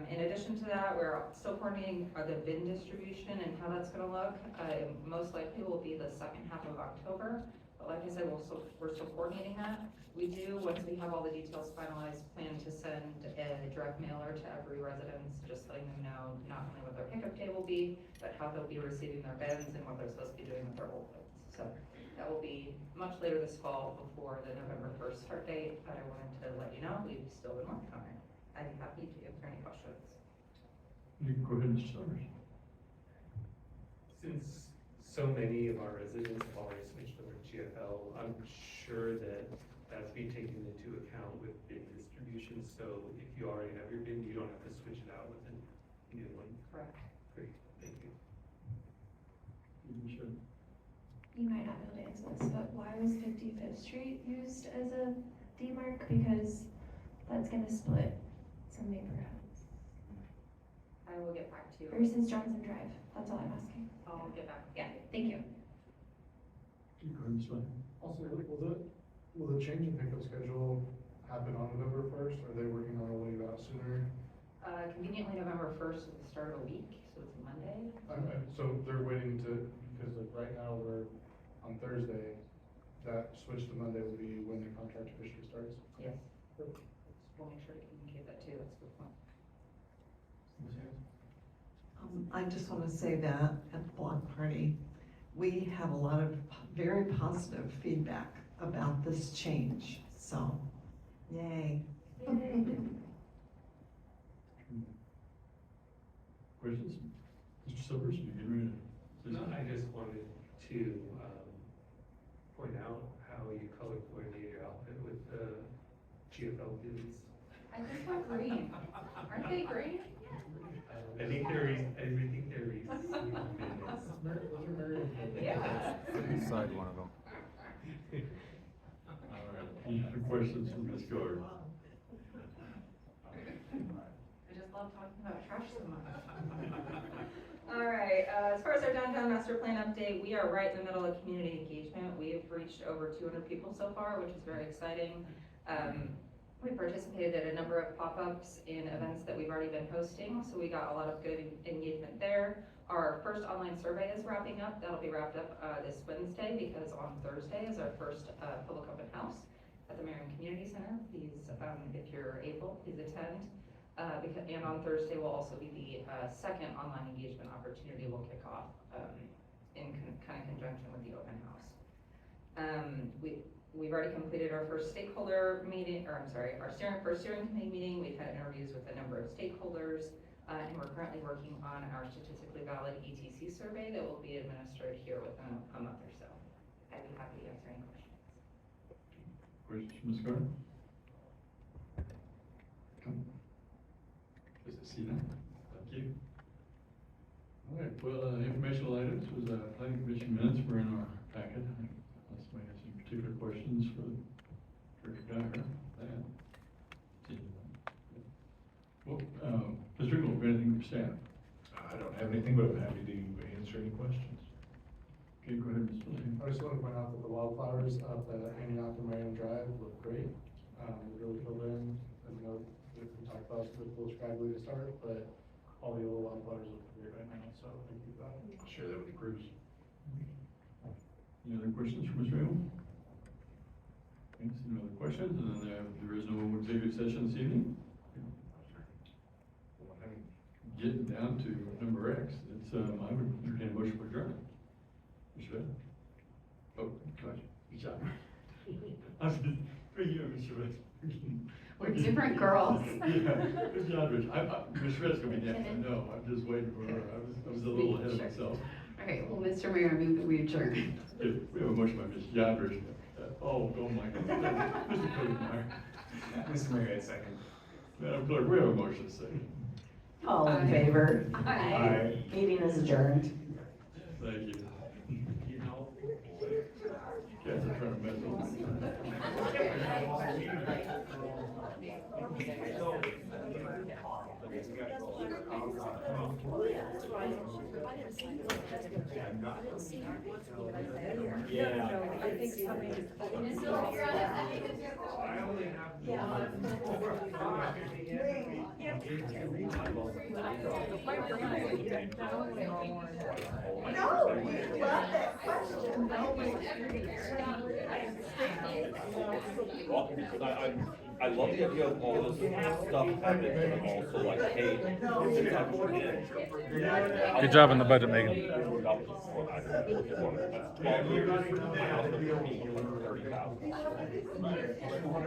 In addition to that, we're still coordinating the bin distribution and how that's gonna look. Most likely will be the second half of October, but like I said, we're still coordinating that. We do, once we have all the details finalized, plan to send a direct mailer to every residence, just letting them know not only what their pickup day will be, but how they'll be receiving their bins and what they're supposed to be doing with their old bins. So that will be much later this fall before the November 1st start date, but I wanted to let you know we've still been working on it. I'd be happy to answer any questions. You can go ahead, Mr. Summers. Since so many of our residents have already switched over to GFL, I'm sure that that's being taken into account with bin distribution. So if you already have your bin, you don't have to switch it out with a new one. Correct. Great, thank you. You should. You might not be able to answer this, but why was 55th Street used as a demarc? Because that's gonna split some neighborhoods. I will get back to you. Versus Johnson Drive, that's all I'm asking. I'll get back. Yeah, thank you. You go ahead, Ms. Ryan. Also, will the change in pickup schedule happen on November 1st? Are they working on rolling it out sooner? Conveniently, November 1st is the start of the week, so it's a Monday. So they're waiting because like right now we're on Thursday, that switch to Monday will be when the contract officially starts? Yes. We'll make sure to communicate that too, that's a good point. I just want to say that at the block party, we have a lot of very positive feedback about this change, so yay. Questions? Mr. Silvers, you getting ready to? No, I just wanted to point out you color coordinate your outfit with the GFL boots. I just want green. Aren't they green? I think everything Aries. Yeah. Inside one of them. All right, any other questions from Ms. Gard? I just love talking about trash so much. All right, as far as our downtown master plan update, we are right in the middle of community engagement. We have reached over 200 people so far, which is very exciting. We participated in a number of pop-ups in events that we've already been hosting, so we got a lot of good engagement there. Our first online survey is wrapping up. That'll be wrapped up this Wednesday, because on Thursday is our first public open house at the Merriam Community Center. Please, if you're able, please attend. And on Thursday will also be the second online engagement opportunity we'll kick off in kind of conjunction with the open house. We've already completed our first stakeholder meeting, or I'm sorry, our first steering committee meeting. We've had interviews with a number of stakeholders, and we're currently working on our statistically valid ETC survey that will be administered here within a month or so. I'd be happy to answer any questions. Questions from Ms. Gardner? Come. Does it see that? Thank you. All right, well, informational items was planning commission minutes were in our packet. Unless somebody has any particular questions for Director Dyer. Well, Mr. Ringo, anything from staff? I don't have anything, but I'm happy to answer any questions. Okay, go ahead, Mr. Lee. I just want to point out that the wildflowers up at Antioch and Merriam Drive look great. They really filled in. I know we talked about it, a little scraggly to start, but all the little wildflowers look great right now, so thank you for that. I'll share that with the crews. Any other questions from Mr. Ringo? Okay, see no other questions, and then there is no executive session this evening. Getting down to number X, it's, I would entertain a motion for adjournment. Mr. Red? Oh, gosh, good job. I'm just, for you, Mr. Red. We're different girls. Yeah, good job, Rich. Mr. Red's gonna be next, I know, I'm just waiting for her, I was a little ahead of myself. All right, well, Mr. Mayor, I move that we adjourn. Okay, we have a motion by Ms. Yadrich. Oh my God. Mr. Codenmeyer. Mr. Mayor, second. Madam Clerk, we have a motion second. All in favor? Aye. Meeting is adjourned. Thank you. Guys are trying to mess with me. Yeah. I think something. No, we love that question. I love the idea of all this stuff happening, but I'm also like, hey, since I'm in. Good job on the budget, Megan. 12 years, my house was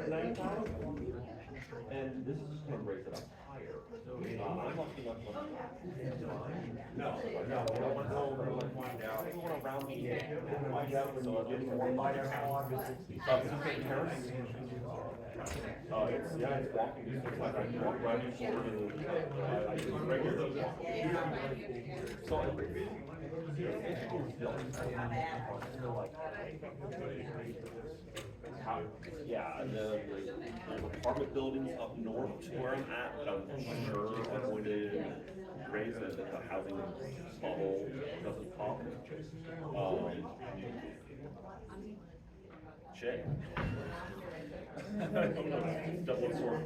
30,000. And this is just gonna raise it up higher. I'm lucky enough. No, I went home and I went down. I went around the edge. So I did one by terrace. It's walking distance, like I can walk right in forward and I do regular walking. So yeah, and then there's apartment buildings up north where I'm at, I'm sure are going to raise it, the housing bubble doesn't pop. Check. Double sword.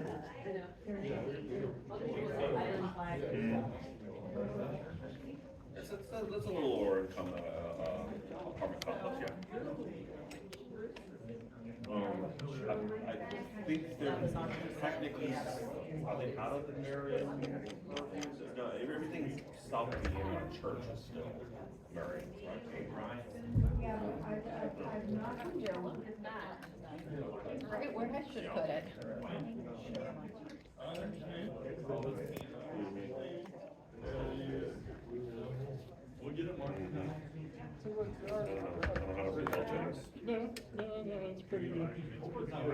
That's a little lower income apartment complex, yeah. I think they're technically, are they out of the Merriam? No, everything's south of the Indian church is still Merriam, right? Yeah, I've not. Right where I should put it. We'll get it, Mark. I don't know how to read all things. No, it's pretty. That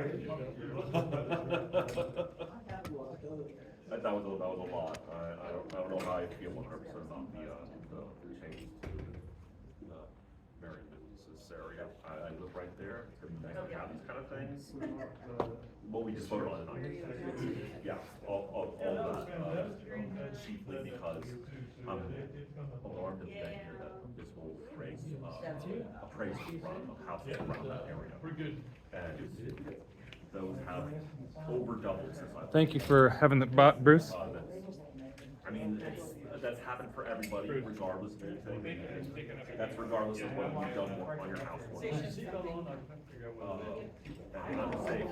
was a lot. I don't know how I feel 100% about the change to Merriam businesses area. I live right there. It's gonna be nice to have these kind of things. What we just voted on tonight. Yeah, all those, chiefly because I'm alarmed and thinking that this will create appraisal run of houses around that area. And those have over doubled since I. Thank you for having the Bruce. I mean, that's happened for everybody, regardless of anything. That's regardless of whether you've done work on your house or not. And I'm safe,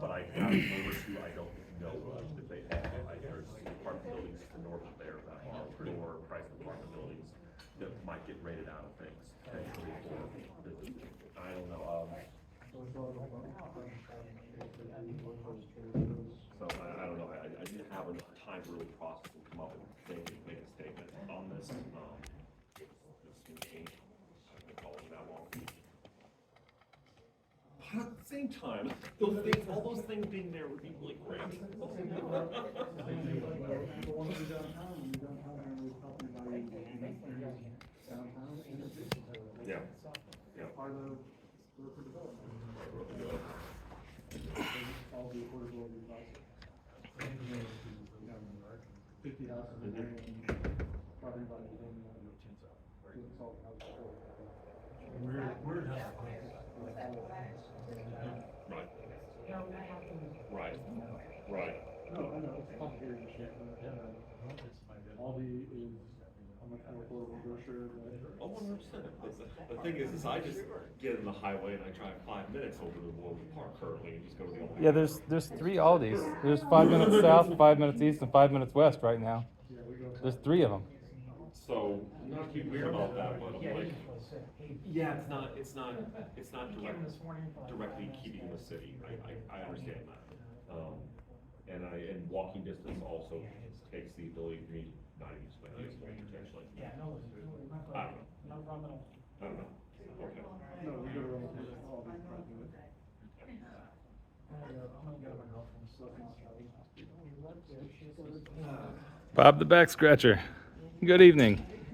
but I have neighbors who I don't know if they have. There's apartment buildings to the north of there that are lower price apartment buildings that might get rated out of things potentially for business. I don't know. So I don't know. I didn't have enough time to really process and come up and make a statement on this. This change. I've been following that long. But at the same time, all those things being there would be really great. Yeah. Yeah. All the affordability process. 50 houses in Merriam, talking about it in, it's all house. Right. No, I know, it's complicated shit. Aldi is a much more affordable grocer than. Oh, 100%. The thing is I just get in the highway and I drive 5 minutes over to Woodland Park currently and just go to the only. Yeah, there's 3 Aldis. There's 5 minutes south, 5 minutes east, and 5 minutes west right now. There's 3 of them. So not keep weird about that, but like, yeah, it's not directly keeping in the city. I understand that. And walking distance also takes the ability for me not to use my vehicle potentially. Yeah, no, I don't know. no problem at all. I don't know. Okay. No, we go around all these projects. I'm gonna get my house from Silicon Valley. Bob the back scratcher. Good evening.